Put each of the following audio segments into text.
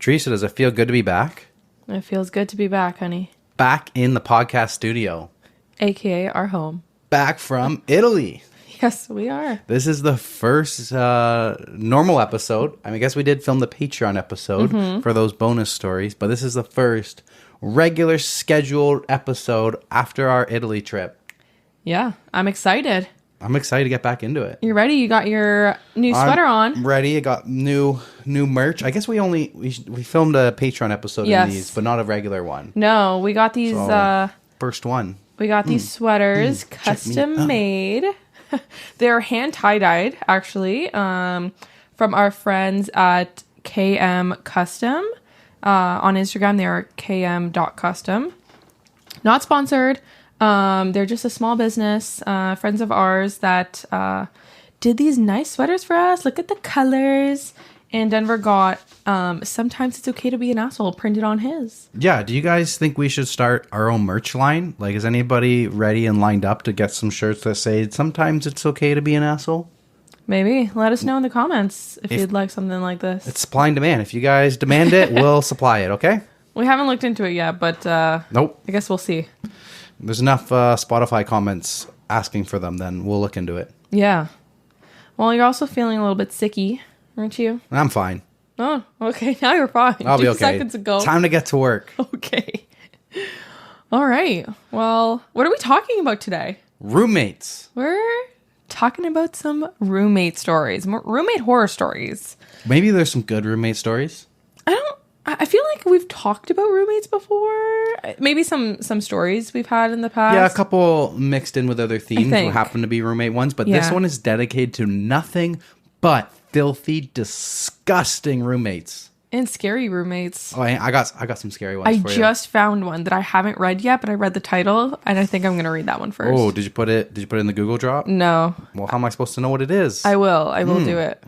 Teresa, does it feel good to be back? It feels good to be back, honey. Back in the podcast studio. AKA our home. Back from Italy. Yes, we are. This is the first normal episode. I guess we did film the Patreon episode for those bonus stories, but this is the first regular scheduled episode after our Italy trip. Yeah, I'm excited. I'm excited to get back into it. You ready? You got your new sweater on. I'm ready. I got new merch. I guess we filmed a Patreon episode in these, but not a regular one. No, we got these. First one. We got these sweaters custom made. They're hand tie-dyed, actually, from our friends at KM Custom. On Instagram, they are km.custom. Not sponsored. They're just a small business, friends of ours that did these nice sweaters for us. Look at the colors. And Denver got Sometimes It's Okay to Be an Asshole printed on his. Yeah, do you guys think we should start our own merch line? Like, is anybody ready and lined up to get some shirts that say, Sometimes It's Okay to Be an Asshole? Maybe. Let us know in the comments if you'd like something like this. It's supply and demand. If you guys demand it, we'll supply it, okay? We haven't looked into it yet, but nope. I guess we'll see. There's enough Spotify comments asking for them, then we'll look into it. Yeah. Well, you're also feeling a little bit sicky, aren't you? I'm fine. Oh, okay. Now you're fine. I'll be okay. 2 seconds ago. Time to get to work. Okay. All right. Well, what are we talking about today? Roommates. We're talking about some roommate stories, roommate horror stories. Maybe there's some good roommate stories. I feel like we've talked about roommates before. Maybe some stories we've had in the past. Yeah, a couple mixed in with other themes who happen to be roommate ones. But this one is dedicated to nothing but filthy, disgusting roommates. And scary roommates. Oh, I got some scary ones for you. I just found one that I haven't read yet, but I read the title, and I think I'm going to read that one first. Oh, did you put it in the Google Drop? No. Well, how am I supposed to know what it is? I will do it.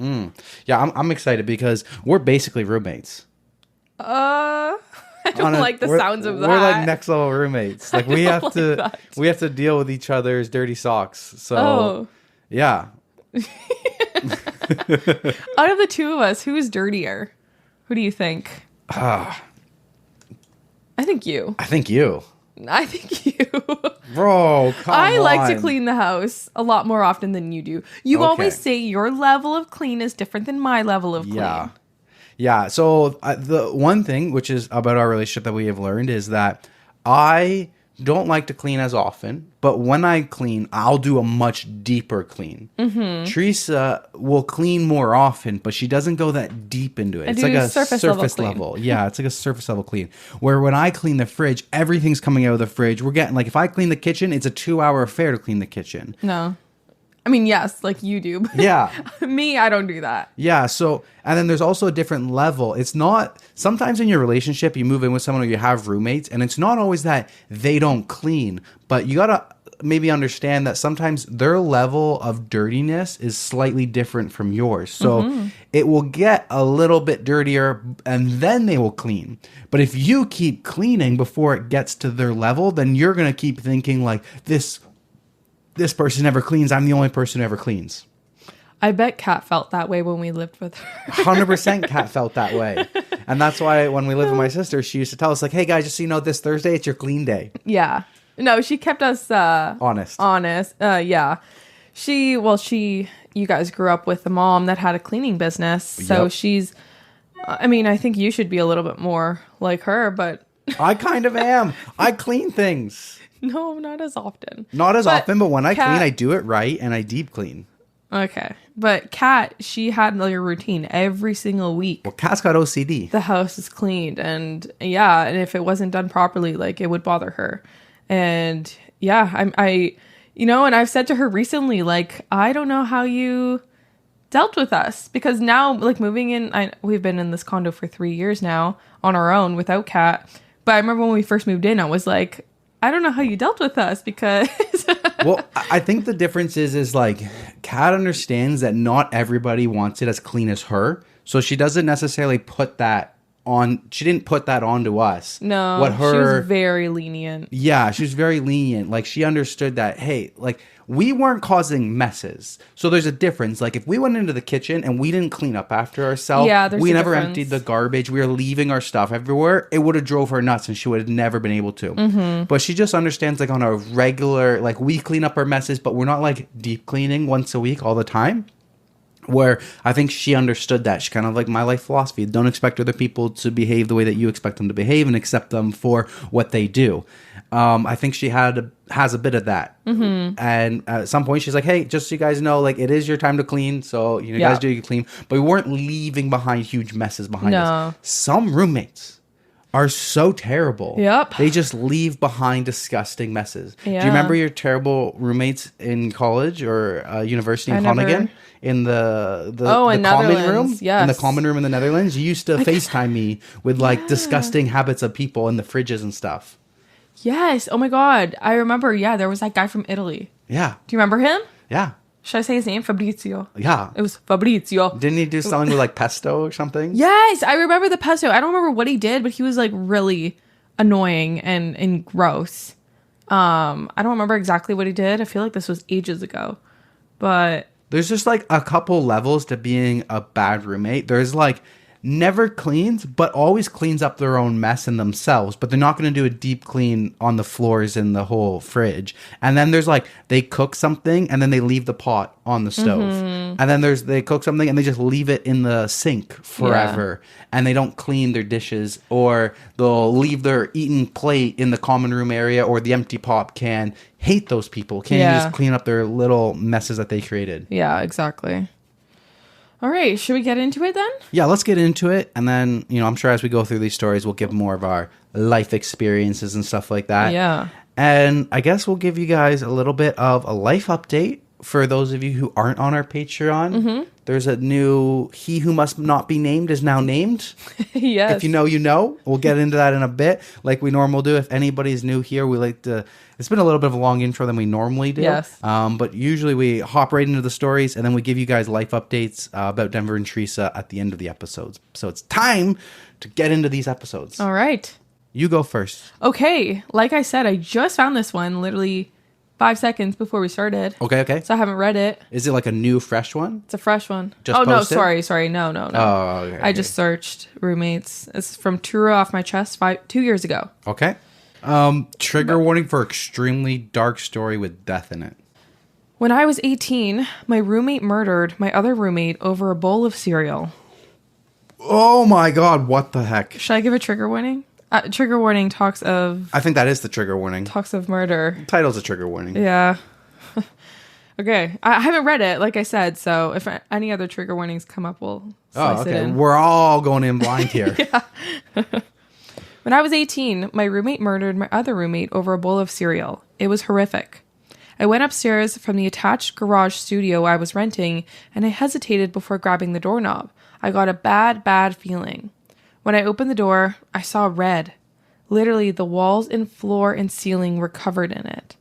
Yeah, I'm excited because we're basically roommates. I don't like the sounds of that. We're like next level roommates. Like we have to deal with each other's dirty socks. So yeah. Out of the two of us, who is dirtier? Who do you think? I think you. I think you. Bro, come on. I like to clean the house a lot more often than you do. You always say your level of clean is different than my level of clean. Yeah. So the one thing which is about our relationship that we have learned is that I don't like to clean as often, but when I clean, I'll do a much deeper clean. Teresa will clean more often, but she doesn't go that deep into it. It's like a surface level. Yeah, it's like a surface level clean. Where when I clean the fridge, everything's coming out of the fridge. We're getting, like, if I clean the kitchen, it's a 2-hour affair to clean the kitchen. No. I mean, yes, like you do. But yeah. Me, I don't do that. Yeah. So, and then there's also a different level. It's not, sometimes in your relationship, you move in with someone or you have roommates, and it's not always that they don't clean, but you got to maybe understand that sometimes their level of dirtiness is slightly different from yours. So it will get a little bit dirtier and then they will clean. But if you keep cleaning before it gets to their level, then you're going to keep thinking like this person never cleans. I'm the only person who ever cleans. I bet Kat felt that way when we lived with her. 100% Kat felt that way. And that's why when we lived with my sister, she used to tell us like, hey guys, just so you know, this Thursday, it's your clean day. Yeah. No, she kept us honest. Yeah. You guys grew up with a mom that had a cleaning business. So I think you should be a little bit more like her, but I kind of am. I clean things. No, not as often. Not as often, but when I clean, I do it right and I deep clean. Okay. But Kat, she had like a routine every single week. Well, Kat's got OCD. The house is cleaned. And and if it wasn't done properly, like it would bother her. And and I've said to her recently, like, I don't know how you dealt with us. Because now, like moving in, we've been in this condo for 3 years now on our own without Kat. But I remember when we first moved in, I was like, I don't know how you dealt with us because... Well, I think the difference is like Kat understands that not everybody wants it as clean as her. So she doesn't necessarily put that she didn't put that onto us. No, she was very lenient. Yeah, she was very lenient. Like, she understood that, hey, like, we weren't causing messes. So there's a difference. Like, if we went into the kitchen and we didn't clean up after ourselves, we never emptied the garbage, we were leaving our stuff everywhere, it would have drove her nuts and she would have never been able to. Mm-hmm. But she just understands, like, on a regular, like, we clean up our messes, but we're not, like, deep cleaning once a week all the time. Where I think she understood that. She kind of like my life philosophy. Don't expect other people to behave the way that you expect them to behave, and accept them for what they do. I think she has a bit of that. Mm-hmm. And at some point she's like, hey, just so you guys know, like, it is your time to clean. So you guys do you clean. But we weren't leaving behind huge messes behind us. Some roommates are so terrible. Yep. They just leave behind disgusting messes. Yeah. Do you remember your terrible roommates in college or university in Groningen? In the common room? Yes. In the common room in the Netherlands? You used to FaceTime me with, like, disgusting habits of people in the fridges and stuff. Yes. Oh my God. I remember, there was that guy from Italy. Yeah. Do you remember him? Yeah. Should I say his name? Fabrizio. Yeah. It was Fabrizio. Didn't he do something with, like, pesto or something? Yes, I remember the pesto. I don't remember what he did, but he was, like, really annoying and gross. I don't remember exactly what he did. I feel like this was ages ago. But there's just, like, a couple levels to being a bad roommate. There's, like, never cleans, but always cleans up their own mess in themselves. But they're not going to do a deep clean on the floors in the whole fridge. And then there's, like, they cook something and then they leave the pot on the stove. Mm-hmm. And then they cook something and they just leave it in the sink forever. Yeah. And they don't clean their dishes, or they'll leave their eaten plate in the common room area or the empty pop can. Hate those people. Can't you just clean up their little messes that they created? Yeah, exactly. All right, should we get into it then? Yeah, let's get into it. And then, I'm sure as we go through these stories, we'll give more of our life experiences and stuff like that. Yeah. And I guess we'll give you guys a little bit of a life update for those of you who aren't on our Patreon. Mm-hmm. There's a new He Who Must Not Be Named is now named. Yes. If you know, you know. We'll get into that in a bit, like we normally do. If anybody's new here, we like to... It's been a little bit of a long intro than we normally do. Yes. But usually we hop right into the stories, and then we give you guys life updates about Denver and Teresa at the end of the episodes. So it's time to get into these episodes. All right. You go first. Okay. Like I said, I just found this one literally 5 seconds before we started. Okay. So I haven't read it. Is it like a new, fresh one? It's a fresh one. Just posted? No, sorry. No. Oh, okay. I just searched roommates. It's from True Off My Chest 2 years ago. Okay. Trigger warning for extremely dark story with death in it. When I was 18, my roommate murdered my other roommate over a bowl of cereal. Oh my God, what the heck? Should I give a trigger warning? Trigger warning talks of... I think that is the trigger warning. Talks of murder. The title's a trigger warning. Yeah. Okay. I haven't read it, like I said, so if any other trigger warnings come up, we'll slice it in. We're all going in blind here. Yeah. When I was 18, my roommate murdered my other roommate over a bowl of cereal. It was horrific. I went upstairs from the attached garage studio I was renting, and I hesitated before grabbing the doorknob. I got a bad feeling. When I opened the door, I saw red. Literally, the walls and floor and ceiling were covered in it.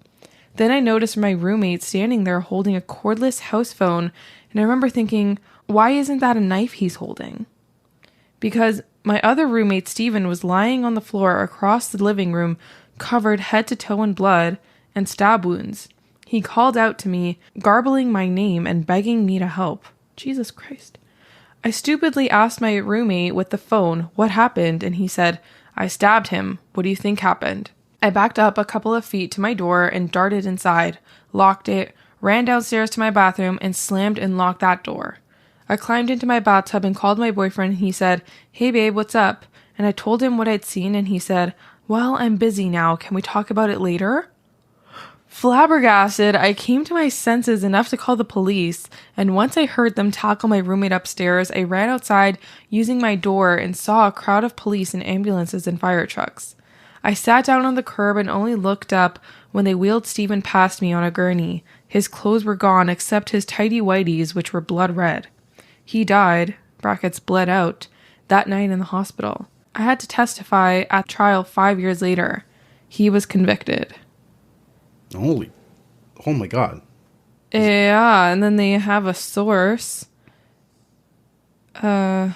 Then I noticed my roommate standing there holding a cordless house phone, and I remember thinking, why isn't that a knife he's holding? Because my other roommate, Steven, was lying on the floor across the living room, covered head to toe in blood and stab wounds. He called out to me, garbling my name and begging me to help. Jesus Christ. I stupidly asked my roommate with the phone what happened, and he said, I stabbed him. What do you think happened? I backed up a couple of feet to my door and darted inside, locked it, ran downstairs to my bathroom, and slammed and locked that door. I climbed into my bathtub and called my boyfriend, and he said, hey babe, what's up? And I told him what I'd seen, and he said, well, I'm busy now. Can we talk about it later? Flabbergasted, I came to my senses enough to call the police, and once I heard them tackle my roommate upstairs, I ran outside using my door and saw a crowd of police and ambulances and fire trucks. I sat down on the curb and only looked up when they wheeled Steven past me on a gurney. His clothes were gone except his tidy whities, which were blood red. He died, brackets bled out, that night in the hospital. I had to testify at trial 5 years later. He was convicted. Oh my God. Yeah, and then they have a source. Thread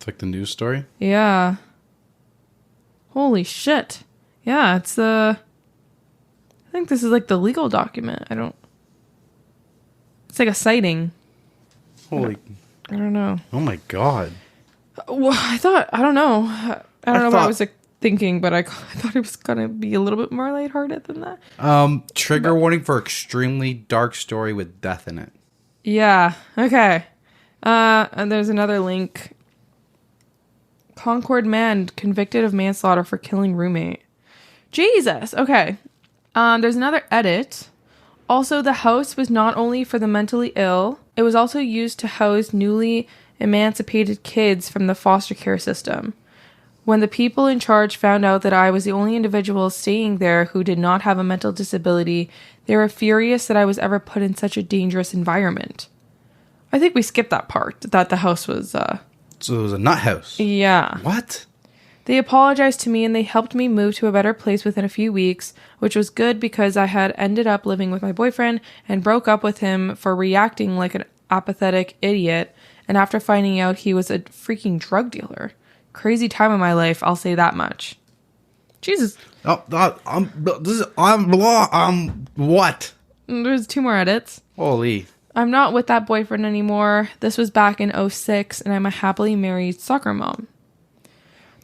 like the news story? Yeah. Holy shit. Yeah, it's I think this is like the legal document. It's like a sighting. Holy. I don't know. Oh my God. Well, I don't know. I don't know what I was like, thinking, but I thought it was going to be a little bit more lighthearted than that. Trigger warning for extremely dark story with death in it. Yeah. Okay. And there's another link. Concord man convicted of manslaughter for killing roommate. Jesus. Okay. There's another edit. Also, the house was not only for the mentally ill, it was also used to house newly emancipated kids from the foster care system. When the people in charge found out that I was the only individual staying there who did not have a mental disability, they were furious that I was ever put in such a dangerous environment. I think we skipped that part, that the house was... So it was a nut house? Yeah. What? They apologized to me and they helped me move to a better place within a few weeks, which was good because I had ended up living with my boyfriend and broke up with him for reacting like an apathetic idiot, and after finding out he was a freaking drug dealer. Crazy time in my life, I'll say that much. Jesus. What? There's 2 more edits. Holy. I'm not with that boyfriend anymore. This was back in 2006, and I'm a happily married soccer mom.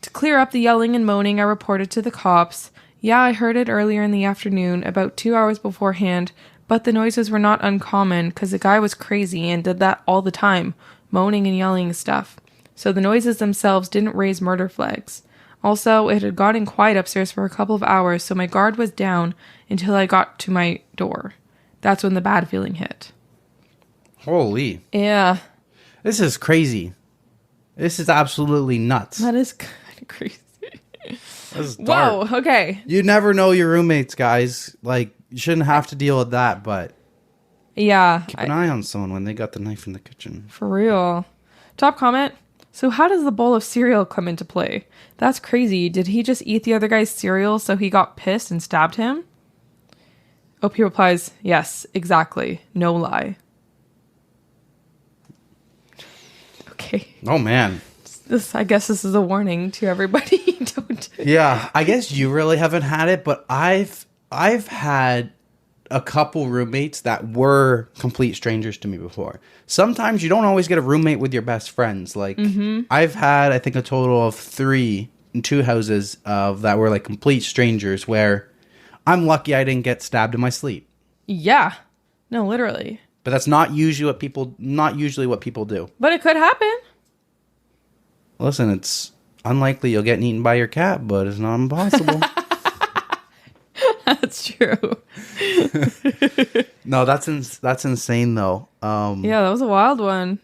To clear up the yelling and moaning, I reported to the cops. Yeah, I heard it earlier in the afternoon, about 2 hours beforehand, but the noises were not uncommon because the guy was crazy and did that all the time, moaning and yelling and stuff. So the noises themselves didn't raise murder flags. Also, it had gotten quiet upstairs for a couple of hours, so my guard was down until I got to my door. That's when the bad feeling hit. Holy. Yeah. This is crazy. This is absolutely nuts. That is kind of crazy. That's dark. Whoa, okay. You never know your roommates, guys. Like, you shouldn't have to deal with that, but... Yeah. Keep an eye on someone when they got the knife in the kitchen. For real. Top comment. So how does the bowl of cereal come into play? That's crazy. Did he just eat the other guy's cereal so he got pissed and stabbed him? OP replies, yes, exactly. No lie. Okay. Oh, man. I guess this is a warning to everybody. Don't. Yeah, I guess you really haven't had it, but I've had a couple roommates that were complete strangers to me before. Sometimes you don't always get a roommate with your best friends. Like, I've had, I think, a total of 3 in 2 houses that were like complete strangers where I'm lucky I didn't get stabbed in my sleep. Yeah. No, literally. But that's not usually what people do. But it could happen. Listen, it's unlikely you'll get eaten by your cat, but it's not impossible. That's true. No, that's insane though. Yeah, that was a wild one.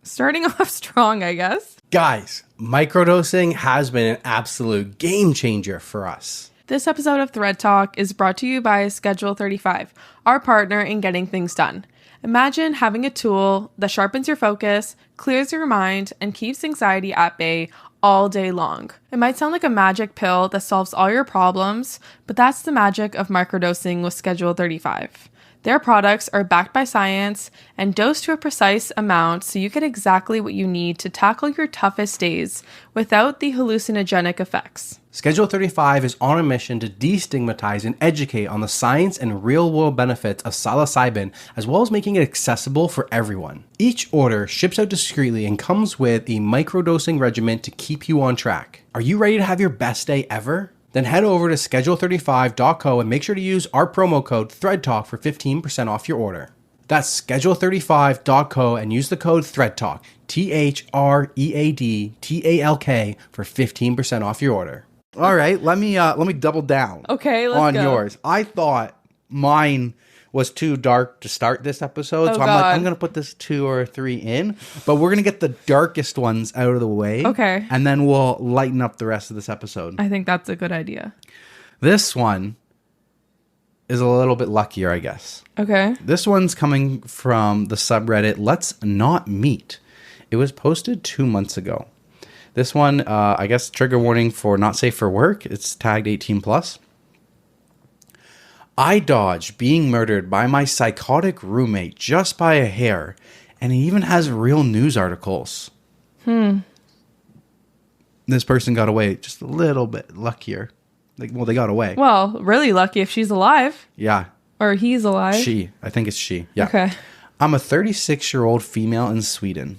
Starting off strong, I guess. Guys, microdosing has been an absolute game changer for us. This episode of Thread Talk is brought to you by Schedule 35, our partner in getting things done. Imagine having a tool that sharpens your focus, clears your mind, and keeps anxiety at bay all day long. It might sound like a magic pill that solves all your problems, but that's the magic of microdosing with Schedule 35. Their products are backed by science and dosed to a precise amount so you get exactly what you need to tackle your toughest days without the hallucinogenic effects. Schedule 35 is on a mission to destigmatize and educate on the science and real-world benefits of psilocybin, as well as making it accessible for everyone. Each order ships out discreetly and comes with a microdosing regimen to keep you on track. Are you ready to have your best day ever? Then head over to schedule35.co and make sure to use our promo code ThreadTalk for 15% off your order. That's schedule35.co and use the code ThreadTalk, ThreadTalk, for 15% off your order. All right, let me double down. Okay, let's on go. yours. I thought mine was too dark to start this episode, Oh, so I'm like, God. I'm gonna put this 2 or 3 in, but we're gonna get the darkest ones out of the way. Okay. And then we'll lighten up the rest of this episode. I think that's a good idea. This one is a little bit luckier, I guess. Okay. This one's coming from the subreddit Let's Not Meet. It was posted 2 months ago. This one, I guess, trigger warning for not safe for work. It's tagged 18+. I dodged being murdered by my psychotic roommate just by a hair, and it even has real news articles. this person got away just a little bit luckier. Like, well, they got away. Well, really lucky if she's alive. Yeah. Or he's alive. She. I think it's she. Yeah. Okay. I'm a 36-year-old female in Sweden.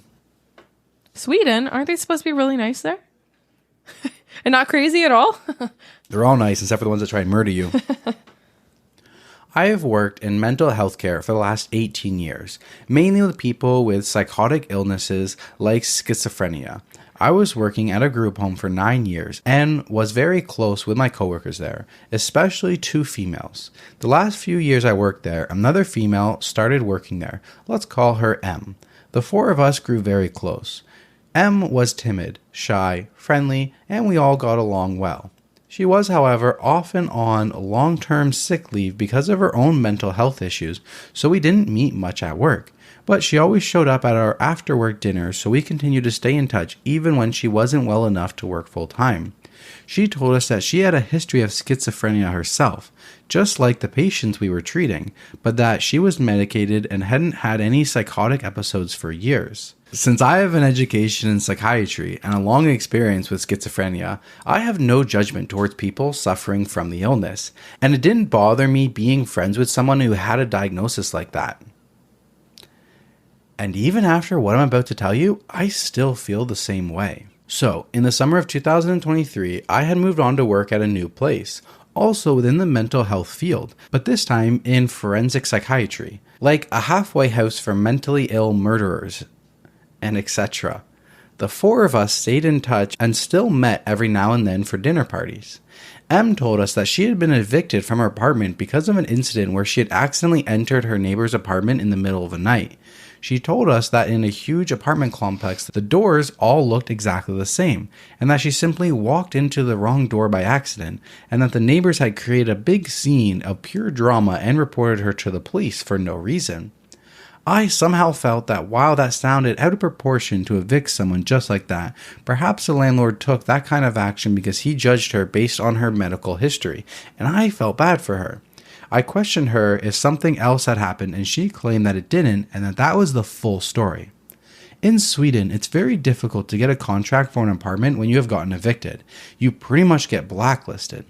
Sweden? Aren't they supposed to be really nice there? And not crazy at all? They're all nice, except for the ones that try and murder you. I have worked in mental health care for the last 18 years, mainly with people with psychotic illnesses like schizophrenia. I was working at a group home for 9 years and was very close with my coworkers there, especially 2 females. The last few years I worked there, another female started working there. Let's call her M. The 4 of us grew very close. M was timid, shy, friendly, and we all got along well. She was, however, often on long-term sick leave because of her own mental health issues, so we didn't meet much at work. But she always showed up at our after-work dinners, so we continued to stay in touch even when she wasn't well enough to work full-time. She told us that she had a history of schizophrenia herself, just like the patients we were treating, but that she was medicated and hadn't had any psychotic episodes for years. Since I have an education in psychiatry and a long experience with schizophrenia, I have no judgment towards people suffering from the illness, and it didn't bother me being friends with someone who had a diagnosis like that. And even after what I'm about to tell you, I still feel the same way. So, in the summer of 2023, I had moved on to work at a new place, also within the mental health field, but this time in forensic psychiatry, like a halfway house for mentally ill murderers, and etc. The 4 of us stayed in touch and still met every now and then for dinner parties. M told us that she had been evicted from her apartment because of an incident where she had accidentally entered her neighbor's apartment in the middle of the night. She told us that in a huge apartment complex, the doors all looked exactly the same, and that she simply walked into the wrong door by accident, and that the neighbors had created a big scene of pure drama and reported her to the police for no reason. I somehow felt that while that sounded out of proportion to evict someone just like that, perhaps the landlord took that kind of action because he judged her based on her medical history, and I felt bad for her. I questioned her if something else had happened, and she claimed that it didn't and that was the full story. In Sweden, it's very difficult to get a contract for an apartment when you have gotten evicted. You pretty much get blacklisted.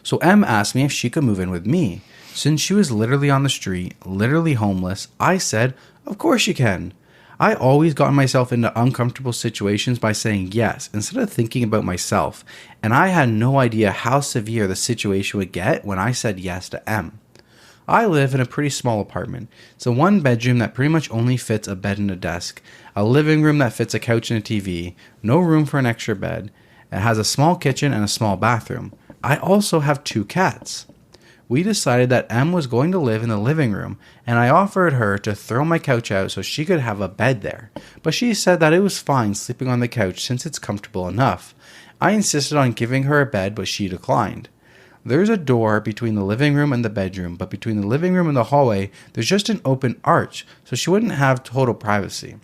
So M asked me if she could move in with me. Since she was literally on the street, literally homeless, I said, of course you can. I always got myself into uncomfortable situations by saying yes instead of thinking about myself, and I had no idea how severe the situation would get when I said yes to M. I live in a pretty small apartment. It's a 1-bedroom that pretty much only fits a bed and a desk, a living room that fits a couch and a TV, no room for an extra bed. It has a small kitchen and a small bathroom. I also have 2 cats. We decided that M was going to live in the living room, and I offered her to throw my couch out so she could have a bed there. But she said that it was fine sleeping on the couch since it's comfortable enough. I insisted on giving her a bed, but she declined. There's a door between the living room and the bedroom, but between the living room and the hallway, there's just an open arch, so she wouldn't have total privacy.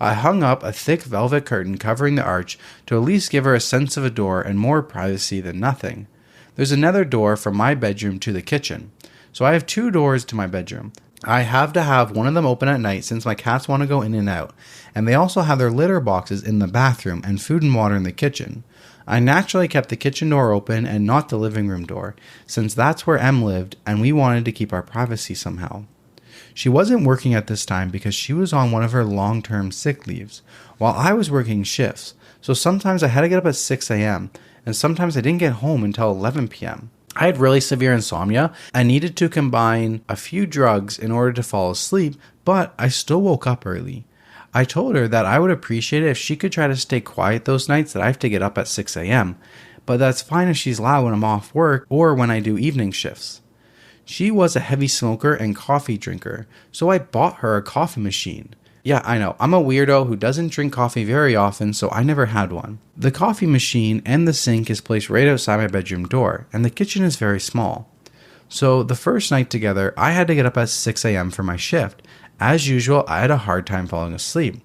I hung up a thick velvet curtain covering the arch to at least give her a sense of a door and more privacy than nothing. There's another door from my bedroom to the kitchen. So I have 2 doors to my bedroom. I have to have one of them open at night since my cats want to go in and out. And they also have their litter boxes in the bathroom and food and water in the kitchen. I naturally kept the kitchen door open and not the living room door, since that's where M lived and we wanted to keep our privacy somehow. She wasn't working at this time because she was on one of her long-term sick leaves, while I was working shifts. So sometimes I had to get up at 6 a.m., and sometimes I didn't get home until 11 p.m. I had really severe insomnia and needed to combine a few drugs in order to fall asleep, but I still woke up early. I told her that I would appreciate it if she could try to stay quiet those nights that I have to get up at 6 a.m., but that's fine if she's loud when I'm off work or when I do evening shifts. She was a heavy smoker and coffee drinker, so I bought her a coffee machine. Yeah, I know, I'm a weirdo who doesn't drink coffee very often, so I never had one. The coffee machine and the sink is placed right outside my bedroom door, and the kitchen is very small. So the first night together, I had to get up at 6 a.m. for my shift. As usual, I had a hard time falling asleep.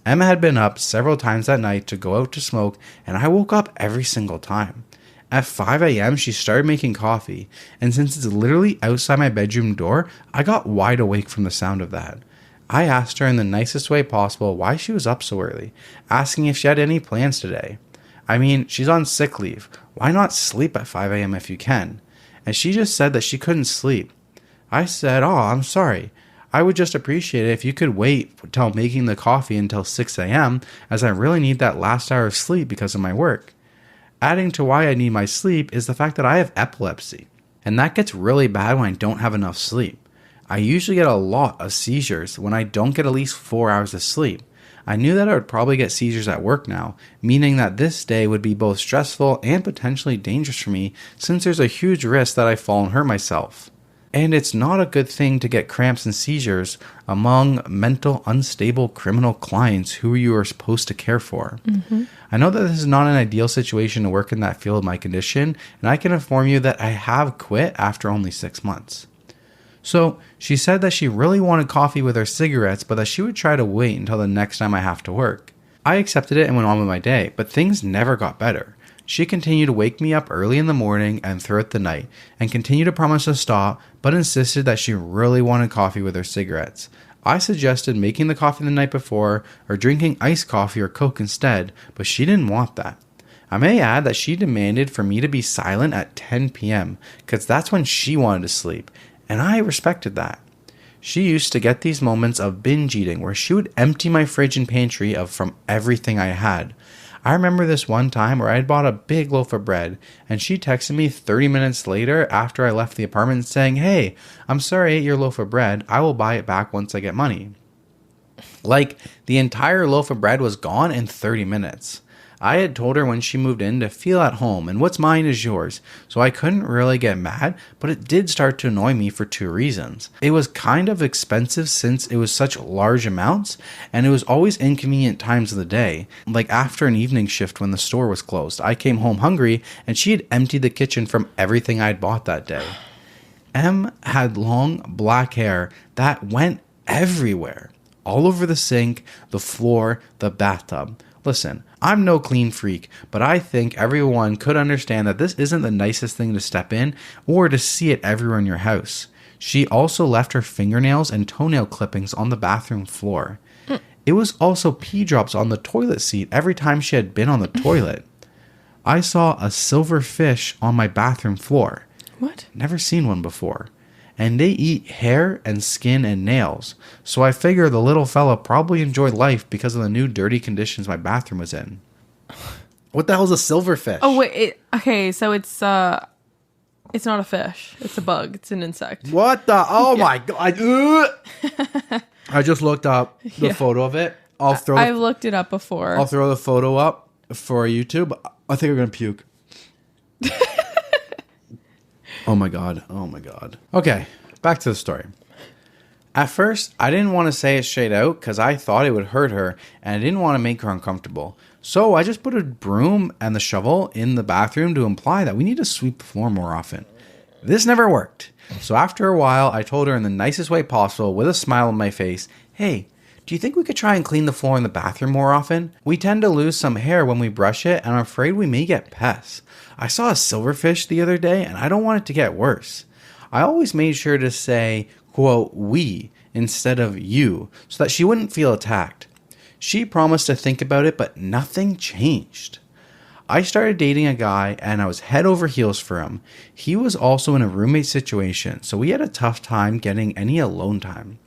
Emma had been up several times that night to go out to smoke, and I woke up every single time. At 5 a.m., she started making coffee, and since it's literally outside my bedroom door, I got wide awake from the sound of that. I asked her in the nicest way possible why she was up so early, asking if she had any plans today. I mean, she's on sick leave. Why not sleep at 5 a.m. if you can? And she just said that she couldn't sleep. I said, oh, I'm sorry. I would just appreciate it if you could wait till making the coffee until 6 a.m. as I really need that last hour of sleep because of my work. Adding to why I need my sleep is the fact that I have epilepsy. And that gets really bad when I don't have enough sleep. I usually get a lot of seizures when I don't get at least 4 hours of sleep. I knew that I would probably get seizures at work now, meaning that this day would be both stressful and potentially dangerous for me since there's a huge risk that I fall and hurt myself. And it's not a good thing to get cramps and seizures among mental unstable criminal clients who you are supposed to care for. Mm-hmm. I know that this is not an ideal situation to work in that field of my condition, and I can inform you that I have quit after only 6 months. So she said that she really wanted coffee with her cigarettes, but that she would try to wait until the next time I have to work. I accepted it and went on with my day, but things never got better. She continued to wake me up early in the morning and throughout the night, and continued to promise to stop, but insisted that she really wanted coffee with her cigarettes. I suggested making the coffee the night before, or drinking iced coffee or Coke instead, but she didn't want that. I may add that she demanded for me to be silent at 10 p.m., because that's when she wanted to sleep, and I respected that. She used to get these moments of binge eating where she would empty my fridge and pantry from everything I had. I remember this one time where I had bought a big loaf of bread, and she texted me 30 minutes later after I left the apartment saying, hey, I'm sorry I ate your loaf of bread. I will buy it back once I get money. Like, the entire loaf of bread was gone in 30 minutes. I had told her when she moved in to feel at home, and what's mine is yours, so I couldn't really get mad, but it did start to annoy me for 2 reasons. It was kind of expensive since it was such large amounts, and it was always inconvenient times of the day, like after an evening shift when the store was closed. I came home hungry, and she had emptied the kitchen from everything I'd bought that day. Em had long black hair that went everywhere, all over the sink, the floor, the bathtub. Listen, I'm no clean freak, but I think everyone could understand that this isn't the nicest thing to step in or to see it everywhere in your house. She also left her fingernails and toenail clippings on the bathroom floor. It was also pee drops on the toilet seat every time she had been on the toilet. I saw a silver fish on my bathroom floor. What? Never seen one before. And they eat hair and skin and nails. So I figure the little fella probably enjoyed life because of the new dirty conditions my bathroom was in. What the hell is a silverfish? Oh wait, okay, so it's not a fish. It's a bug. It's an insect. What the? Oh my god! I just looked up the photo of it. I've looked it up before. I'll throw the photo up for YouTube. I think I'm gonna puke. Oh my god. Oh my god. Okay, back to the story. At first, I didn't want to say it straight out because I thought it would hurt her and I didn't want to make her uncomfortable. So I just put a broom and the shovel in the bathroom to imply that we need to sweep the floor more often. This never worked. So after a while, I told her in the nicest way possible with a smile on my face, hey, do you think we could try and clean the floor in the bathroom more often? We tend to lose some hair when we brush it and I'm afraid we may get pests. I saw a silverfish the other day and I don't want it to get worse. I always made sure to say, quote, we instead of you so that she wouldn't feel attacked. She promised to think about it, but nothing changed. I started dating a guy and I was head over heels for him. He was also in a roommate situation, so we had a tough time getting any alone time.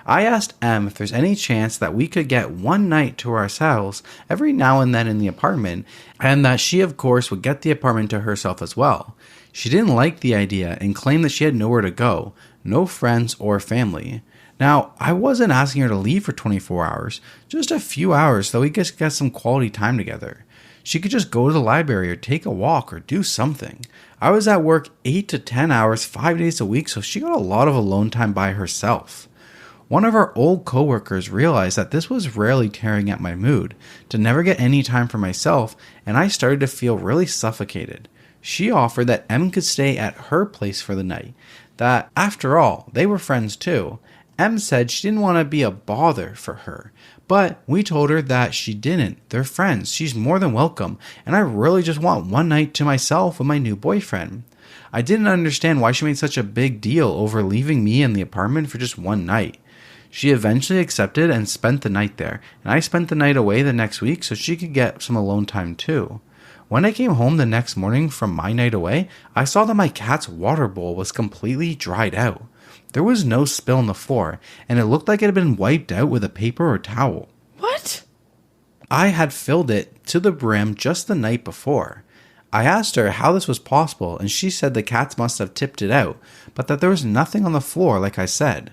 I asked Em if there's any chance that we could get one night to ourselves every now and then in the apartment, and that she, of course, would get the apartment to herself as well. She didn't like the idea and claimed that she had nowhere to go, no friends or family. Now, I wasn't asking her to leave for 24 hours, just a few hours so we could get some quality time together. She could just go to the library or take a walk or do something. I was at work 8 to 10 hours, 5 days a week, so she got a lot of alone time by herself. One of our old coworkers realized that this was rarely tearing at my mood, to never get any time for myself, and I started to feel really suffocated. She offered that Em could stay at her place for the night, that, after all, they were friends too. Em said she didn't want to be a bother for her, but we told her that she didn't. They're friends. She's more than welcome, and I really just want one night to myself with my new boyfriend. I didn't understand why she made such a big deal over leaving me in the apartment for just one night. She eventually accepted and spent the night there, and I spent the night away the next week so she could get some alone time too. When I came home the next morning from my night away, I saw that my cat's water bowl was completely dried out. There was no spill on the floor, and it looked like it had been wiped out with a paper or towel. What? I had filled it to the brim just the night before. I asked her how this was possible, and she said the cats must have tipped it out, but that there was nothing on the floor like I said.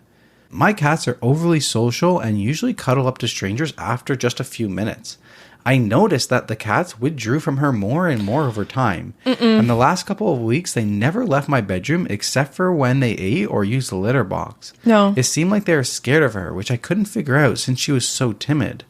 My cats are overly social and usually cuddle up to strangers after just a few minutes. I noticed that the cats withdrew from her more and more over time. And the last couple of weeks, they never left my bedroom except for when they ate or used the litter box. No. It seemed like they were scared of her, which I couldn't figure out since she was so timid.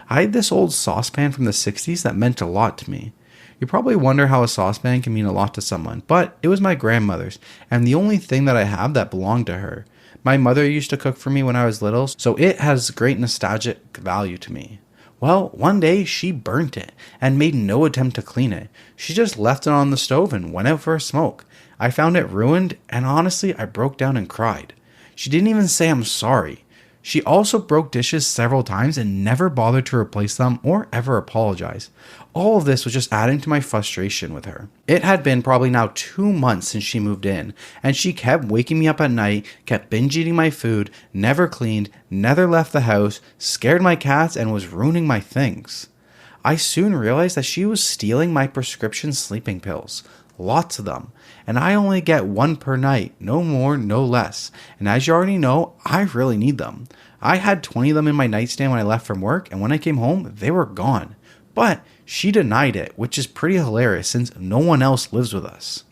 I had this old saucepan from the 60s that meant a lot to me. You probably wonder how a saucepan can mean a lot to someone, but it was my grandmother's, and the only thing that I have that belonged to her. My mother used to cook for me when I was little, so it has great nostalgic value to me. Well, one day she burnt it and made no attempt to clean it. She just left it on the stove and went out for a smoke. I found it ruined, and honestly, I broke down and cried. She didn't even say I'm sorry. She also broke dishes several times and never bothered to replace them or ever apologize. All of this was just adding to my frustration with her. It had been probably now 2 months since she moved in, and she kept waking me up at night, kept binge eating my food, never cleaned, never left the house, scared my cats, and was ruining my things. I soon realized that she was stealing my prescription sleeping pills. Lots of them. And I only get one per night, no more, no less. And as you already know, I really need them. I had 20 of them in my nightstand when I left from work, and when I came home, they were gone. But she denied it, which is pretty hilarious since no one else lives with us.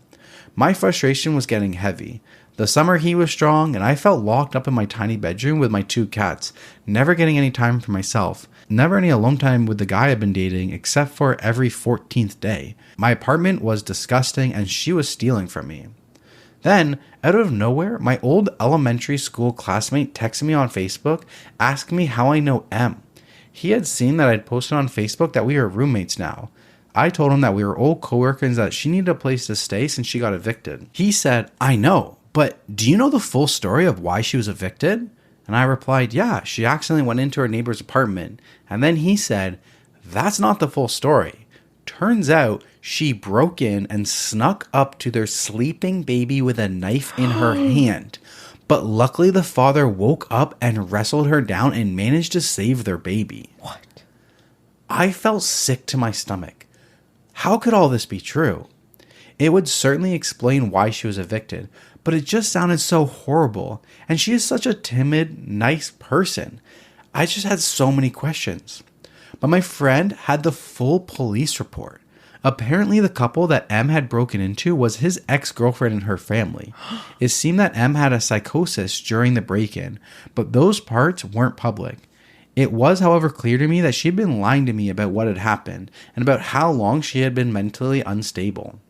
My frustration was getting heavy. The summer heat was strong, and I felt locked up in my tiny bedroom with my 2 cats, never getting any time for myself. Never any alone time with the guy I've been dating, except for every 14th day. My apartment was disgusting, and she was stealing from me. Then, out of nowhere, my old elementary school classmate texted me on Facebook, asking me how I know M. He had seen that I'd posted on Facebook that we were roommates now. I told him that we were old coworkers and that she needed a place to stay since she got evicted. He said, I know, but do you know the full story of why she was evicted? And I replied, yeah, she accidentally went into her neighbor's apartment. And then he said, that's not the full story. Turns out she broke in and snuck up to their sleeping baby with a knife in her hand. But luckily the father woke up and wrestled her down and managed to save their baby. What? I felt sick to my stomach. How could all this be true? It would certainly explain why she was evicted, but it just sounded so horrible, and she is such a timid, nice person. I just had so many questions. But my friend had the full police report. Apparently, the couple that M had broken into was his ex-girlfriend and her family. It seemed that M had a psychosis during the break-in, but those parts weren't public. It was, however, clear to me that she had been lying to me about what had happened and about how long she had been mentally unstable.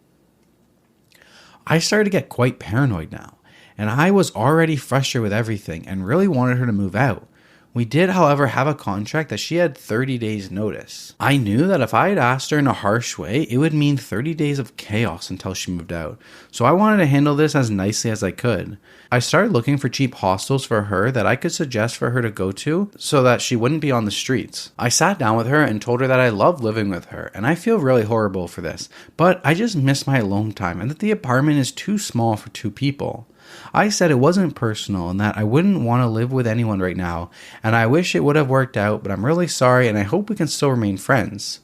I started to get quite paranoid now, and I was already frustrated with everything and really wanted her to move out. We did, however, have a contract that she had 30 days notice. I knew that if I had asked her in a harsh way, it would mean 30 days of chaos until she moved out. So I wanted to handle this as nicely as I could. I started looking for cheap hostels for her that I could suggest for her to go to so that she wouldn't be on the streets. I sat down with her and told her that I love living with her, and I feel really horrible for this, but I just miss my alone time and that the apartment is too small for 2 people. I said it wasn't personal and that I wouldn't want to live with anyone right now, and I wish it would have worked out, but I'm really sorry and I hope we can still remain friends.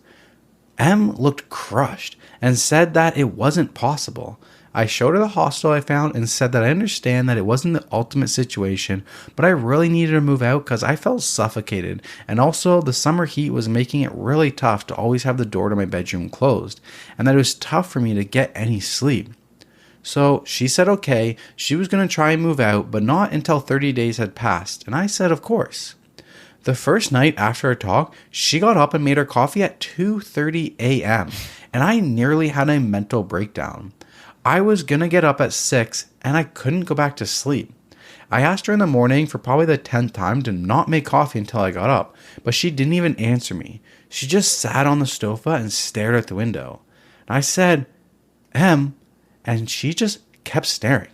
M looked crushed and said that it wasn't possible. I showed her the hostel I found and said that I understand that it wasn't the ultimate situation, but I really needed to move out because I felt suffocated, and also the summer heat was making it really tough to always have the door to my bedroom closed, and that it was tough for me to get any sleep. So she said okay, she was going to try and move out, but not until 30 days had passed, and I said of course. The first night after our talk, she got up and made her coffee at 2:30 a.m., and I nearly had a mental breakdown. I was going to get up at 6, and I couldn't go back to sleep. I asked her in the morning for probably the 10th time to not make coffee until I got up, but she didn't even answer me. She just sat on the sofa and stared out the window. And I said, "Em," and she just kept staring.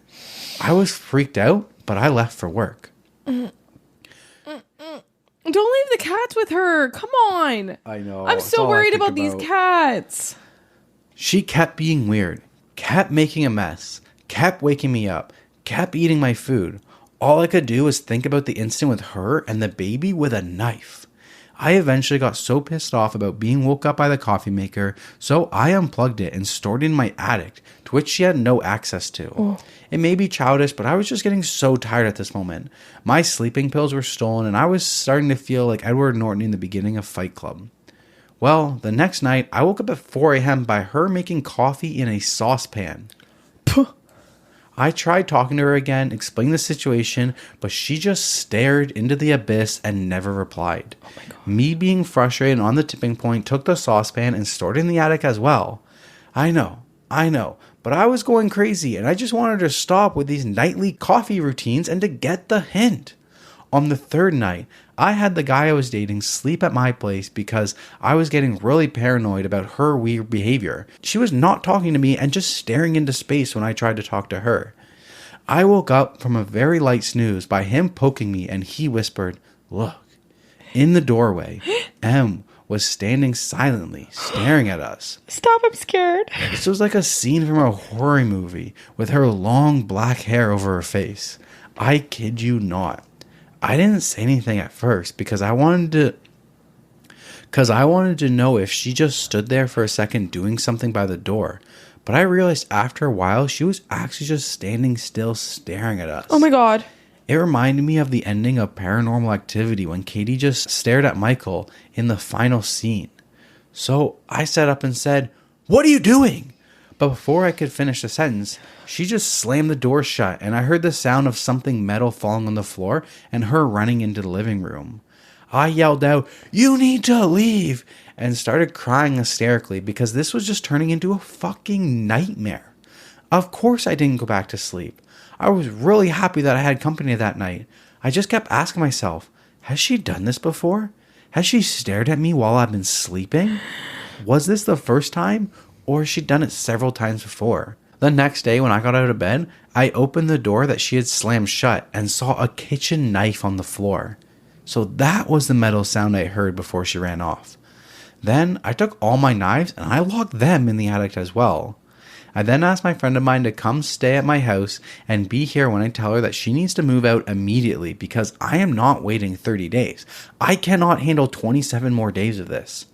I was freaked out, but I left for work. Don't leave the cats with her. Come on. I know. I'm so worried about these cats. She kept being weird, kept making a mess, kept waking me up, kept eating my food. All I could do was think about the incident with her and the baby with a knife. I eventually got so pissed off about being woke up by the coffee maker, so I unplugged it and stored it in my attic, to which she had no access to. Oh. It may be childish, but I was just getting so tired at this moment. My sleeping pills were stolen, and I was starting to feel like Edward Norton in the beginning of Fight Club. Well, the next night, I woke up at 4 a.m. by her making coffee in a saucepan. Puh. I tried talking to her again, explaining the situation, but she just stared into the abyss and never replied. Oh my God. Me being frustrated and on the tipping point, took the saucepan and stored it in the attic as well. I know, but I was going crazy and I just wanted to stop with these nightly coffee routines and to get the hint. On the third night, I had the guy I was dating sleep at my place because I was getting really paranoid about her weird behavior. She was not talking to me and just staring into space when I tried to talk to her. I woke up from a very light snooze by him poking me and he whispered, "Look." In the doorway, M was standing silently, staring at us. Stop, I'm scared. This was like a scene from a horror movie with her long black hair over her face. I kid you not. I didn't say anything at first because I wanted to know if she just stood there for a second doing something by the door. But I realized after a while she was actually just standing still staring at us. Oh my God. It reminded me of the ending of Paranormal Activity when Katie just stared at Michael in the final scene. So I sat up and said, "What are you doing?" But before I could finish the sentence, she just slammed the door shut and I heard the sound of something metal falling on the floor and her running into the living room. I yelled out, "You need to leave," and started crying hysterically because this was just turning into a fucking nightmare. Of course I didn't go back to sleep. I was really happy that I had company that night. I just kept asking myself, has she done this before? Has she stared at me while I've been sleeping? Was this the first time? Or has she done it several times before? The next day when I got out of bed, I opened the door that she had slammed shut and saw a kitchen knife on the floor. So that was the metal sound I heard before she ran off. Then I took all my knives and I locked them in the attic as well. I then asked my friend of mine to come stay at my house and be here when I tell her that she needs to move out immediately because I am not waiting 30 days. I cannot handle 27 more days of this.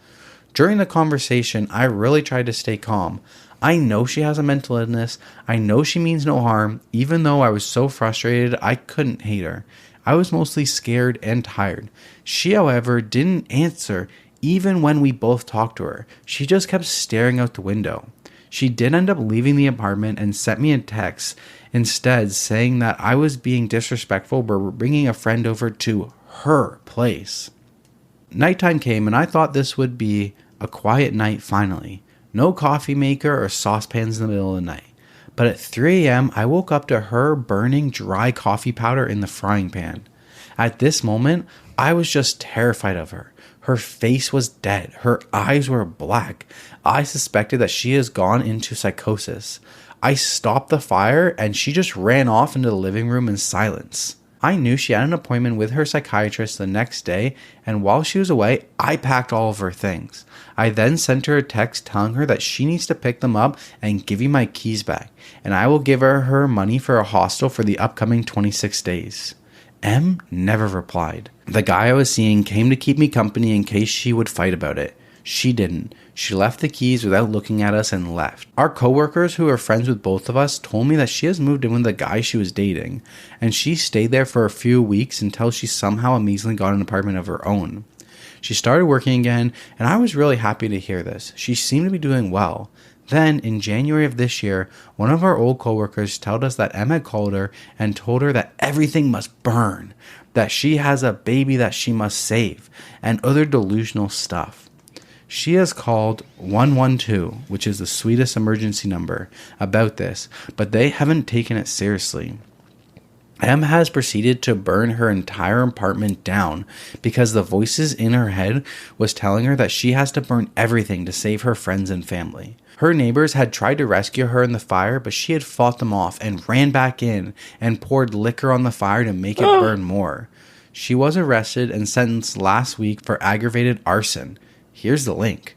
During the conversation, I really tried to stay calm. I know she has a mental illness. I know she means no harm. Even though I was so frustrated, I couldn't hate her. I was mostly scared and tired. She, however, didn't answer even when we both talked to her. She just kept staring out the window. She did end up leaving the apartment and sent me a text instead saying that I was being disrespectful for bringing a friend over to her place. Nighttime came and I thought this would be a quiet night finally. No coffee maker or saucepans in the middle of the night. But at 3 a.m. I woke up to her burning dry coffee powder in the frying pan. At this moment, I was just terrified of her. Her face was dead. Her eyes were black. I suspected that she has gone into psychosis. I stopped the fire and she just ran off into the living room in silence. I knew she had an appointment with her psychiatrist the next day, and while she was away, I packed all of her things. I then sent her a text telling her that she needs to pick them up and give me my keys back, and I will give her money for a hostel for the upcoming 26 days. M never replied. The guy I was seeing came to keep me company in case she would fight about it. She didn't. She left the keys without looking at us and left. Our coworkers who are friends with both of us told me that she has moved in with the guy she was dating, and she stayed there for a few weeks until she somehow amazingly got an apartment of her own. She started working again, and I was really happy to hear this. She seemed to be doing well. Then, in January of this year, one of our old coworkers told us that Emma called her and told her that everything must burn, that she has a baby that she must save, and other delusional stuff. She has called 112, which is the Swedish emergency number, about this, but they haven't taken it seriously. M has proceeded to burn her entire apartment down because the voices in her head was telling her that she has to burn everything to save her friends and family. Her neighbors had tried to rescue her in the fire, but she had fought them off and ran back in and poured liquor on the fire to make it burn more. She was arrested and sentenced last week for aggravated arson. Here's the link.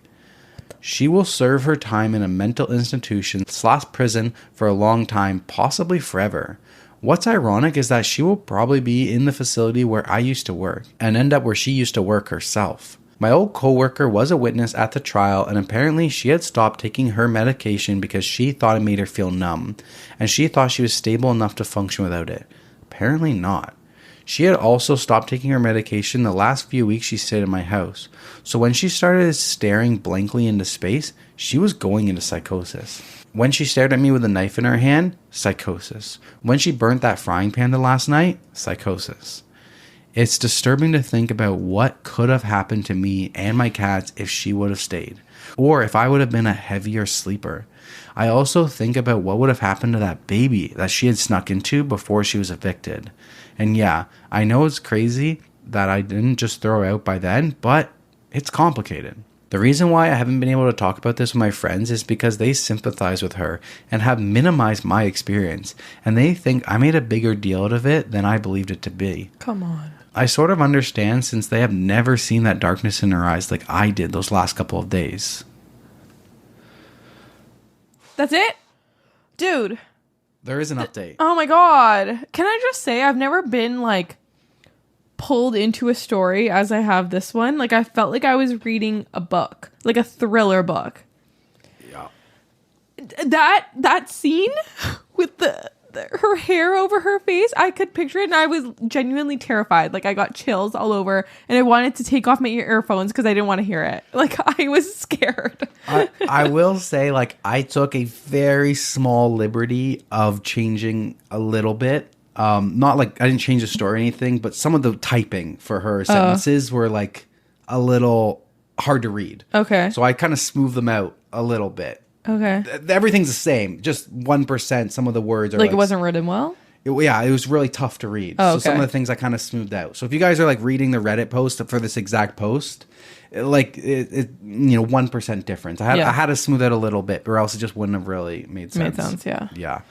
She will serve her time in a mental institution / prison for a long time, possibly forever. What's ironic is that she will probably be in the facility where I used to work and end up where she used to work herself. My old coworker was a witness at the trial, and apparently she had stopped taking her medication because she thought it made her feel numb, and she thought she was stable enough to function without it. Apparently not. She had also stopped taking her medication the last few weeks she stayed in my house. So when she started staring blankly into space, she was going into psychosis. When she stared at me with a knife in her hand, psychosis. When she burnt that frying pan the last night, psychosis. It's disturbing to think about what could have happened to me and my cats if she would have stayed, or if I would have been a heavier sleeper. I also think about what would have happened to that baby that she had snuck into before she was evicted. And yeah, I know it's crazy that I didn't just throw her out by then, but it's complicated. The reason why I haven't been able to talk about this with my friends is because they sympathize with her and have minimized my experience, and they think I made a bigger deal out of it than I believed it to be. Come on. I sort of understand since they have never seen that darkness in her eyes like I did those last couple of days. That's it? Dude. There is an update. Oh my god. Can I just say I've never been like pulled into a story as I have this one. Like I felt like I was reading a book, like a thriller book. Yeah. That scene with her hair over her face, I could picture it and I was genuinely terrified. Like I got chills all over and I wanted to take off my earphones because I didn't want to hear it. Like I was scared. I will say, like, I took a very small liberty of changing a little bit. Not like I didn't change the story or anything, but some of the typing for her sentences were like a little hard to read. Okay. So I kind of smoothed them out a little bit. Okay. Everything's the same, just 1%. Some of the words are like it wasn't written well. It was really tough to read. Oh, So okay. some of the things I kind of smoothed out. So if you guys are like reading the Reddit post for this exact post, it 1% difference. I had to smooth out a little bit, or else it just wouldn't have really made sense. Made sense, yeah. Yeah.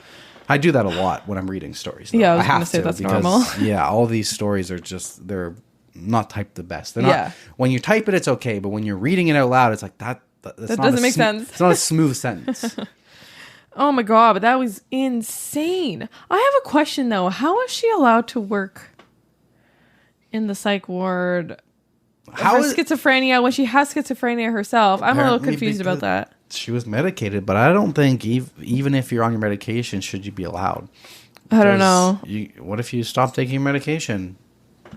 I do that a lot when I'm reading stories. Though. Yeah, I was have gonna say to that's because, normal. Yeah, all these stories are just they're not typed the best. They're not. Yeah. When you type it, it's okay, but when you're reading it out loud, it's like that doesn't make sense. It's not a smooth sentence. Oh my god, but that was insane. I have a question though. How is she allowed to work in the psych ward? Schizophrenia when she has schizophrenia herself? I'm a little confused about that. She was medicated, but I don't think even if you're on your medication, should you be allowed? I don't know. What if you stop taking your medication?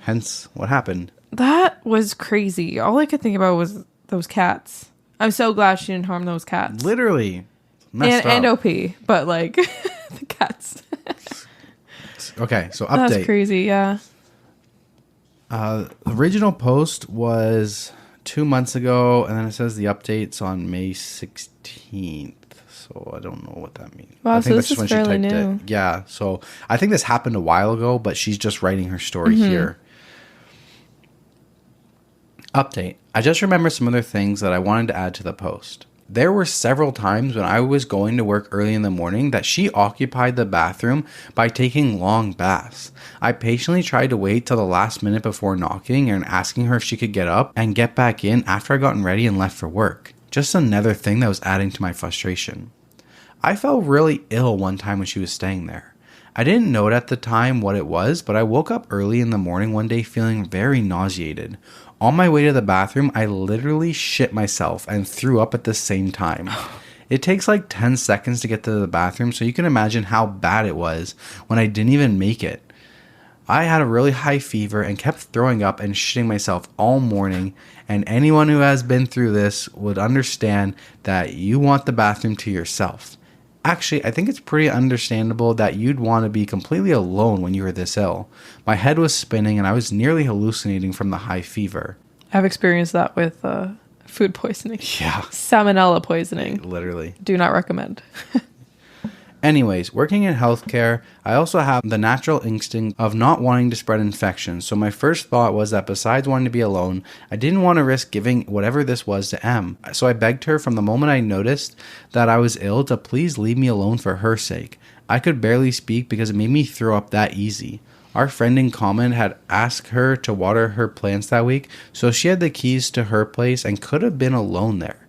Hence, what happened? That was crazy. All I could think about was those cats. I'm so glad she didn't harm those cats. Literally. Messed up. And OP, but like the cats. Okay, so update. That's crazy, yeah. Original post was 2 months ago, and then it says the update's on May 16th. So I don't know what that means. Wow, I think so this is fairly new. it. Yeah, so I think this happened a while ago, but she's just writing her story here. Update. I just remember some other things that I wanted to add to the post. There were several times when I was going to work early in the morning that she occupied the bathroom by taking long baths. I patiently tried to wait till the last minute before knocking and asking her if she could get up and get back in after I gotten ready and left for work. Just another thing that was adding to my frustration. I felt really ill one time when she was staying there. I didn't know it at the time what it was, but I woke up early in the morning one day feeling very nauseated. On my way to the bathroom, I literally shit myself and threw up at the same time. It takes like 10 seconds to get to the bathroom, so you can imagine how bad it was when I didn't even make it. I had a really high fever and kept throwing up and shitting myself all morning, and anyone who has been through this would understand that you want the bathroom to yourself. Actually, I think it's pretty understandable that you'd want to be completely alone when you were this ill. My head was spinning and I was nearly hallucinating from the high fever. I've experienced that with food poisoning. Yeah. Salmonella poisoning. Literally. Do not recommend. Anyways, working in healthcare, I also have the natural instinct of not wanting to spread infections. So my first thought was that besides wanting to be alone, I didn't want to risk giving whatever this was to Em. So I begged her from the moment I noticed that I was ill to please leave me alone for her sake. I could barely speak because it made me throw up that easy. Our friend in common had asked her to water her plants that week, so she had the keys to her place and could have been alone there.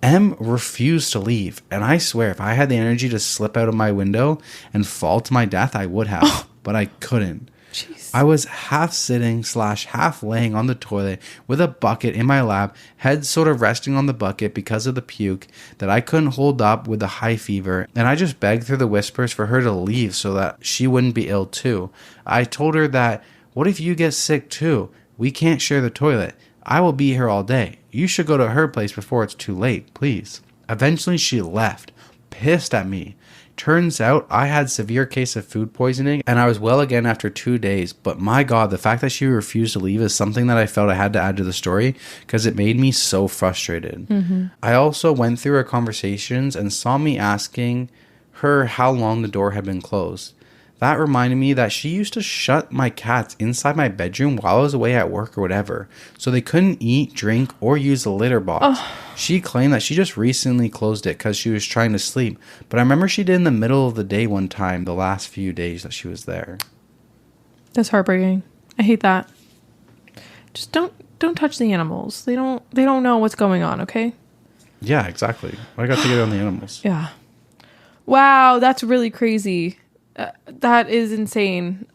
M refused to leave. And I swear, if I had the energy to slip out of my window and fall to my death, I would have. But I couldn't. Jeez. I was half sitting / half laying on the toilet with a bucket in my lap, head sort of resting on the bucket because of the puke that I couldn't hold up with the high fever. And I just begged through the whispers for her to leave so that she wouldn't be ill too. I told her that, what if you get sick too? We can't share the toilet. I will be here all day. You should go to her place before it's too late, please. Eventually she left, pissed at me. Turns out I had severe case of food poisoning and I was well again after 2 days. But my God, the fact that she refused to leave is something that I felt I had to add to the story because it made me so frustrated. I also went through her conversations and saw me asking her how long the door had been closed. That reminded me that she used to shut my cats inside my bedroom while I was away at work or whatever, so they couldn't eat, drink, or use the litter box. She claimed that she just recently closed it because she was trying to sleep, but I remember she did in the middle of the day one time the last few days that she was there. That's heartbreaking. I hate that. Just don't touch the animals. They don't know what's going on, okay? Yeah, exactly. I got to get on the animals. Yeah. Wow, that's really crazy. That is insane.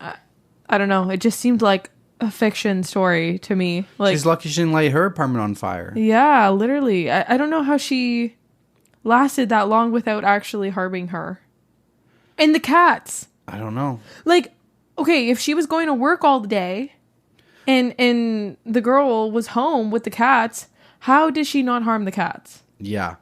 I don't know. It just seemed like a fiction story to me. Like, she's lucky she didn't light her apartment on fire. Yeah, literally. I don't know how she lasted that long without actually harming her. And the cats. I don't know. Like, okay, if she was going to work all day and the girl was home with the cats, how did she not harm the cats? Yeah.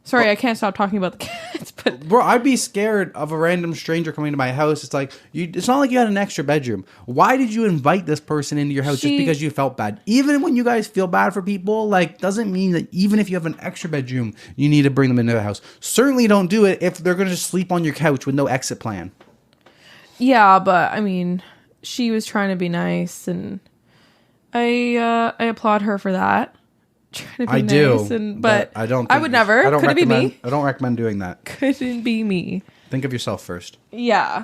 Sorry, I can't stop talking about the cats, but... Bro, I'd be scared of a random stranger coming to my house. It's like, it's not like you had an extra bedroom. Why did you invite this person into your house just because you felt bad? Even when you guys feel bad for people, like, doesn't mean that even if you have an extra bedroom, you need to bring them into the house. Certainly don't do it if they're going to just sleep on your couch with no exit plan. Yeah, but, I mean, she was trying to be nice, and I applaud her for that. Trying to be nice, but I don't. I would never. Couldn't be me. I don't recommend doing that. Couldn't be me. Think of yourself first. Yeah,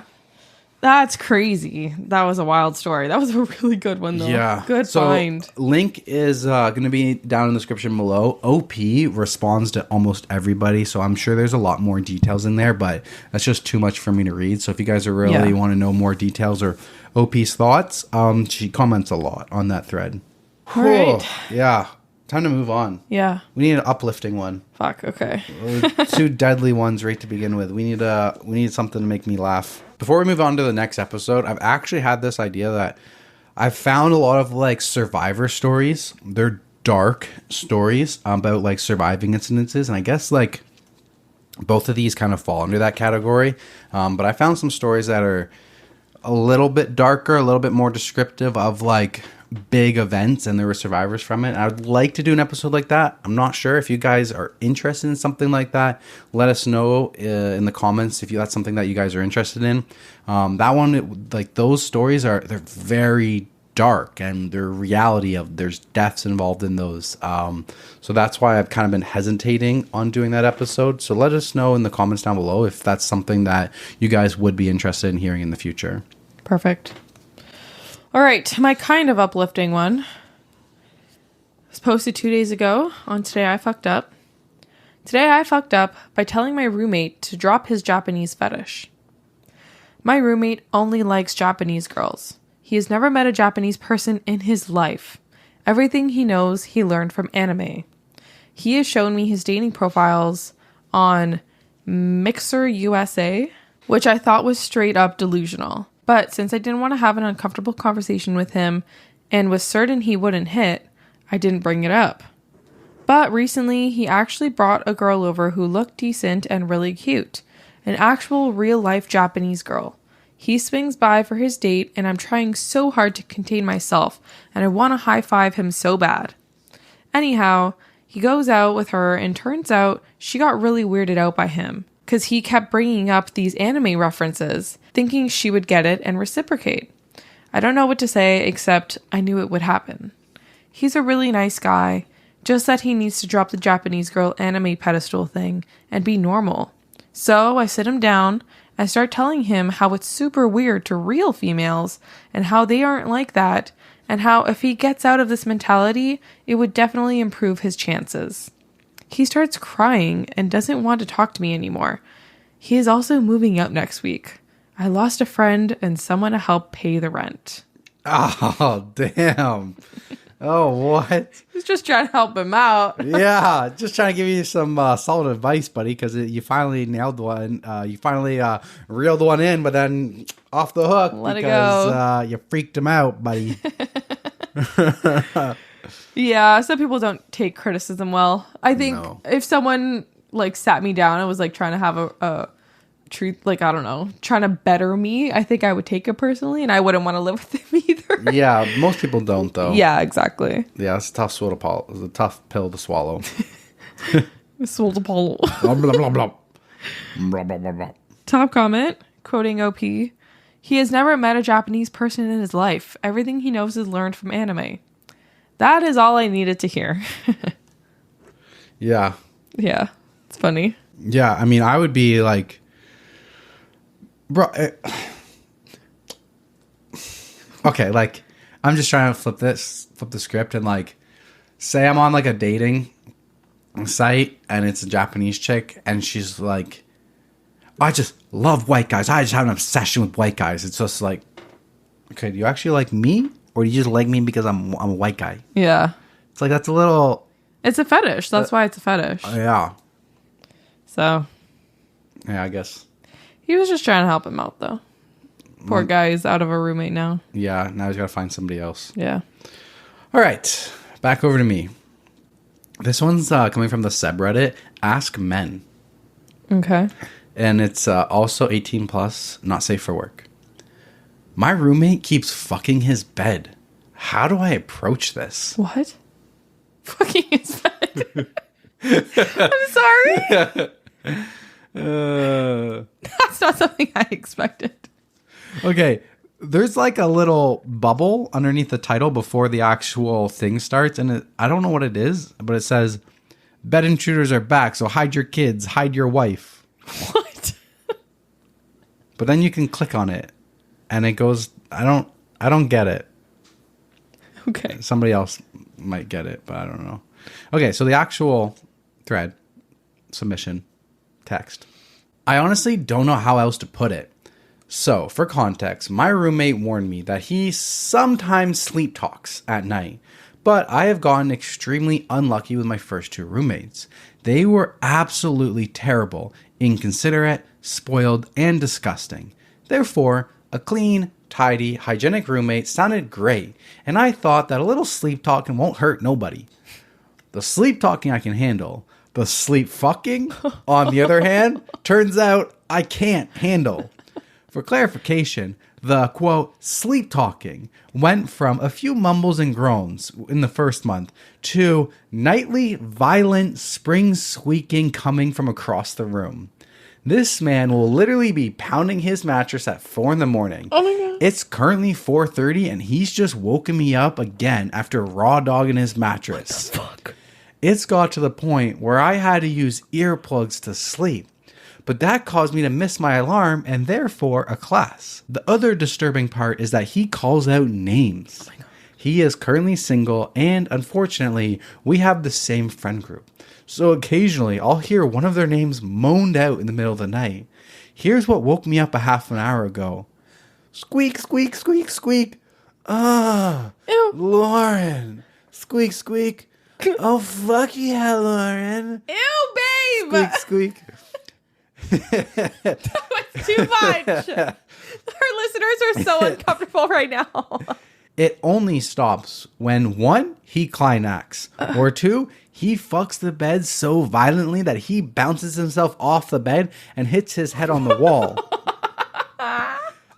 that's crazy. That was a wild story. That was a really good one, though. Yeah, good find. Link is going to be down in the description below. OP responds to almost everybody, so I'm sure there's a lot more details in there, but that's just too much for me to read. So if you guys are really want to know more details or OP's thoughts, she comments a lot on that thread. All right. Yeah. Time to move on. Yeah. We need an uplifting one. Fuck, okay. Two deadly ones right to begin with. We need something to make me laugh. Before we move on to the next episode, I've actually had this idea that I've found a lot of like survivor stories. They're dark stories about like surviving incidences, and I guess like both of these kind of fall under that category. But I found some stories that are a little bit darker, a little bit more descriptive of like big events, and there were survivors from it. I would like to do an episode like that. I'm not sure if you guys are interested in something like that. Let us know in the comments if that's something that you guys are interested in. That one, like those stories they're very dark, and their reality of there's deaths involved in those. So that's why I've kind of been hesitating on doing that episode. So let us know in the comments down below if that's something that you guys would be interested in hearing in the future. Perfect. All right, my kind of uplifting one was posted 2 days ago on Today I Fucked Up. Today I fucked up by telling my roommate to drop his Japanese fetish. My roommate only likes Japanese girls. He has never met a Japanese person in his life. Everything he knows, he learned from anime. He has shown me his dating profiles on Mixer USA, which I thought was straight up delusional. But since I didn't want to have an uncomfortable conversation with him and was certain he wouldn't hit, I didn't bring it up. But recently, he actually brought a girl over who looked decent and really cute. An actual real-life Japanese girl. He swings by for his date, and I'm trying so hard to contain myself, and I want to high-five him so bad. Anyhow, he goes out with her, and turns out she got really weirded out by him, because he kept bringing up these anime references, thinking she would get it and reciprocate. I don't know what to say, except I knew it would happen. He's a really nice guy, just that he needs to drop the Japanese girl anime pedestal thing and be normal. So I sit him down and start telling him how it's super weird to real females and how they aren't like that, and how if he gets out of this mentality, it would definitely improve his chances. He starts crying and doesn't want to talk to me anymore. He is also moving out next week. I lost a friend and someone to help pay the rent. Oh, damn. Oh, what? He's just trying to help him out. Yeah, just trying to give you some solid advice, buddy, because you finally nailed one. You finally reeled one in, but then off the hook Let because it go. You freaked him out, buddy. Yeah, some people don't take criticism well. I think No. if someone like sat me down and was like trying to have a truth, like, I don't know, trying to better me, I think I would take it personally and I wouldn't want to live with him either. Yeah, most people don't, though. Yeah, exactly. Yeah, it's a tough it's a tough pill to swallow. Sold Apollo. Blah, blah, blah, blah. Blah, blah, blah, blah. Top comment, quoting OP. He has never met a Japanese person in his life. Everything he knows is learned from anime. That is all I needed to hear. Yeah. Yeah, it's funny. Yeah, I mean, I would be like, bro. Okay, like, I'm just trying to flip the script and like, say I'm on like a dating site and it's a Japanese chick and she's like, I just love white guys. I just have an obsession with white guys. It's just like, okay, do you actually like me or do you just like me because I'm a white guy? Yeah. It's like, that's a little, It's a fetish. That's why it's a fetish. yeah. So Yeah, I guess. he was just trying to help him out, though. Poor guy is out of a roommate now. Yeah, now he's got to find somebody else. Yeah. All right, back over to me. This one's coming from the subreddit Ask Men. Okay. And it's also 18 plus, not safe for work. My roommate keeps fucking his bed. How do I approach this? What? Fucking his bed. I'm sorry. That's not something I expected. Okay, there's like a little bubble underneath the title before the actual thing starts. And I don't know what it is, but it says, bed intruders are back, so hide your kids, hide your wife. What? But then you can click on it and it goes, I don't get it. Okay. Somebody else might get it, but I don't know. Okay, so the actual thread, submission, text. I honestly don't know how else to put it. So, for context, my roommate warned me that he sometimes sleep talks at night, but I have gotten extremely unlucky with my first two roommates. They were absolutely terrible, inconsiderate, spoiled, and disgusting. Therefore, a clean, tidy, hygienic roommate sounded great, and I thought that a little sleep talking won't hurt nobody. The sleep talking I can handle. The sleep fucking, on the other hand, turns out I can't handle. For clarification, the, quote, sleep talking went from a few mumbles and groans in the first month to nightly violent spring squeaking coming from across the room. This man will literally be pounding his mattress at 4 in the morning. Oh my God. It's currently 4:30 and he's just woken me up again after raw dogging his mattress. What the fuck? It's got to the point where I had to use earplugs to sleep. But that caused me to miss my alarm and therefore a class. The other disturbing part is that he calls out names. Oh my God. He is currently single and unfortunately we have the same friend group. So occasionally I'll hear one of their names moaned out in the middle of the night. Here's what woke me up a half an hour ago. Squeak, squeak, squeak, squeak. Ew. Lauren. Squeak, squeak. Oh, fuck yeah, Lauren. Ew, babe. Squeak, squeak. That was too much. Our listeners are so uncomfortable right now. It only stops when 1, he climax, or 2, he fucks the bed so violently that he bounces himself off the bed and hits his head on the wall.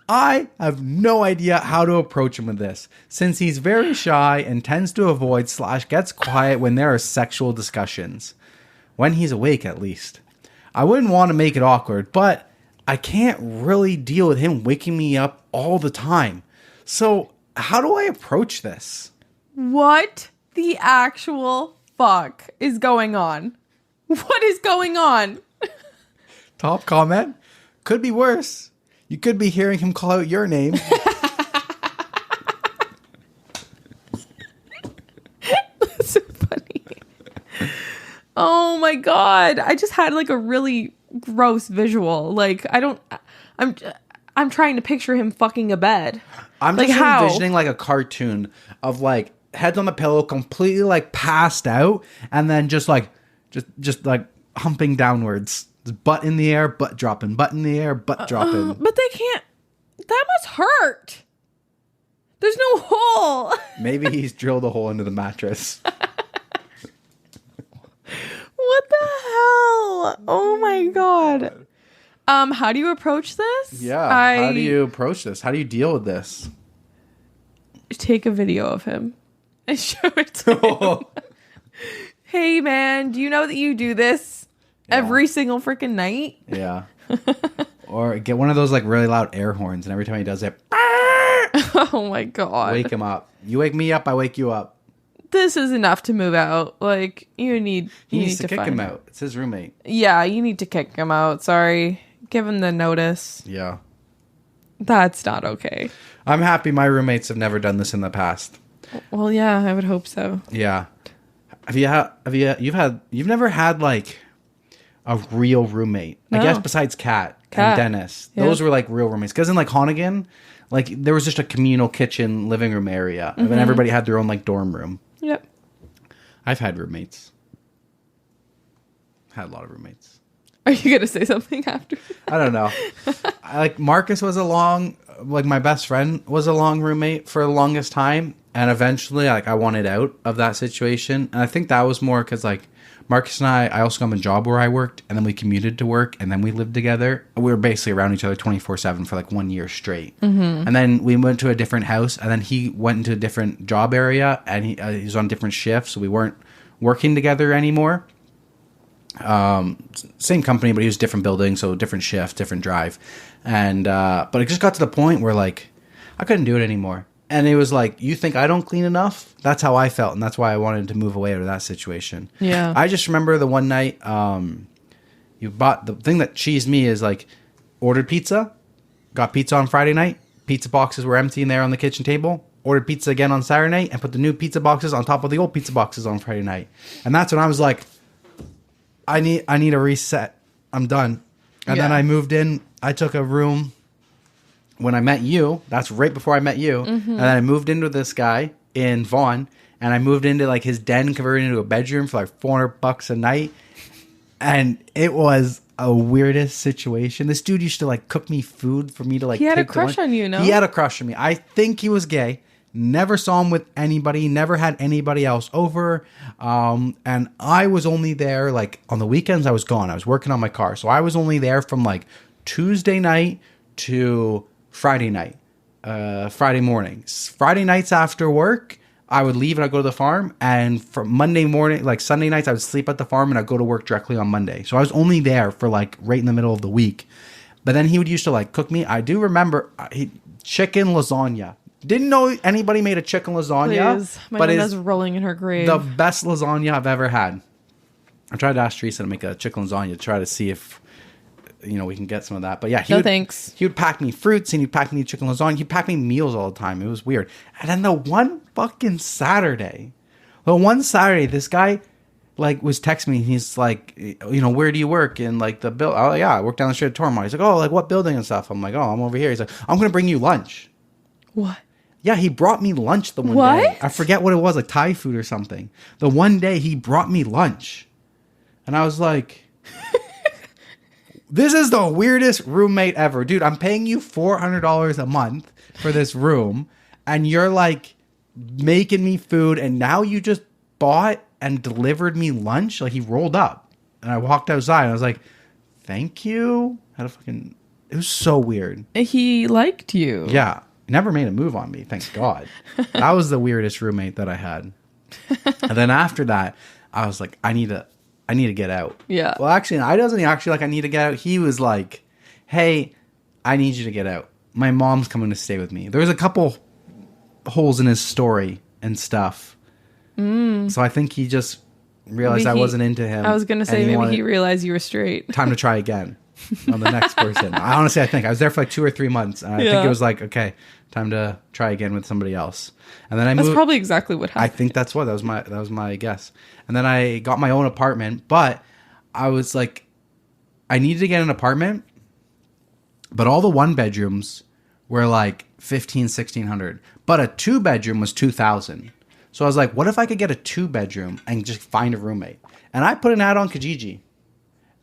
I have no idea how to approach him with this, since he's very shy and tends to avoid / gets quiet when there are sexual discussions. When he's awake, at least. I wouldn't want to make it awkward, but I can't really deal with him waking me up all the time. So, how do I approach this? What the actual fuck is going on? What is going on? Top comment? Could be worse. You could be hearing him call out your name. That's so funny. Oh my God. I just had like a really gross visual. Like, I'm trying to picture him fucking a bed. I'm like, just how? envisioning like a cartoon of like heads on the pillow, completely like passed out, and then just like humping downwards. Butt in the air, butt dropping, butt in the air, butt dropping. But they can't. That must hurt. There's no hole. Maybe he's drilled a hole into the mattress. What the hell? Oh my God. How do you approach this? Yeah. How do you approach this? How do you deal with this? Take a video of him and show it to him. Hey man, do you know that you do this every single freaking night? Yeah. Or get one of those like really loud air horns, and every time he does it, oh my God. wake him up. You wake me up, I wake you up. This is enough to move out. Like, you need to kick him out. It's his roommate. Yeah, you need to kick him out. Sorry. Give him the notice. Yeah. That's not okay. I'm happy my roommates have never done this in the past. Well, yeah, I would hope so. Yeah. You've never had like a real roommate? No. I guess besides Kat and Dennis. Yeah. Those were like real roommates. Because in like Honnigan, like there was just a communal kitchen living room area. And then everybody had their own like dorm room. Yep. I've had roommates. Had a lot of roommates. Are you going to say something after? I don't know. Marcus was my best friend was a long roommate for the longest time. And eventually, like, I wanted out of that situation. And I think that was more because, like, Marcus and I also got a job where I worked. And then we commuted to work. And then we lived together. We were basically around each other 24/7 for, like, 1 year straight. Mm-hmm. And then we went to a different house. And then he went into a different job area. And he was on different shifts. So we weren't working together anymore. Same company, but he was different building. So different shift, different drive. And but it just got to the point where, like, I couldn't do it anymore. And it was like, you think I don't clean enough? That's how I felt. And that's why I wanted to move away out of that situation. Yeah. I just remember the one night, you bought the thing that cheesed me is like ordered pizza, got pizza on Friday night. Pizza boxes were empty in there on the kitchen table. Ordered pizza again on Saturday night and put the new pizza boxes on top of the old pizza boxes on Friday night. And that's when I was like, I need a reset. I'm done. And then I moved in. I took a room when I met you. That's right before I met you. Mm-hmm. And then I moved into this guy in Vaughan. And I moved into like his den, converted into a bedroom for like $400 a night. And it was a weirdest situation. This dude used to like cook me food for me to like. He had a crush on you, no? He had a crush on me. I think he was gay. Never saw him with anybody. Never had anybody else over. And I was only there like on the weekends. I was gone. I was working on my car, so I was only there from like Tuesday night to Friday night, Friday mornings. Friday nights after work, I would leave and I'd go to the farm. And from Monday morning, like Sunday nights, I would sleep at the farm and I'd go to work directly on Monday. So I was only there for like right in the middle of the week. But then he would used to like cook me. I do remember chicken lasagna. Didn't know anybody made a chicken lasagna. Please. My Nana's rolling in her grave. The best lasagna I've ever had. I tried to ask Teresa to make a chicken lasagna to try to see if we can get some of that. But yeah, thanks. He would pack me fruits and he'd pack me chicken lasagna. He'd pack me meals all the time. It was weird. And then the one Saturday, this guy like was texting me. He's like, where do you work? In like the building. Oh yeah, I work down the street at Tormar. He's like, oh, like what building and stuff? I'm like, oh, I'm over here. He's like, I'm going to bring you lunch. What? Yeah, he brought me lunch the one day. I forget what it was, like Thai food or something. The one day he brought me lunch. And I was like, this is the weirdest roommate ever. Dude, I'm paying you $400 a month for this room. And you're like making me food. And now you just bought and delivered me lunch. Like he rolled up. And I walked outside and I was like, thank you. It was so weird. He liked you. Yeah. Never made a move on me, thank God. That was the weirdest roommate that I had. And then after that, I was like, I need to get out. Yeah. Well, actually, I wasn't actually like I need to get out. He was like, hey, I need you to get out. My mom's coming to stay with me. There was a couple holes in his story and stuff. So I think he just realized I wasn't into him. I was going to say maybe he realized you were straight. Time to try again. on the next person. I think I was there for like 2 or 3 months. And I think it was like, okay, time to try again with somebody else. And then I moved. That's probably exactly what happened. I think that was my guess. And then I got my own apartment, but I was like, I needed to get an apartment, but all the 1 bedrooms were like 1,500-1,600, but a 2 bedroom was 2,000. So I was like, what if I could get a 2 bedroom and just find a roommate? And I put an ad on Kijiji.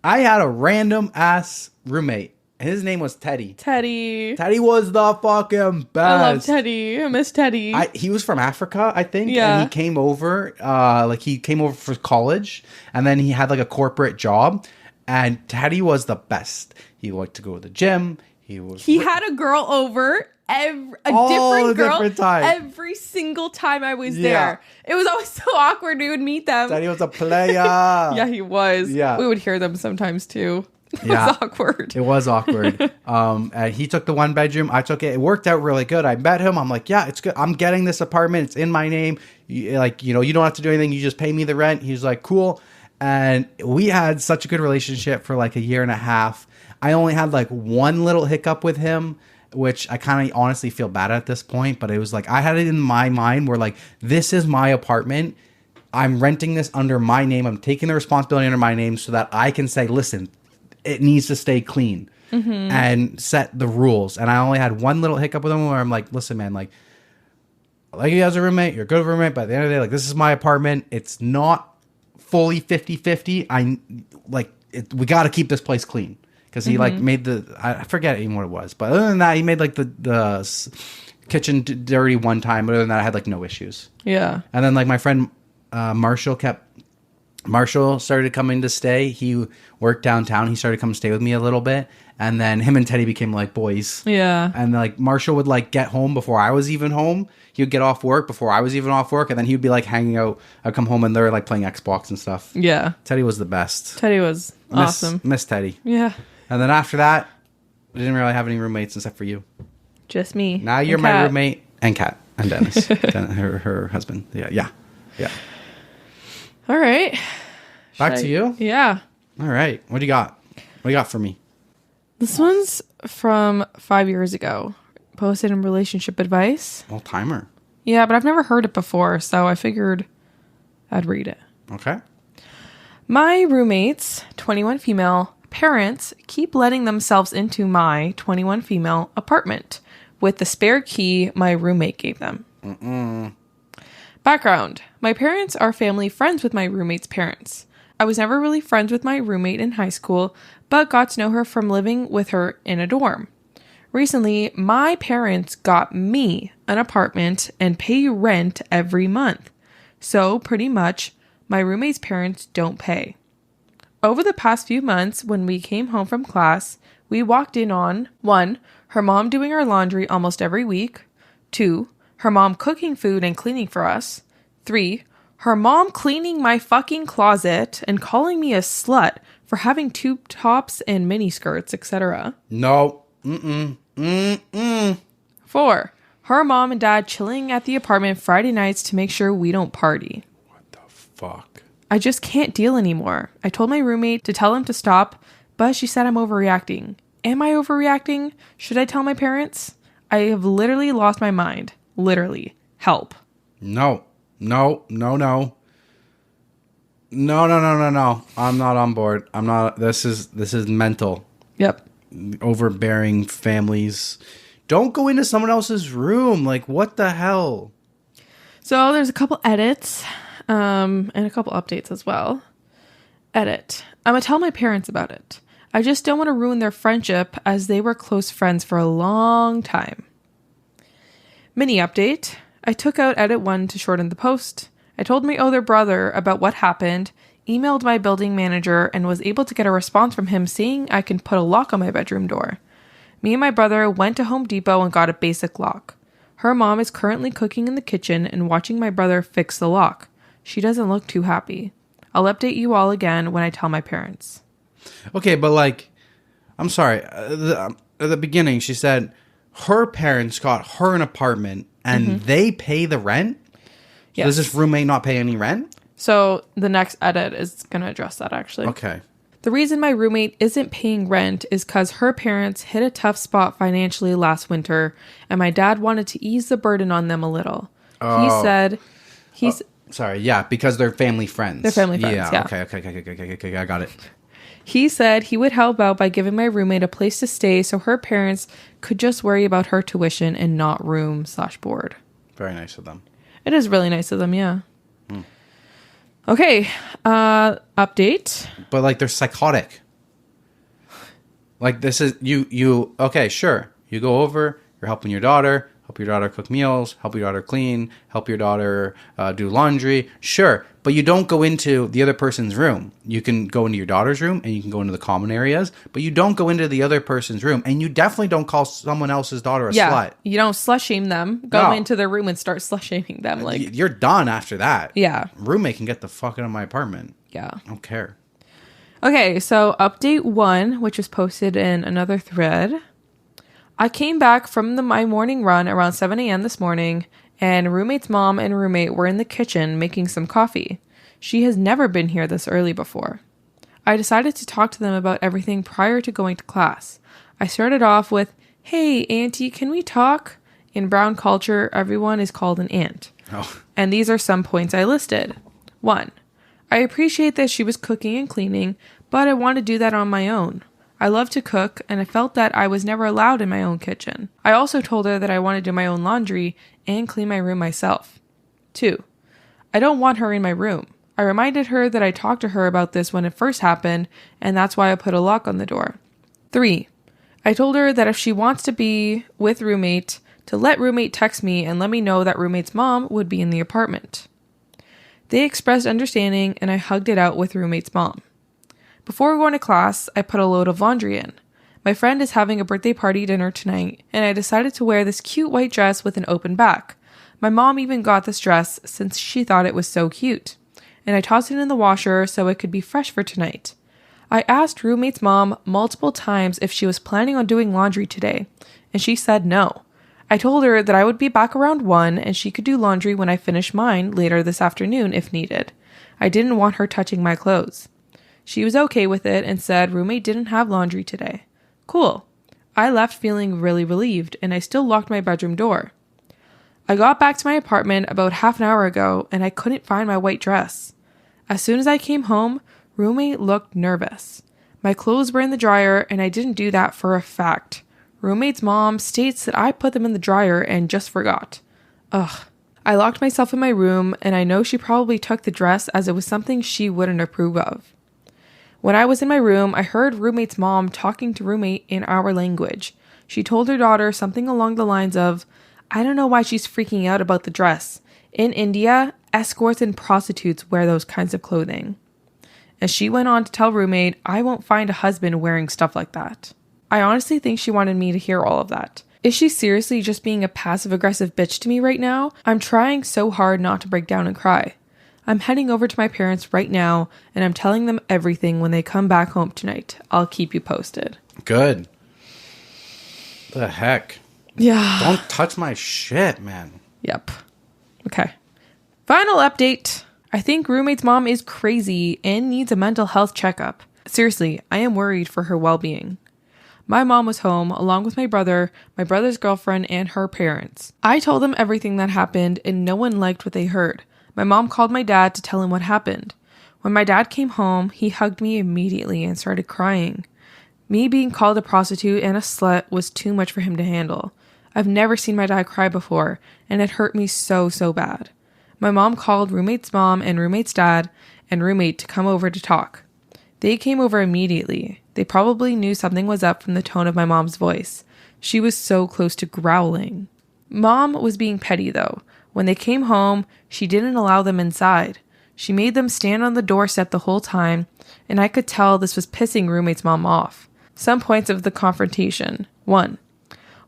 I had a random ass roommate. His name was Teddy. Teddy was the fucking best. I love Teddy. I miss Teddy. He was from Africa, I think. Yeah. And he came over, for college, and then he had like a corporate job. And Teddy was the best. He liked to go to the gym. He had a girl over different time. Every single time I was there. It was always so awkward. We would meet them. Teddy was a player. Yeah, he was. Yeah. We would hear them sometimes too. It was awkward. It was awkward. He took the 1 bedroom. I took it. It worked out really good. I met him. I'm like, yeah, it's good. I'm getting this apartment. It's in my name. You don't have to do anything. You just pay me the rent. He's like, cool. And we had such a good relationship for like a year and a half. I only had like 1 little hiccup with him, which I kind of honestly feel bad at this point. But it was like, I had it in my mind where like, this is my apartment. I'm renting this under my name. I'm taking the responsibility under my name so that I can say, listen, it needs to stay clean and set the rules. And I only had 1 little hiccup with him where I'm like, listen, man, like you as a roommate, you're a good roommate. But at the end of the day, like, this is my apartment. It's not fully 50-50. We got to keep this place clean. Because he like made I forget even what it was. But other than that, he made like the kitchen dirty 1 time. But other than that, I had like no issues. Yeah. And then like my friend Marshall started coming to stay. He worked downtown. He started coming to stay with me a little bit. And then him and Teddy became like boys. Yeah. And like Marshall would like get home before I was even home. He would get off work before I was even off work. And then he would be like hanging out. I'd come home and they're like playing Xbox and stuff. Yeah. Teddy was the best. Teddy was awesome. Miss Teddy. Yeah. And then after that, I didn't really have any roommates except for you. Just me. Now you're my roommate and Kat and Dennis, her husband. Yeah. All right. Back to you? Yeah. All right. What do you got? What do you got for me? This one's from 5 years ago. Posted in relationship advice. Old timer. Yeah, but I've never heard it before, so I figured I'd read it. Okay. My roommates, 21 female, parents keep letting themselves into my 21 female apartment with the spare key my roommate gave them. Background. My parents are family friends with my roommate's parents. I was never really friends with my roommate in high school, but got to know her from living with her in a dorm. Recently, my parents got me an apartment and pay rent every month. So pretty much, my roommate's parents don't pay. Over the past few months, when we came home from class, we walked in on 1. Her mom doing our laundry almost every week. 2. Her mom cooking food and cleaning for us. 3. Her mom cleaning my fucking closet and calling me a slut for having tube tops and mini skirts, etc. No. 4. Her mom and dad chilling at the apartment Friday nights to make sure we don't party. What the fuck? I just can't deal anymore. I told my roommate to tell him to stop, but she said I'm overreacting. Am I overreacting? Should I tell my parents? I have literally lost my mind. Literally. Help. No. I'm not on board. I'm not. This is mental. Yep. Overbearing families. Don't go into someone else's room. Like, what the hell? So there's a couple edits. And a couple updates as well. Edit. I'm gonna tell my parents about it. I just don't want to ruin their friendship as they were close friends for a long time. Mini update. I took out edit 1 to shorten the post. I told my older brother about what happened, emailed my building manager, and was able to get a response from him saying I can put a lock on my bedroom door. Me and my brother went to Home Depot and got a basic lock. Her mom is currently cooking in the kitchen and watching my brother fix the lock. She doesn't look too happy. I'll update you all again when I tell my parents. Okay, but like, I'm sorry. At the beginning, she said her parents got her an apartment and they pay the rent? Yes. So does this roommate not pay any rent? So the next edit is going to address that, actually. Okay. The reason my roommate isn't paying rent is because her parents hit a tough spot financially last winter, and my dad wanted to ease the burden on them a little. He said, Sorry, yeah, because they're family friends. They're family friends, yeah. Okay, I got it. He said he would help out by giving my roommate a place to stay so her parents could just worry about her tuition and not room/board. Very nice of them. It is really nice of them, yeah. Okay, update. But like they're psychotic. Like this is you okay, sure. You go over, you're helping your daughter, help your daughter cook meals, help your daughter clean, help your daughter do laundry. Sure, but you don't go into the other person's room. You can go into your daughter's room and you can go into the common areas, but you don't go into the other person's room, and you definitely don't call someone else's daughter a slut. You don't slut shame them. Go into their room and start slut shaming them. Like you're done after that. Yeah. Roommate can get the fuck out of my apartment. Yeah. I don't care. Okay, so update 1, which was posted in another thread. I came back from my morning run around 7 a.m. this morning, and roommate's mom and roommate were in the kitchen making some coffee. She has never been here this early before. I decided to talk to them about everything prior to going to class. I started off with, "Hey, auntie, can we talk?" In brown culture, everyone is called an aunt. Oh. And these are some points I listed. 1. I appreciate that she was cooking and cleaning, but I want to do that on my own. I love to cook, and I felt that I was never allowed in my own kitchen. I also told her that I want to do my own laundry and clean my room myself. 2. I don't want her in my room. I reminded her that I talked to her about this when it first happened, and that's why I put a lock on the door. 3. I told her that if she wants to be with roommate, to let roommate text me and let me know that roommate's mom would be in the apartment. They expressed understanding, and I hugged it out with roommate's mom. Before going to class, I put a load of laundry in. My friend is having a birthday party dinner tonight, and I decided to wear this cute white dress with an open back. My mom even got this dress since she thought it was so cute, and I tossed it in the washer so it could be fresh for tonight. I asked roommate's mom multiple times if she was planning on doing laundry today, and she said no. I told her that I would be back around 1 and she could do laundry when I finish mine later this afternoon if needed. I didn't want her touching my clothes. She was okay with it and said roommate didn't have laundry today. Cool. I left feeling really relieved, and I still locked my bedroom door. I got back to my apartment about half an hour ago, and I couldn't find my white dress. As soon as I came home, roommate looked nervous. My clothes were in the dryer, and I didn't do that for a fact. Roommate's mom states that I put them in the dryer and just forgot. Ugh. I locked myself in my room, and I know she probably took the dress as it was something she wouldn't approve of. When I was in my room, I heard roommate's mom talking to roommate in our language. She told her daughter something along the lines of, "I don't know why she's freaking out about the dress. In India, escorts and prostitutes wear those kinds of clothing." And she went on to tell roommate, "I won't find a husband wearing stuff like that." I honestly think she wanted me to hear all of that. Is she seriously just being a passive-aggressive bitch to me right now? I'm trying so hard not to break down and cry. I'm heading over to my parents right now, and I'm telling them everything when they come back home tonight. I'll keep you posted. Good. The heck? Yeah. Don't touch my shit, man. Yep. Okay. Final update. I think roommate's mom is crazy and needs a mental health checkup. Seriously, I am worried for her well-being. My mom was home, along with my brother's girlfriend, and her parents. I told them everything that happened, and no one liked what they heard. My mom called my dad to tell him what happened. When my dad came home, he hugged me immediately and started crying. Me being called a prostitute and a slut was too much for him to handle. I've never seen my dad cry before, and it hurt me so bad. My mom called roommate's mom and roommate's dad and roommate to come over to talk. They came over immediately. They probably knew something was up from the tone of my mom's voice. She was so close to growling. Mom was being petty though. When they came home, she didn't allow them inside. She made them stand on the doorstep the whole time, and I could tell this was pissing roommate's mom off. Some points of the confrontation. 1.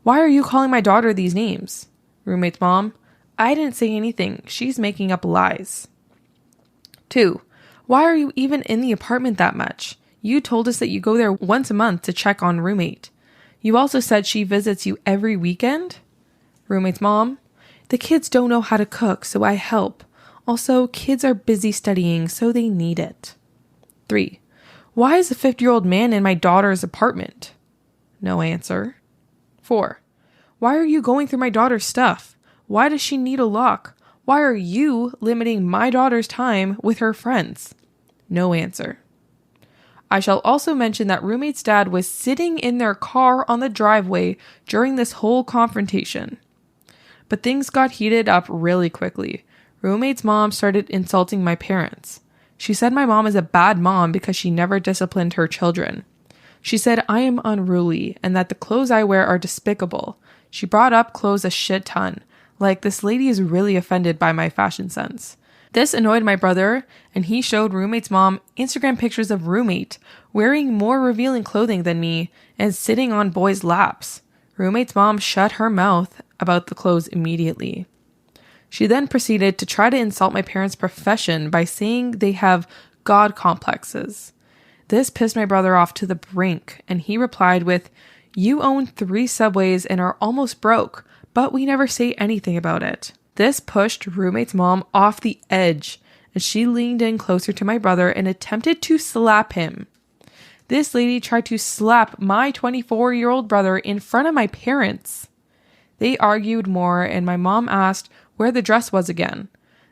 Why are you calling my daughter these names? Roommate's mom. I didn't say anything. She's making up lies. 2. Why are you even in the apartment that much? You told us that you go there once a month to check on roommate. You also said she visits you every weekend? Roommate's mom. The kids don't know how to cook, so I help. Also, kids are busy studying, so they need it. 3. Why is a 50-year-old man in my daughter's apartment? No answer. 4. Why are you going through my daughter's stuff? Why does she need a lock? Why are you limiting my daughter's time with her friends? No answer. I shall also mention that roommate's dad was sitting in their car on the driveway during this whole confrontation. But things got heated up really quickly. Roommate's mom started insulting my parents. She said my mom is a bad mom because she never disciplined her children. She said I am unruly and that the clothes I wear are despicable. She brought up clothes a shit ton. Like, this lady is really offended by my fashion sense. This annoyed my brother, and he showed roommate's mom Instagram pictures of roommate wearing more revealing clothing than me and sitting on boys' laps. Roommate's mom shut her mouth about the clothes immediately. She then proceeded to try to insult my parents' profession by saying they have God complexes. This pissed my brother off to the brink, and he replied with, "You own 3 subways and are almost broke, but we never say anything about it." This pushed roommate's mom off the edge, and she leaned in closer to my brother and attempted to slap him. This lady tried to slap my 24-year-old brother in front of my parents. They argued more, and my mom asked where the dress was again.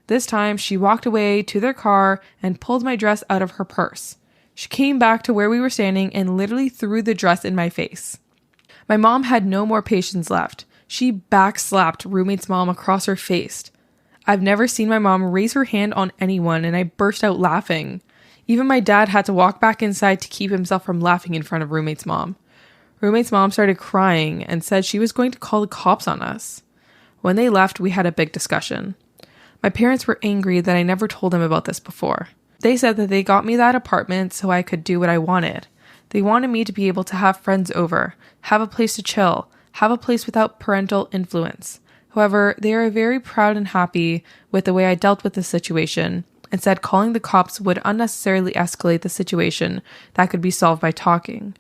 This time, she walked away to their car and pulled my dress out of her purse. She came back to where we were standing and literally threw the dress in my face. My mom had no more patience left. She backslapped roommate's mom across her face. I've never seen my mom raise her hand on anyone, and I burst out laughing. Even my dad had to walk back inside to keep himself from laughing in front of roommate's mom. Roommate's mom started crying and said she was going to call the cops on us. When they left, we had a big discussion. My parents were angry that I never told them about this before. They said that they got me that apartment so I could do what I wanted. They wanted me to be able to have friends over, have a place to chill, have a place without parental influence. However, they are very proud and happy with the way I dealt with the situation and said calling the cops would unnecessarily escalate the situation that could be solved by talking.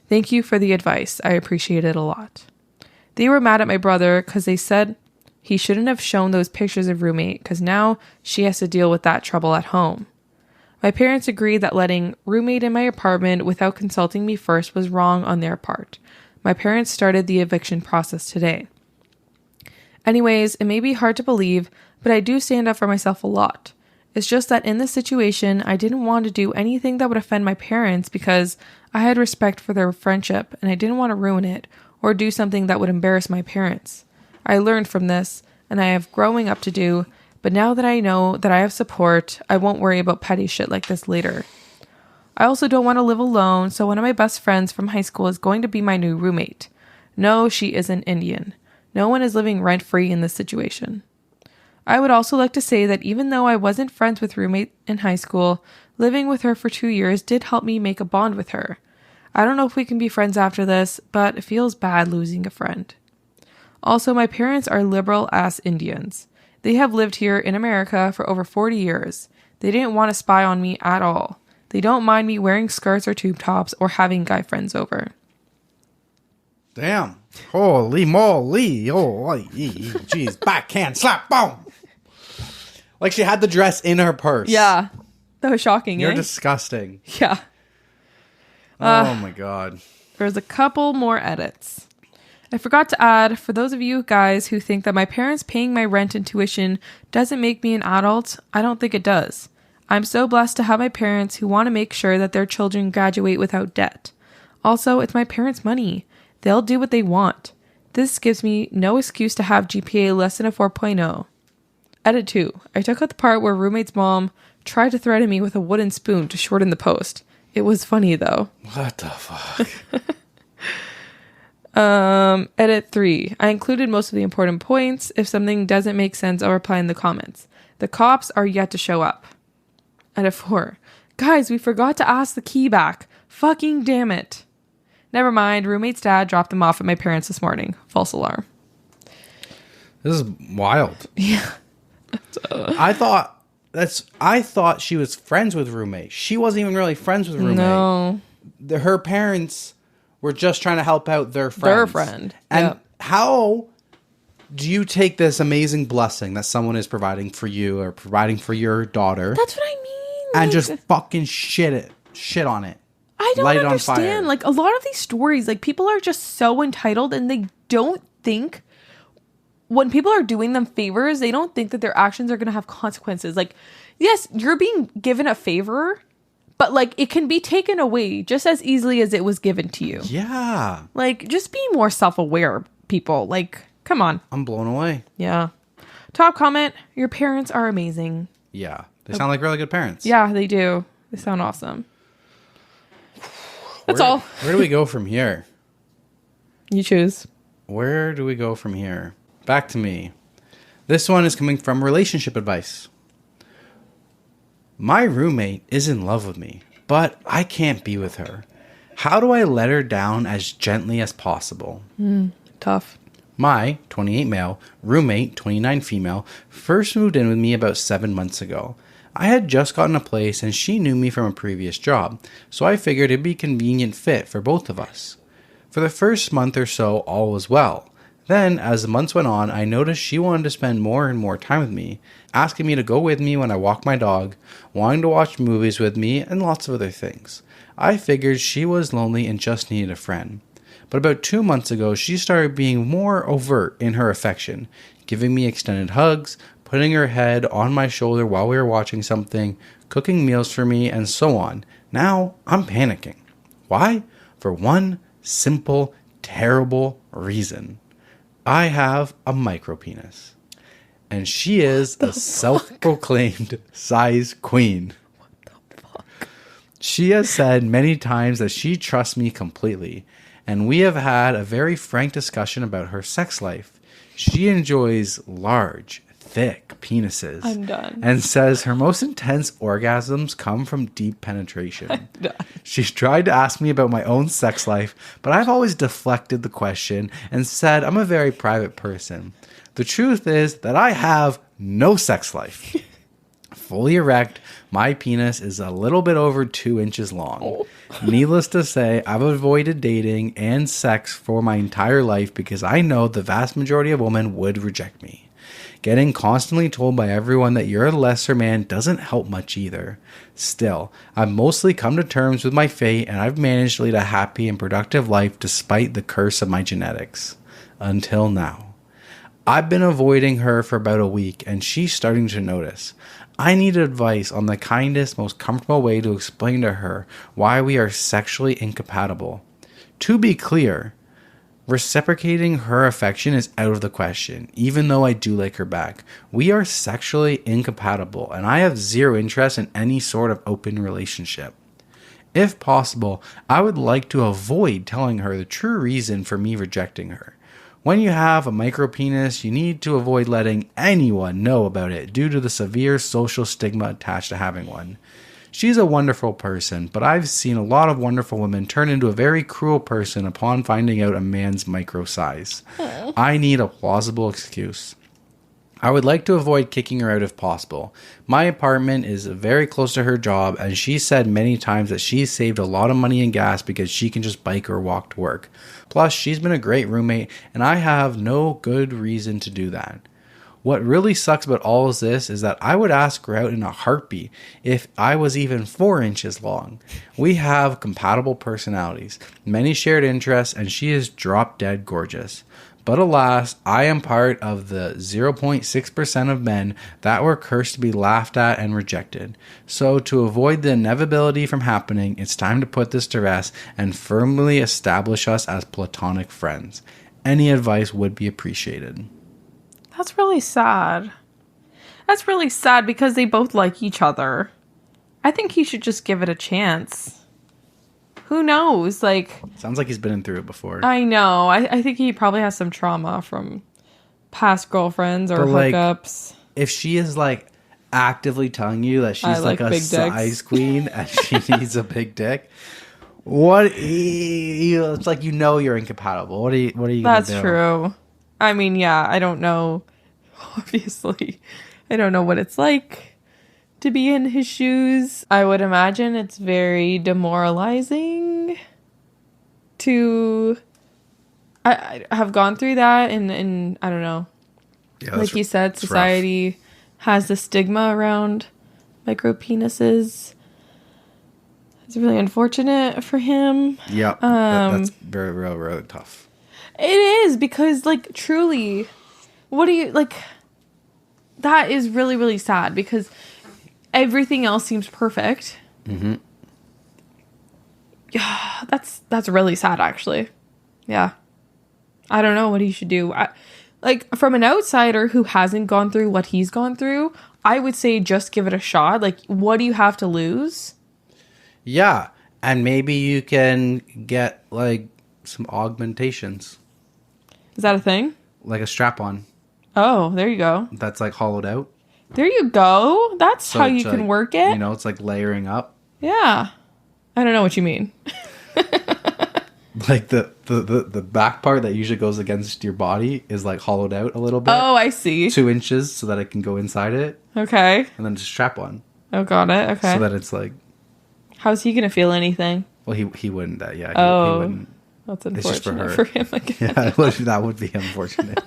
Thank you for the advice. I appreciate it a lot. They were mad at my brother because they said he shouldn't have shown those pictures of roommate because now she has to deal with that trouble at home. My parents agreed that letting roommate in my apartment without consulting me first was wrong on their part. My parents started the eviction process today. Anyways, it may be hard to believe, but I do stand up for myself a lot. It's just that in this situation, I didn't want to do anything that would offend my parents because I had respect for their friendship and I didn't want to ruin it or do something that would embarrass my parents. I learned from this and I have growing up to do, but now that I know that I have support, I won't worry about petty shit like this later. I also don't want to live alone, so one of my best friends from high school is going to be my new roommate. No, she isn't Indian. No one is living rent-free in this situation. I would also like to say that even though I wasn't friends with roommate in high school, living with her for 2 years did help me make a bond with her. I don't know if we can be friends after this, but it feels bad losing a friend. Also, my parents are liberal-ass Indians. They have lived here in America for over 40 years. They didn't want to spy on me at all. They don't mind me wearing skirts or tube tops or having guy friends over. Damn. Holy moly. Oh, jeez. Backhand slap. Boom. Like she had the dress in her purse. Yeah. That was shocking, You're eh? disgusting. Yeah. Oh my God. There's a couple more edits. I forgot to add, for those of you guys who think that my parents paying my rent and tuition doesn't make me an adult, I don't think it does. I'm so blessed to have my parents who want to make sure that their children graduate without debt. Also, it's my parents' money. They'll do what they want. This gives me no excuse to have GPA less than a 4.0. Edit 2. I took out the part where roommate's mom tried to threaten me with a wooden spoon to shorten the post. It was funny though. What the fuck? Edit 3. I included most of the important points. If something doesn't make sense, I'll reply in the comments. The cops are yet to show up. Edit 4. Guys, we forgot to ask the key back. Fucking damn it. Never mind. Roommate's dad dropped them off at my parents this morning. False alarm. This is wild. Yeah. I thought she was friends with roommate. She wasn't even really friends with roommate. No. Her parents were just trying to help out their friend. Their friend. And yep. How do you take this amazing blessing that someone is providing for you or providing for your daughter? That's what I mean. And just fucking shit on it. I don't light on understand. fire. Like, a lot of these stories, like, people are just so entitled, and they don't think, when people are doing them favors, they don't think that their actions are going to have consequences. Like, yes, you're being given a favor, but, like, it can be taken away just as easily as it was given to you. Yeah. Like, just be more self-aware, people. Like, come on. I'm blown away. Yeah. Top comment, your parents are amazing. Yeah. They sound like really good parents. Yeah, they do. They sound awesome. That's all. Where do we go from here? You choose. Where do we go from here? Back to me. This one is coming from relationship advice. My roommate is in love with me, but I can't be with her. How do I let her down as gently as possible? Tough. My 28 male roommate, 29 female, first moved in with me about 7 months ago. I had just gotten a place and she knew me from a previous job, so I figured it'd be a convenient fit for both of us. For the first month or so, all was well. Then, as the months went on, I noticed she wanted to spend more and more time with me, asking me to go with me when I walk my dog, wanting to watch movies with me, and lots of other things. I figured she was lonely and just needed a friend. But about 2 months ago, she started being more overt in her affection, giving me extended hugs, putting her head on my shoulder while we were watching something, cooking meals for me, and so on. Now, I'm panicking. Why? For one simple, terrible reason. I have a micropenis. And she is a self-proclaimed size queen. What the fuck? She has said many times that she trusts me completely, and we have had a very frank discussion about her sex life. She enjoys large, thick penises. I'm done. And says her most intense orgasms come from deep penetration. I'm done. She's tried to ask me about my own sex life, but I've always deflected the question and said I'm a very private person. The truth is that I have no sex life. Fully erect, my penis is a little bit over 2 inches long. Oh. Needless to say, I've avoided dating and sex for my entire life because I know the vast majority of women would reject me. Getting constantly told by everyone that you're a lesser man doesn't help much either. Still, I've mostly come to terms with my fate and I've managed to lead a happy and productive life despite the curse of my genetics. Until now. I've been avoiding her for about a week and she's starting to notice. I need advice on the kindest, most comfortable way to explain to her why we are sexually incompatible. To be clear, reciprocating her affection is out of the question, even though I do like her back. We are sexually incompatible, and I have zero interest in any sort of open relationship. If possible, I would like to avoid telling her the true reason for me rejecting her. When you have a micropenis, you need to avoid letting anyone know about it due to the severe social stigma attached to having one. She's a wonderful person, but I've seen a lot of wonderful women turn into a very cruel person upon finding out a man's micro size. I need a plausible excuse. I would like to avoid kicking her out if possible. My apartment is very close to her job, and she said many times that she's saved a lot of money in gas because she can just bike or walk to work. Plus, she's been a great roommate, and I have no good reason to do that. What really sucks about all of this is that I would ask her out in a heartbeat if I was even 4 inches long. We have compatible personalities, many shared interests, and she is drop dead gorgeous. But alas, I am part of the 0.6% of men that were cursed to be laughed at and rejected. So to avoid the inevitability from happening, it's time to put this to rest and firmly establish us as platonic friends. Any advice would be appreciated. That's really sad. That's really sad because they both like each other. I think he should just give it a chance. Who knows? Like, sounds like he's been through it before. I know. I think he probably has some trauma from past girlfriends or hookups. If she is like actively telling you that she's like a size queen and she needs a big dick, it's like you're incompatible. What are you gonna do? That's true. I mean, yeah, I don't know. Obviously, I don't know what it's like to be in his shoes. I would imagine it's very demoralizing to I have gone through that and I don't know. Yeah, like you said, society has the stigma around micro penises. It's really unfortunate for him. Yeah, that's very, really, really tough. It is, because, like, truly, what do you, like, that is really, really sad, because everything else seems perfect. Mm-hmm. Yeah, that's really sad, actually. Yeah. I don't know what he should do. Like, from an outsider who hasn't gone through what he's gone through, I would say just give it a shot. Like, what do you have to lose? Yeah, and maybe you can get, like, some augmentations. Is that a thing? Like a strap-on. Oh, there you go. That's, like, hollowed out. There you go. That's So how you it's can like, work it. You know, it's like layering up. Yeah. I don't know what you mean. Like the back part that usually goes against your body is like hollowed out a little bit. Oh, I see. 2 inches so that it can go inside it. Okay. And then just strap on. Oh, got it. Okay. So that it's like... How's he going to feel anything? Well, he wouldn't. Yeah. Oh, he wouldn't. That's It's just unfortunate for her. for him, I guess. Yeah, that would be unfortunate.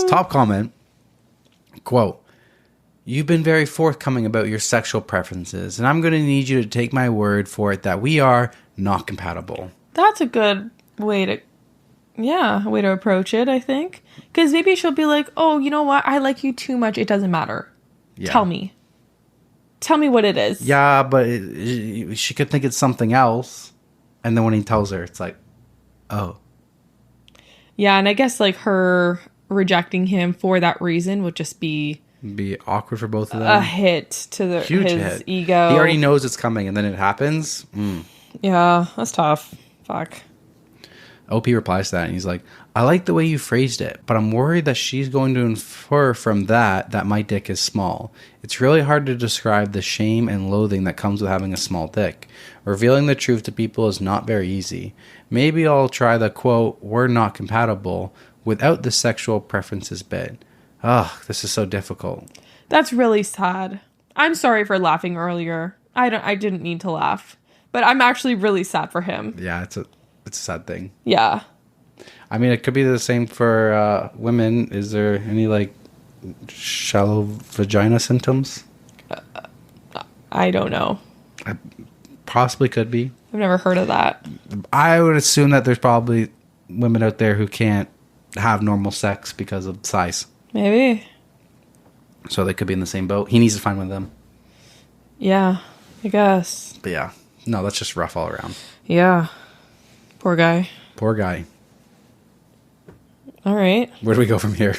Top comment. Quote, "You've been very forthcoming about your sexual preferences, and I'm going to need you to take my word for it that we are not compatible." That's a good way to approach it, I think. Because maybe she'll be like, oh, you know what? I like you too much. It doesn't matter. Yeah. Tell me what it is. Yeah, but she could think it's something else. And then when he tells her, it's like, oh. Yeah, and I guess, like, her rejecting him for that reason would just be awkward for both of them. a hit to his hit. ego. He already knows it's coming, and then it happens. Yeah, that's tough. Fuck. OP replies to that, and he's like, "I like the way you phrased it, but I'm worried that she's going to infer from that my dick is small. It's really hard to describe the shame and loathing that comes with having a small dick. Revealing the truth to people is not very easy. Maybe I'll try the, quote, 'we're not compatible' without the sexual preferences bit. Ugh, this is so difficult." That's really sad. I'm sorry for laughing earlier. I didn't mean to laugh. But I'm actually really sad for him. Yeah, it's a sad thing. Yeah. I mean, it could be the same for women. Is there any, like, shallow vagina symptoms? I don't know. Possibly could be. I've never heard of that. I would assume that there's probably women out there who can't have normal sex because of size. Maybe. So they could be in the same boat. He needs to find one of them. Yeah, I guess. But yeah, no, that's just rough all around. Yeah. Poor guy. Poor guy. All right. Where do we go from here?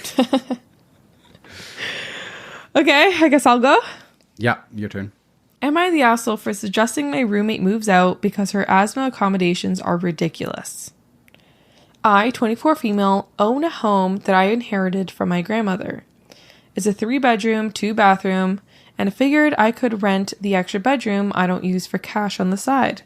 Okay, I guess I'll go. Yeah, your turn. Am I the asshole for suggesting my roommate moves out because her asthma accommodations are ridiculous? I, 24 female, own a home that I inherited from my grandmother. It's a 3-bedroom, 2-bathroom, and I figured I could rent the extra bedroom I don't use for cash on the side.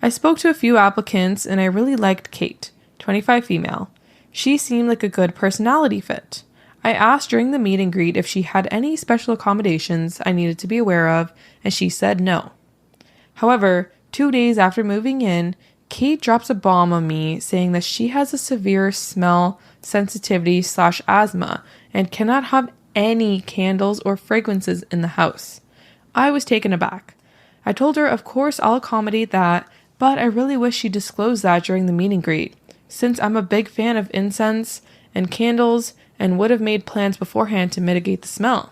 I spoke to a few applicants and I really liked Kate, 25 female. She seemed like a good personality fit. I asked during the meet and greet if she had any special accommodations I needed to be aware of, and she said no. However, 2 days after moving in, Kate drops a bomb on me saying that she has a severe smell sensitivity / asthma and cannot have any candles or fragrances in the house. I was taken aback. I told her, of course, I'll accommodate that, but I really wish she disclosed that during the meet and greet, since I'm a big fan of incense and candles and would have made plans beforehand to mitigate the smell.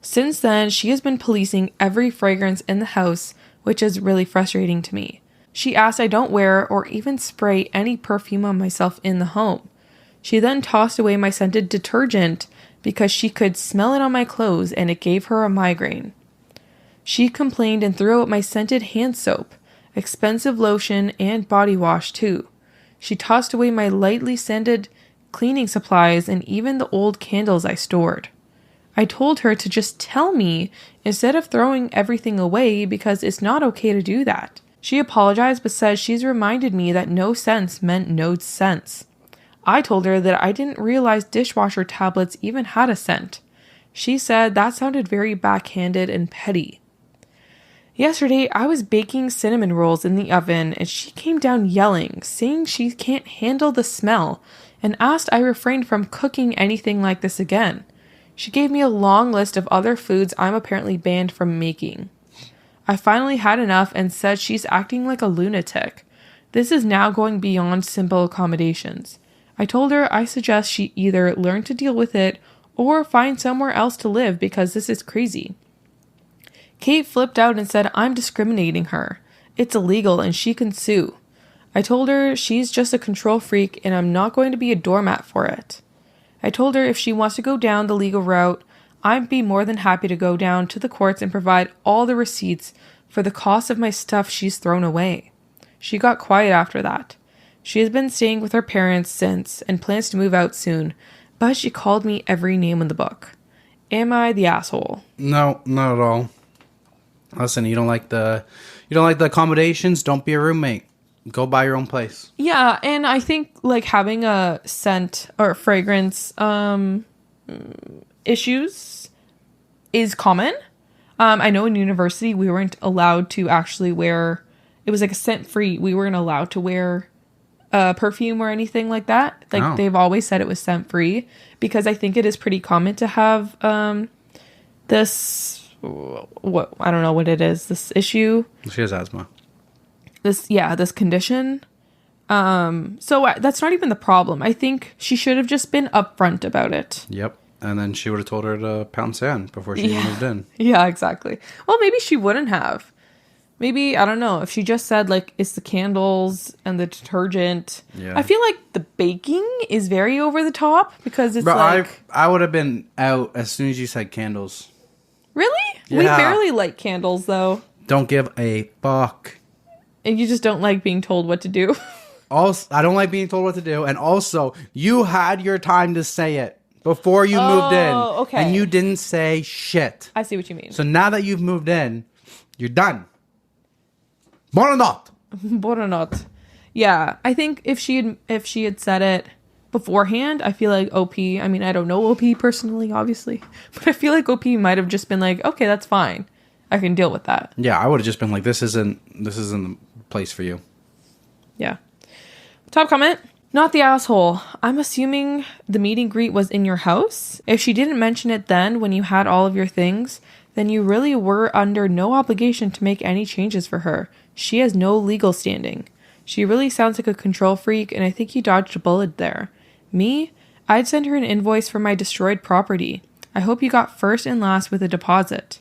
Since then, she has been policing every fragrance in the house, which is really frustrating to me. She asked I don't wear or even spray any perfume on myself in the home. She then tossed away my scented detergent because she could smell it on my clothes and it gave her a migraine. She complained and threw out my scented hand soap, expensive lotion, and body wash too. She tossed away my lightly scented cleaning supplies and even the old candles I stored. I told her to just tell me instead of throwing everything away because it's not okay to do that. She apologized but says she's reminded me that no sense meant no sense. I told her that I didn't realize dishwasher tablets even had a scent. She said that sounded very backhanded and petty. Yesterday, I was baking cinnamon rolls in the oven and she came down yelling, saying she can't handle the smell and asked I refrain from cooking anything like this again. She gave me a long list of other foods I'm apparently banned from making. I finally had enough and said she's acting like a lunatic. This is now going beyond simple accommodations. I told her I suggest she either learn to deal with it or find somewhere else to live because this is crazy. Kate flipped out and said I'm discriminating her. It's illegal and she can sue. I told her she's just a control freak and I'm not going to be a doormat for it. I told her if she wants to go down the legal route, I'd be more than happy to go down to the courts and provide all the receipts for the cost of my stuff she's thrown away. She got quiet after that. She has been staying with her parents since and plans to move out soon, but she called me every name in the book. Am I the asshole? No, not at all. Listen, you don't like the accommodations, don't be a roommate. Go buy your own place. Yeah, and I think like having a scent or fragrance issues is common. I know in university we weren't allowed to actually wear, it was like a scent free, we weren't allowed to wear perfume or anything like that. Like they've always said it was scent free because I think it is pretty common to have this, what, I don't know what it is, this issue. She has asthma. This condition. So that's not even the problem. I think she should have just been upfront about it. Yep. And then she would have told her to pound sand before she moved in. Yeah, exactly. Well, maybe she wouldn't have. Maybe, I don't know, if she just said, like, it's the candles and the detergent. Yeah. I feel like the baking is very over the top because it's I would have been out as soon as you said candles. Really? Yeah. We barely like candles, though. Don't give a fuck. And you just don't like being told what to do. Also, I don't like being told what to do. And also, you had your time to say it before you moved in. Okay. And you didn't say shit. I see what you mean. So now that you've moved in, you're done. Buona notte. Buona notte. Yeah, I think if she had said it beforehand, I feel like OP, I mean, I don't know OP personally, obviously, but I feel like OP might have just been like, okay, that's fine. I can deal with that. Yeah, I would have just been like, this isn't the place for you. Yeah. Top comment. Not the asshole. I'm assuming the meet and greet was in your house. If she didn't mention it then when you had all of your things, then you really were under no obligation to make any changes for her. She has no legal standing. She really sounds like a control freak, and I think you dodged a bullet there. Me? I'd send her an invoice for my destroyed property. I hope you got first and last with a deposit.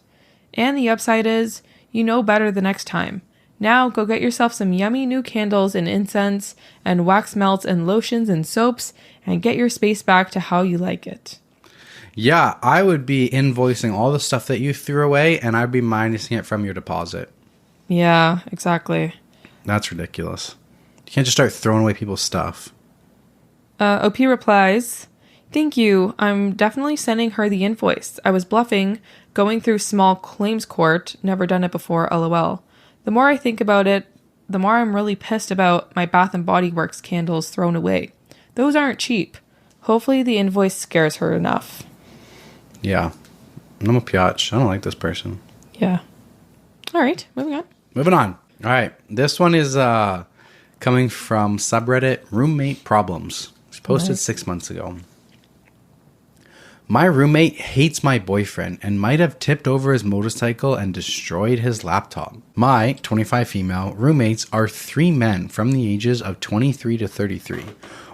And the upside is, you know better the next time. Now go get yourself some yummy new candles and incense and wax melts and lotions and soaps and get your space back to how you like it. Yeah, I would be invoicing all the stuff that you threw away and I'd be minusing it from your deposit. Yeah, exactly. That's ridiculous. You can't just start throwing away people's stuff. OP replies, thank you. I'm definitely sending her the invoice. I was bluffing, going through small claims court. Never done it before, lol. The more I think about it, the more I'm really pissed about my Bath & Body Works candles thrown away. Those aren't cheap. Hopefully the invoice scares her enough. Yeah. I'm a piatch. I don't like this person. Yeah. All right, moving on. Moving on. All right. This one is coming from subreddit Roommate Problems. It was posted 6 months ago. My roommate hates my boyfriend and might have tipped over his motorcycle and destroyed his laptop. My 25 female roommates are 3 men from the ages of 23 to 33.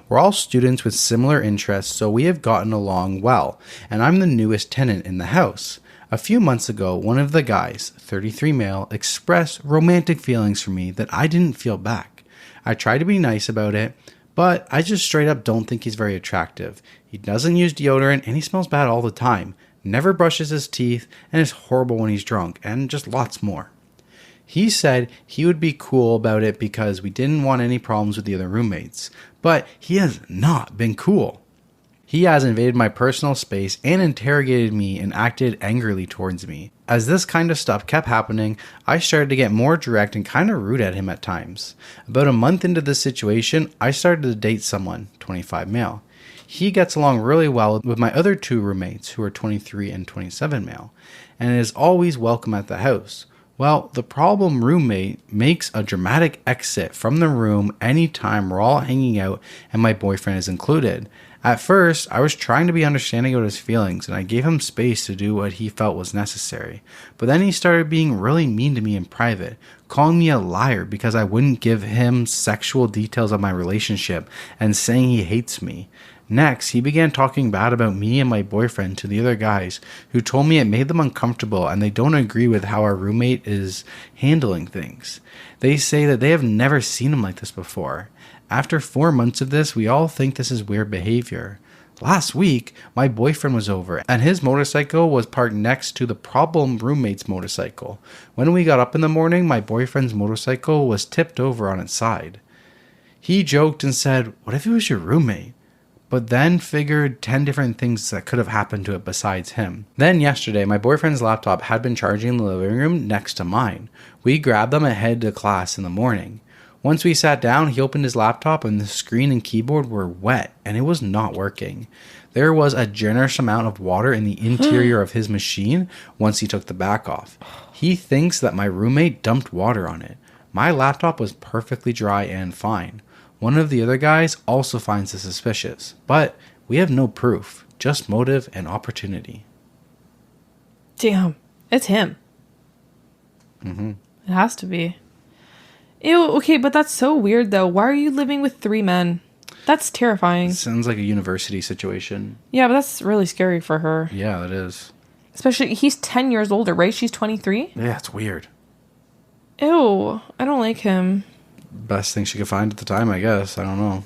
We're all students with similar interests, so we have gotten along well, and I'm the newest tenant in the house. A few months ago, one of the guys, 33 male, expressed romantic feelings for me that I didn't feel back. I tried to be nice about it, but I just straight up don't think he's very attractive. He doesn't use deodorant and he smells bad all the time, never brushes his teeth, and is horrible when he's drunk, and just lots more. He said he would be cool about it because we didn't want any problems with the other roommates, but he has not been cool. He has invaded my personal space and interrogated me and acted angrily towards me. As this kind of stuff kept happening, I started to get more direct and kind of rude at him at times. About a month into this situation, I started to date someone, 25 male. He gets along really well with my other 2 roommates, who are 23 and 27 male, and is always welcome at the house. Well, the problem roommate makes a dramatic exit from the room anytime we're all hanging out and my boyfriend is included. At first, I was trying to be understanding of his feelings, and I gave him space to do what he felt was necessary. But then he started being really mean to me in private, calling me a liar because I wouldn't give him sexual details of my relationship, and saying he hates me. Next, he began talking bad about me and my boyfriend to the other guys, who told me it made them uncomfortable and they don't agree with how our roommate is handling things. They say that they have never seen him like this before. After 4 months of this, we all think this is weird behavior. Last week, my boyfriend was over, and his motorcycle was parked next to the problem roommate's motorcycle. When we got up in the morning, my boyfriend's motorcycle was tipped over on its side. He joked and said, "What if it was your roommate?" But then figured 10 different things that could have happened to it besides him. Then yesterday, my boyfriend's laptop had been charging in the living room next to mine. We grabbed them and headed to class in the morning. Once we sat down, he opened his laptop and the screen and keyboard were wet and it was not working. There was a generous amount of water in the interior of his machine once he took the back off. He thinks that my roommate dumped water on it. My laptop was perfectly dry and fine. One of the other guys also finds this suspicious, but we have no proof, just motive and opportunity. Damn, it's him. Mm-hmm. It has to be. Ew, okay, but that's so weird though. Why are you living with 3 men? That's terrifying. It sounds like a university situation. Yeah, but that's really scary for her. Yeah, it is. Especially, he's 10 years older, right? She's 23? Yeah, it's weird. Ew, I don't like him. Best thing she could find at the time, I guess. I don't know.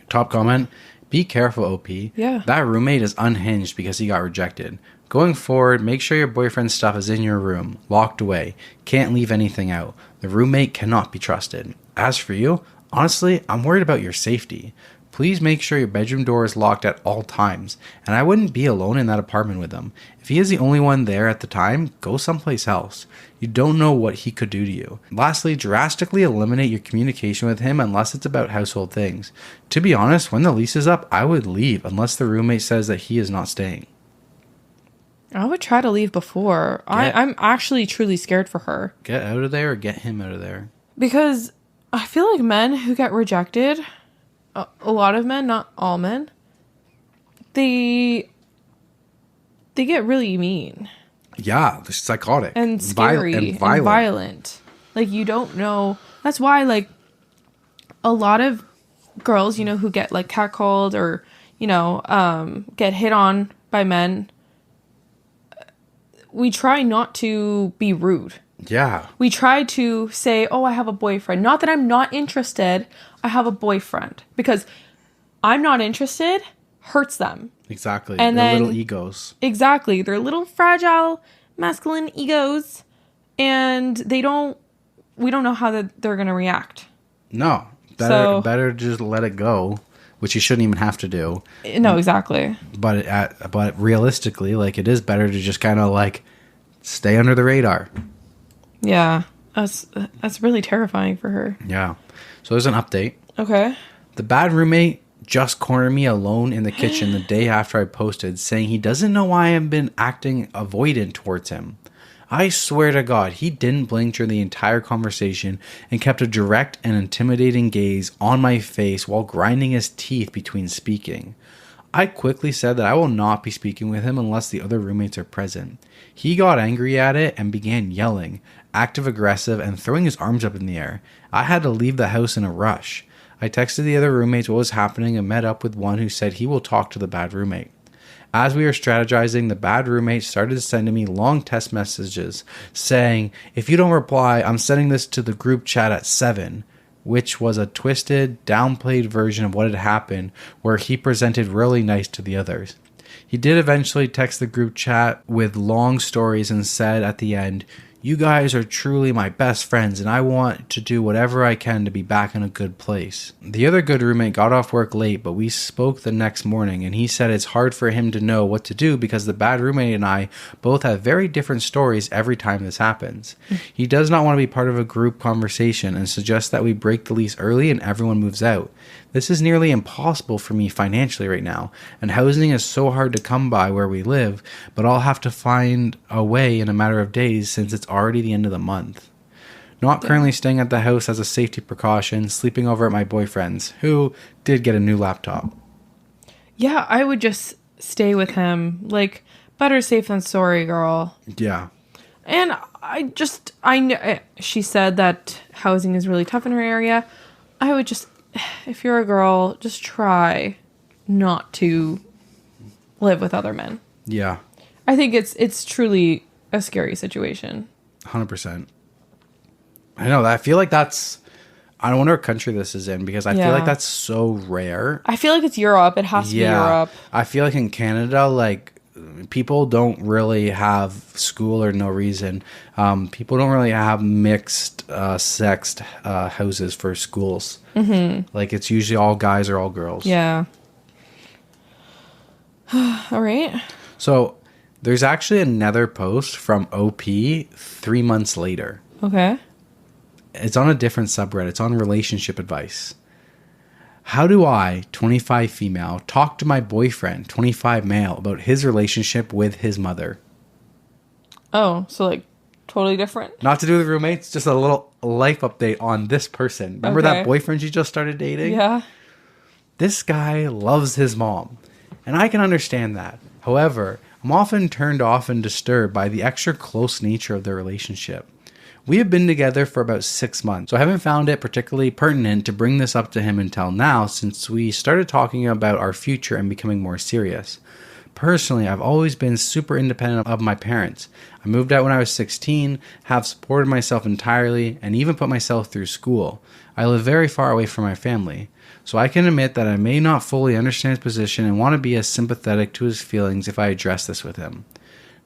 Top comment. Be careful, OP. Yeah. That roommate is unhinged because he got rejected. Going forward, make sure your boyfriend's stuff is in your room, locked away. Can't leave anything out. The roommate cannot be trusted. As for you, honestly, I'm worried about your safety. Please make sure your bedroom door is locked at all times, and I wouldn't be alone in that apartment with him. If he is the only one there at the time, go someplace else. You don't know what he could do to you. Lastly, drastically eliminate your communication with him unless it's about household things. To be honest, when the lease is up, I would leave unless the roommate says that he is not staying. I would try to leave before. I'm actually truly scared for her. Get out of there or get him out of there. Because I feel like men who get rejected, a lot of men, not all men, they get really mean. Yeah, they're psychotic. And scary and violent. Like, you don't know. That's why, like, a lot of girls, you know, who get, like, catcalled or, you know, get hit on by men, we try not to be rude. Yeah. We try to say, oh, I have a boyfriend. Not that I'm not interested. I have a boyfriend. Because I'm not interested hurts them. Exactly. And their then, little egos. Exactly. They're little fragile masculine egos. And we don't know how they're going to react. No. Better just let it go. Which you shouldn't even have to do. No, exactly. But realistically, like, it is better to just kind of like stay under the radar. Yeah, that's really terrifying for her. Yeah. So there's an update. Okay. The bad roommate just cornered me alone in the kitchen the day after I posted, saying he doesn't know why I've been acting avoidant towards him. I swear to God, he didn't blink during the entire conversation and kept a direct and intimidating gaze on my face while grinding his teeth between speaking. I quickly said that I will not be speaking with him unless the other roommates are present. He got angry at it and began yelling, active aggressive, and throwing his arms up in the air. I had to leave the house in a rush. I texted the other roommates what was happening and met up with one who said he will talk to the bad roommate. As we were strategizing, the bad roommate started sending me long text messages saying, if you don't reply, I'm sending this to the group chat at 7, which was a twisted, downplayed version of what had happened where he presented really nice to the others. He did eventually text the group chat with long stories and said at the end, you guys are truly my best friends and I want to do whatever I can to be back in a good place. The other good roommate got off work late, but we spoke the next morning and he said it's hard for him to know what to do because the bad roommate and I both have very different stories every time this happens. He does not want to be part of a group conversation and suggests that we break the lease early and everyone moves out. This is nearly impossible for me financially right now, and housing is so hard to come by where we live, but I'll have to find a way in a matter of days since it's already the end of the month. Not currently staying at the house as a safety precaution, sleeping over at my boyfriend's, who did get a new laptop. Yeah, I would just stay with him. Like, better safe than sorry, girl. Yeah. And I know she said that housing is really tough in her area. I would just, if you're a girl, just try not to live with other men. Yeah. I think it's truly a scary situation. 100%. I know. I feel like that's... I don't wonder what country this is in, because I feel like that's so rare. I feel like it's Europe. It has to be Europe. I feel like in Canada, like, people don't really have school or no reason. People don't really have mixed sexed houses for schools. Mm-hmm. Like, it's usually all guys or all girls. Yeah. All right. So there's actually another post from OP 3 months later. Okay. It's on a different subreddit. It's on relationship advice. How do I, 25 female, talk to my boyfriend, 25 male, about his relationship with his mother? Oh, so like totally different? Not to do with roommates, just a little life update on this person. Remember that boyfriend she just started dating? Yeah. This guy loves his mom, and I can understand that. However, I'm often turned off and disturbed by the extra close nature of their relationship. We have been together for about 6 months, so I haven't found it particularly pertinent to bring this up to him until now, since we started talking about our future and becoming more serious. Personally, I've always been super independent of my parents. I moved out when I was 16, have supported myself entirely, and even put myself through school. I live very far away from my family, so I can admit that I may not fully understand his position and want to be as sympathetic to his feelings if I address this with him.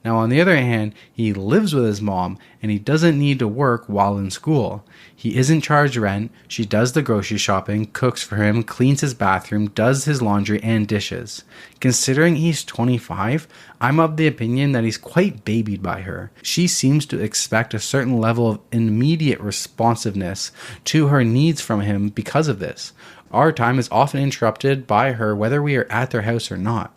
Now, on the other hand, he lives with his mom, and he doesn't need to work while in school. He isn't charged rent, she does the grocery shopping, cooks for him, cleans his bathroom, does his laundry and dishes. Considering he's 25, I'm of the opinion that he's quite babied by her. She seems to expect a certain level of immediate responsiveness to her needs from him because of this. Our time is often interrupted by her whether we are at their house or not.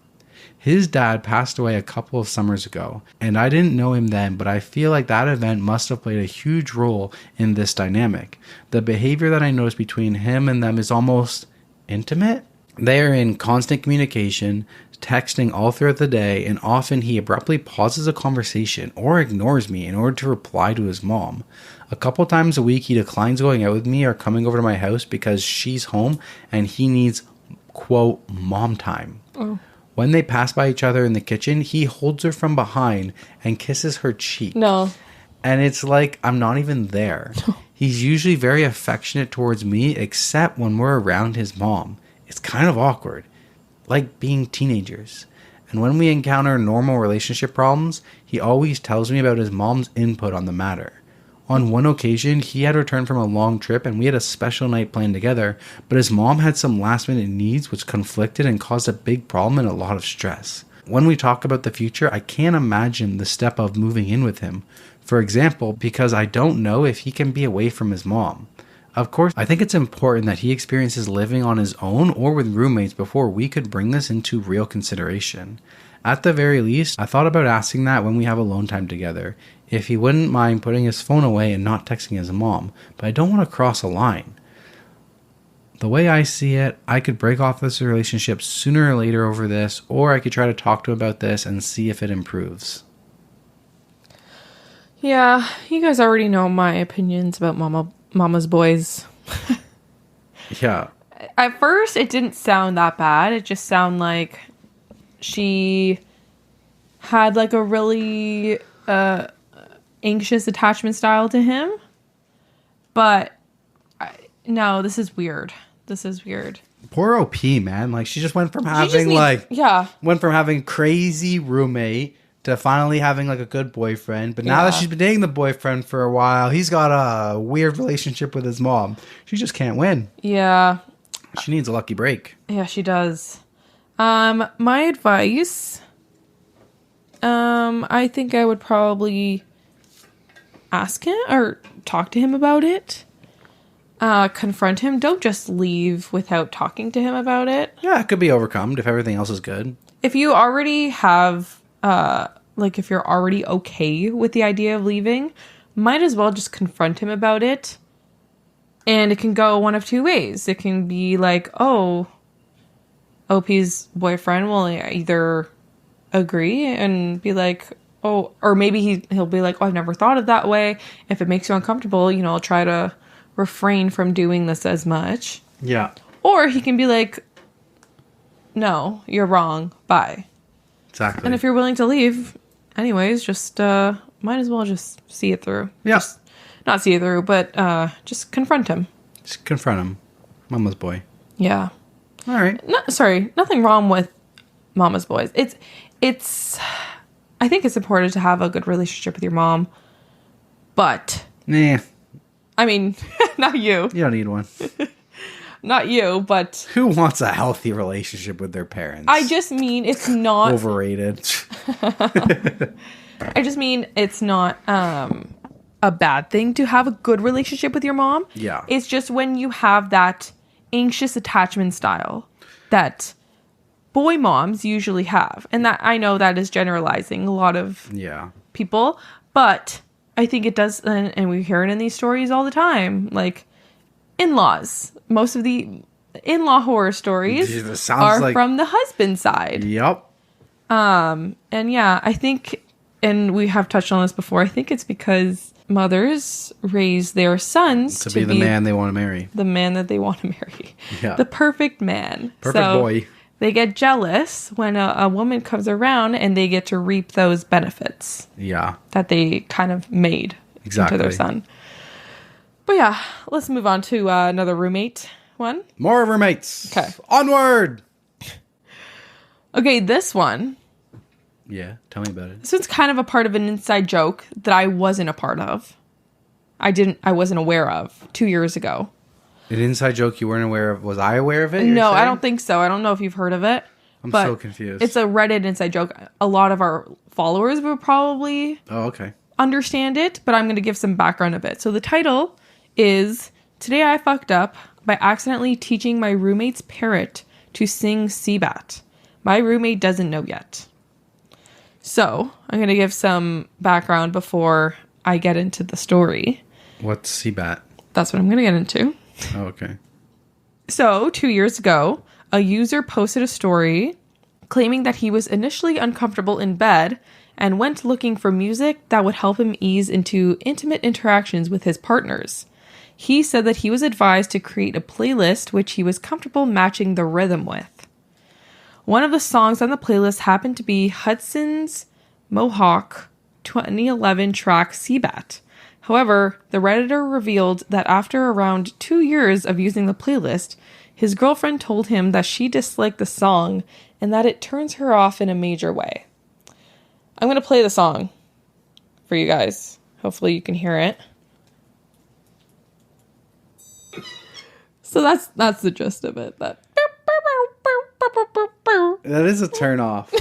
His dad passed away a couple of summers ago, and I didn't know him then, but I feel like that event must have played a huge role in this dynamic. The behavior that I noticed between him and them is almost intimate. They are in constant communication, texting all throughout the day, and often he abruptly pauses a conversation or ignores me in order to reply to his mom. A couple times a week he declines going out with me or coming over to my house because she's home and he needs, quote, mom time. Oh. When they pass by each other in the kitchen, he holds her from behind and kisses her cheek. No. And it's like, I'm not even there. He's usually very affectionate towards me, except when we're around his mom. It's kind of awkward, like being teenagers. And when we encounter normal relationship problems, he always tells me about his mom's input on the matter. On one occasion, he had returned from a long trip and we had a special night planned together, but his mom had some last minute needs which conflicted and caused a big problem and a lot of stress. When we talk about the future, I can't imagine the step of moving in with him. For example, because I don't know if he can be away from his mom. Of course, I think it's important that he experiences living on his own or with roommates before we could bring this into real consideration. At the very least, I thought about asking that when we have alone time together, if he wouldn't mind putting his phone away and not texting his mom, but I don't want to cross a line. The way I see it, I could break off this relationship sooner or later over this, or I could try to talk to him about this and see if it improves. Yeah, you guys already know my opinions about Mama's boys. Yeah. At first, it didn't sound that bad. It just sounded like she had like a really anxious attachment style to him. But no, this is weird. This is weird. Poor OP, man. Like, she just went from having went from having crazy roommate to finally having like a good boyfriend. But now that she's been dating the boyfriend for a while, he's got a weird relationship with his mom. She just can't win. Yeah. She needs a lucky break. Yeah, she does. My advice, I think I would probably ask him or talk to him about it. Confront him. Don't just leave without talking to him about it. Yeah, it could be overcome if everything else is good. If you already have, if you're already okay with the idea of leaving, might as well just confront him about it. And it can go one of two ways. It can be like, oh, OP's boyfriend will either agree and be like, oh, or maybe he'll be like, oh, I've never thought of that way. If it makes you uncomfortable, I'll try to refrain from doing this as much. Yeah. Or he can be like, no, you're wrong. Bye. Exactly. And if you're willing to leave, anyways, just might as well just see it through. Yeah. Just, not see it through, but just confront him. Just confront him. Mama's boy. Yeah. All right. Nothing wrong with mama's boys. It's I think it's important to have a good relationship with your mom, but Nah. I mean, not you. You don't need one. Not you, but Who wants a healthy relationship with their parents? I just mean it's not Overrated. I just mean it's not a bad thing to have a good relationship with your mom. Yeah. It's just when you have that anxious attachment style that boy moms usually have. And that I know that is generalizing a lot of Yeah. people, but I think it does, and we hear it in these stories all the time, like in-laws. Most of the in-law horror stories Jeez, that sounds are like- from the husband side. Yep. And yeah, I think, and we have touched on this before, I think it's because mothers raise their sons To be the man they want to marry. the man that they want to marry. Yeah. The perfect man. Perfect boy. They get jealous when a woman comes around and they get to reap those benefits Yeah. that they kind of made Exactly. into their son. But yeah, let's move on to another roommate one. More roommates. Okay. Onward. Okay, this one. Yeah. Tell me about it. This one's kind of a part of an inside joke that I wasn't a part of. I wasn't aware of 2 years ago. An inside joke you weren't aware of. Was I aware of it? No, you're I saying? don't think so. I don't know if you've heard of it. I'm but so confused. It's a Reddit inside joke. A lot of our followers will probably Oh, okay. understand it, but I'm going to give some background of it. So the title is Today I Fucked Up by Accidentally Teaching My Roommate's Parrot to Sing CBAT. My roommate doesn't know yet. So I'm going to give some background before I get into the story. What's CBAT? That's what I'm going to get into. Oh, okay. So 2 years ago, a user posted a story claiming that he was initially uncomfortable in bed and went looking for music that would help him ease into intimate interactions with his partners. He said that he was advised to create a playlist which he was comfortable matching the rhythm with. One of the songs on the playlist happened to be Hudson's Mohawk 2011 track CBAT. However, the Redditor revealed that after around 2 years of using the playlist, his girlfriend told him that she disliked the song and that it turns her off in a major way. I'm going to play the song for you guys. Hopefully you can hear it. So that's the gist of it. That is a turn off.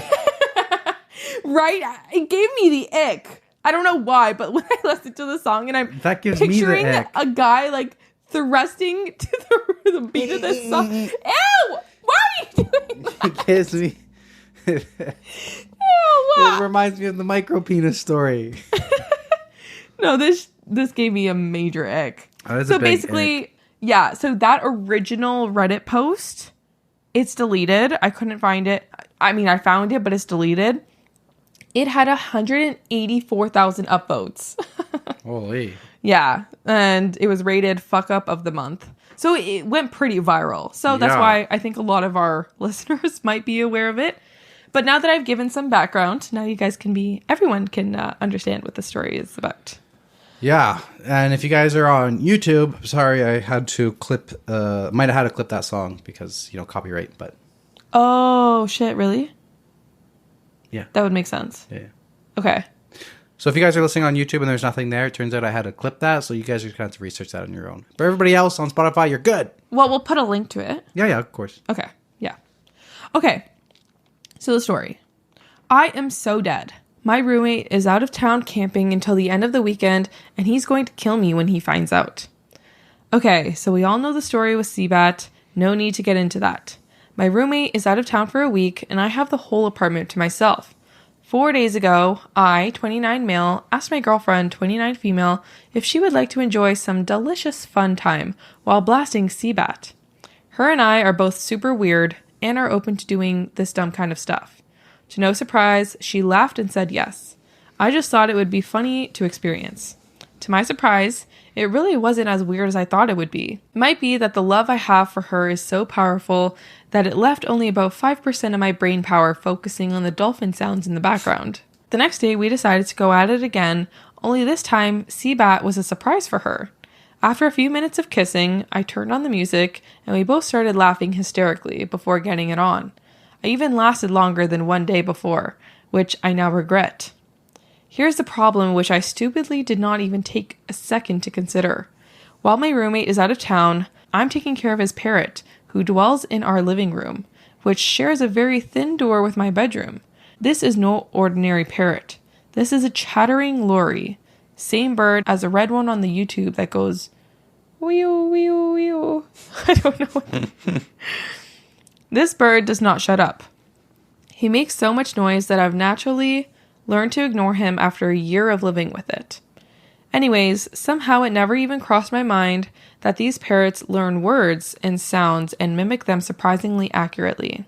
Right? It gave me the ick. I don't know why, but when I listened to the song and I'm That gives me the picturing ick. a guy like thrusting to the beat of this song. Ew! Why are you doing that? It gives me. Ew! It reminds me of the micro penis story. No, this gave me a major ick. That is So a big basically, yeah, so that original Reddit post, it's deleted. I couldn't find it. I mean, I found it, but it's deleted. It had 184,000 upvotes. Holy. Yeah, and it was rated fuck up of the month. So it went pretty viral. So that's Yeah. why I think a lot of our listeners might be aware of it. But now that I've given some background, now you guys everyone can understand what the story is about. Yeah, and if you guys are on YouTube, sorry, I had to might have had to clip that song because, copyright, but Oh, shit, really? yeah. That would make sense. Yeah. Okay. So if you guys are listening on YouTube and there's nothing there, it turns out I had to clip that, so you guys are going to have to research that on your own. But everybody else on Spotify, you're good. Well, we'll put a link to it. Yeah, of course. Okay. Yeah. Okay. So the story. I am so dead. My roommate is out of town camping until the end of the weekend, and he's going to kill me when he finds out. Okay, so we all know the story with CBAT. No need to get into that. My roommate is out of town for a week, and I have the whole apartment to myself. 4 days ago, I, 29 male, asked my girlfriend, 29 female, if she would like to enjoy some delicious fun time while blasting CBAT. Her and I are both super weird and are open to doing this dumb kind of stuff. To no surprise, she laughed and said yes. I just thought it would be funny to experience. To my surprise, it really wasn't as weird as I thought it would be. It might be that the love I have for her is so powerful that it left only about 5% of my brain power focusing on the dolphin sounds in the background. The next day, we decided to go at it again, only this time, CBAT was a surprise for her. After a few minutes of kissing, I turned on the music, and we both started laughing hysterically before getting it on. I even lasted longer than one day before, which I now regret. Here's the problem which I stupidly did not even take a second to consider. While my roommate is out of town, I'm taking care of his parrot, who dwells in our living room, which shares a very thin door with my bedroom. This is no ordinary parrot. This is a chattering lory. Same bird as the red one on the YouTube that goes, wee-oo, wee-oo, wee-oo. I don't know. This bird does not shut up. He makes so much noise that I've naturally learned to ignore him after a year of living with it. Anyways, somehow it never even crossed my mind that these parrots learn words and sounds and mimic them surprisingly accurately.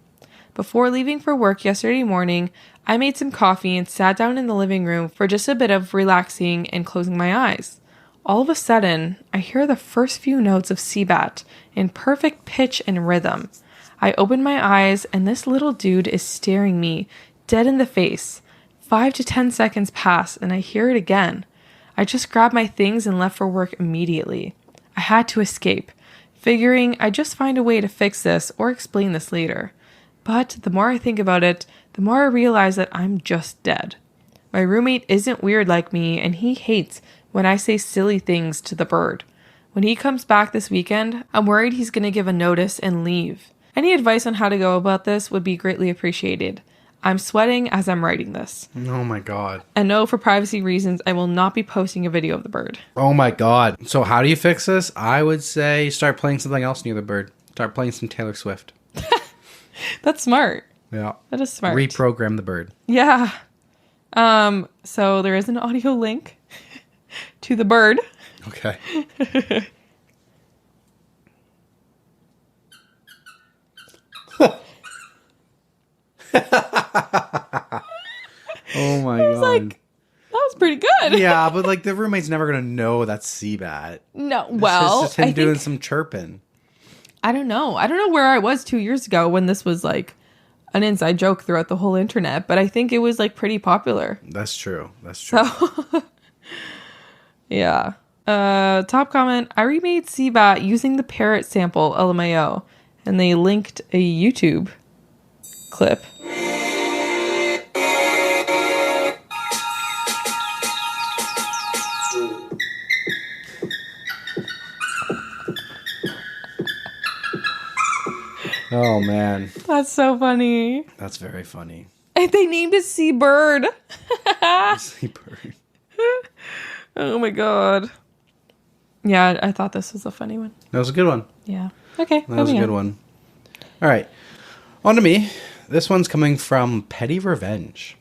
Before leaving for work yesterday morning, I made some coffee and sat down in the living room for just a bit of relaxing and closing my eyes. All of a sudden, I hear the first few notes of CBAT in perfect pitch and rhythm. I open my eyes and this little dude is staring me dead in the face. 5 to 10 seconds pass and I hear it again. I just grabbed my things and left for work immediately. I had to escape, figuring I'd just find a way to fix this or explain this later. But the more I think about it, the more I realize that I'm just dead. My roommate isn't weird like me and he hates when I say silly things to the bird. When he comes back this weekend, I'm worried he's going to give a notice and leave. Any advice on how to go about this would be greatly appreciated. I'm sweating as I'm writing this. Oh my God. And no, for privacy reasons, I will not be posting a video of the bird. Oh my God. So how do you fix this? I would say start playing something else near the bird. Start playing some Taylor Swift. That's smart. Yeah. That is smart. Reprogram the bird. Yeah. So there is an audio link to the bird. Okay. Oh my God. Like, that was pretty good. Yeah, but like the roommate's never going to know that's CBAT. No, well, It's just him doing some chirping. I don't know. I don't know where I was 2 years ago when this was like an inside joke throughout the whole internet, but I think it was like pretty popular. That's true. That's true. So, yeah. Top comment, I remade CBAT using the parrot sample LMAO, and they linked a YouTube clip. Oh man. That's so funny. That's very funny. And they named it Seabird. Seabird. Oh my God. Yeah, I thought this was a funny one. That was a good one. Yeah. Okay. That was a good one. All right. On to me. This one's coming from Petty Revenge.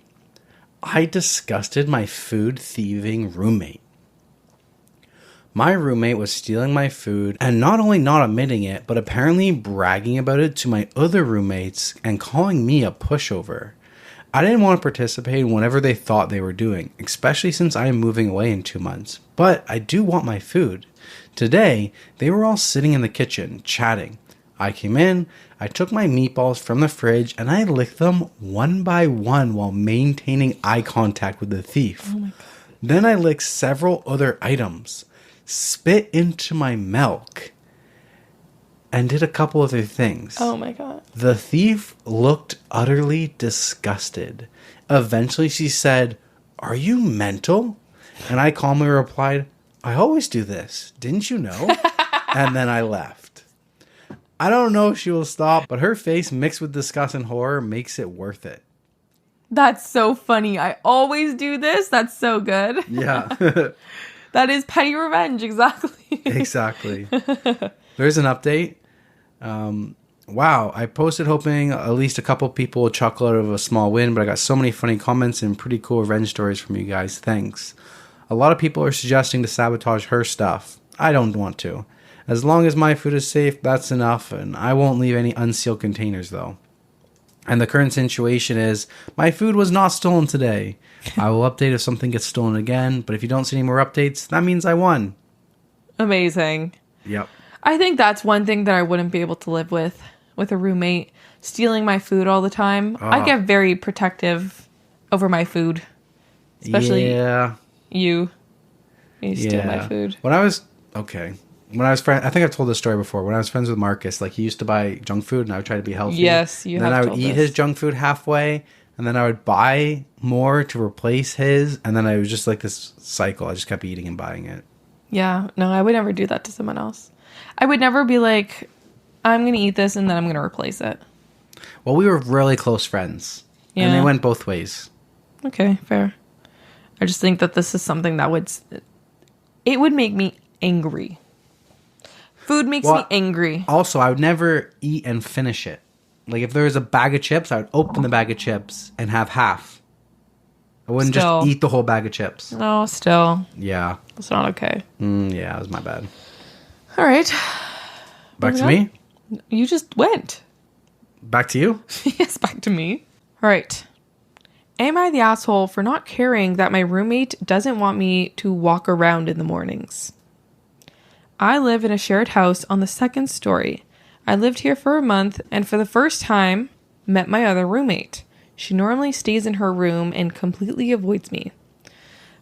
I disgusted my food thieving roommate. My roommate was stealing my food and not only not admitting it, but apparently bragging about it to my other roommates and calling me a pushover. I didn't want to participate in whatever they thought they were doing, especially since I am moving away in 2 months. But I do want my food. Today, they were all sitting in the kitchen, chatting. I came in, I took my meatballs from the fridge, and I licked them one by one while maintaining eye contact with the thief. Oh my God. Then I licked several other items, spit into my milk, and did a couple other things. Oh my God. The thief looked utterly disgusted. Eventually she said, "Are you mental?" And I calmly replied, "I always do this. Didn't you know?" And then I left. I don't know if she will stop, but her face mixed with disgust and horror makes it worth it. That's so funny. I always do this. That's so good. Yeah. That is petty revenge. Exactly. Exactly. There's an update. Wow, I posted hoping at least a couple people would chuckle out of a small win, but I got so many funny comments and pretty cool revenge stories from you guys. Thanks. A lot of people are suggesting to sabotage her stuff. I don't want to. As long as my food is safe, that's enough, and I won't leave any unsealed containers though. And the current situation is my food was not stolen today. I will update if something gets stolen again. But if you don't see any more updates, that means I won. Amazing. Yep. I think that's one thing that I wouldn't be able to live with a roommate stealing my food all the time. I get very protective over my food. Especially you steal my food. When I was I think I've told this story before. When I was friends with Marcus, like he used to buy junk food and I would try to be healthy. Yes, you have and then I would told eat this. his junk food halfway and then I would buy more to replace his, and then I was just like this cycle. I just kept eating and buying it. Yeah, no, I would never do that to someone else. I would never be like, I'm going to eat this and then I'm going to replace it. Well, we were really close friends. Yeah. And they went both ways. Okay, fair. I just think that this is something that would make me angry. Food makes me angry. Also, I would never eat and finish it. Like if there was a bag of chips, I would open the bag of chips and have half. I wouldn't just eat the whole bag of chips. No, still. Yeah. It's not okay. Yeah, it was my bad. All right. Back to me? You just went. Back to you? Yes, back to me. All right. Am I the asshole for not caring that my roommate doesn't want me to walk around in the mornings? I live in a shared house on the second story. I lived here for a month and for the first time met my other roommate. She normally stays in her room and completely avoids me.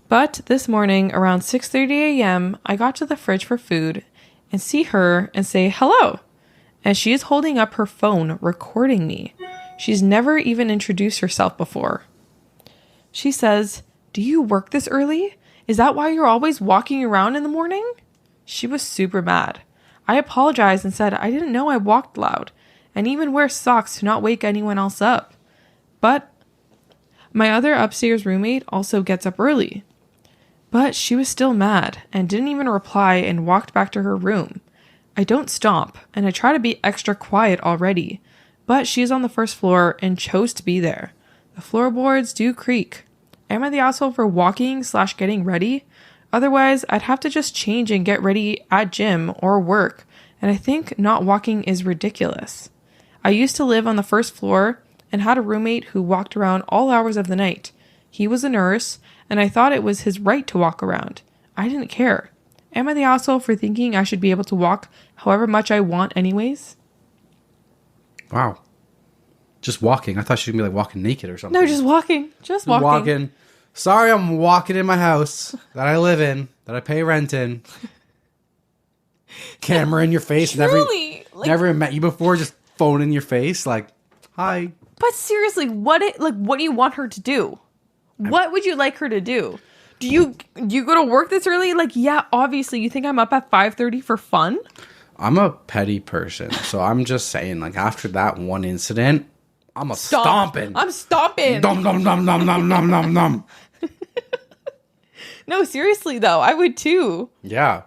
But this morning around 6:30 a.m., I got to the fridge for food and see her and say hello. And she is holding up her phone recording me. She's never even introduced herself before. She says, "Do you work this early? Is that why you're always walking around in the morning?" She was super mad. I apologized and said I didn't know I walked loud and even wear socks to not wake anyone else up. But my other upstairs roommate also gets up early. But she was still mad and didn't even reply and walked back to her room. I don't stomp and I try to be extra quiet already, but she's on the first floor and chose to be there. The floorboards do creak. Am I the asshole for walking/getting ready? Otherwise, I'd have to just change and get ready at gym or work, and I think not walking is ridiculous. I used to live on the first floor and had a roommate who walked around all hours of the night. He was a nurse, and I thought it was his right to walk around. I didn't care. Am I the asshole for thinking I should be able to walk however much I want anyways? Wow. Just walking. I thought she was going to be like walking naked or something. No, just walking. Just walking. Sorry, I'm walking in my house that I live in, that I pay rent in. Camera in your face. Truly, never met you before, just phone in your face. Like, hi. But seriously, what do you want her to do? What would you like her to do? Do you go to work this early? Like, yeah, obviously, you think I'm up at 5:30 for fun? I'm a petty person, so I'm just saying, like, after that one incident, I'm stomping. I'm stomping. Dum, dum, dum, dum, dum, dum, dum, dum. No, seriously, though, I would too. Yeah.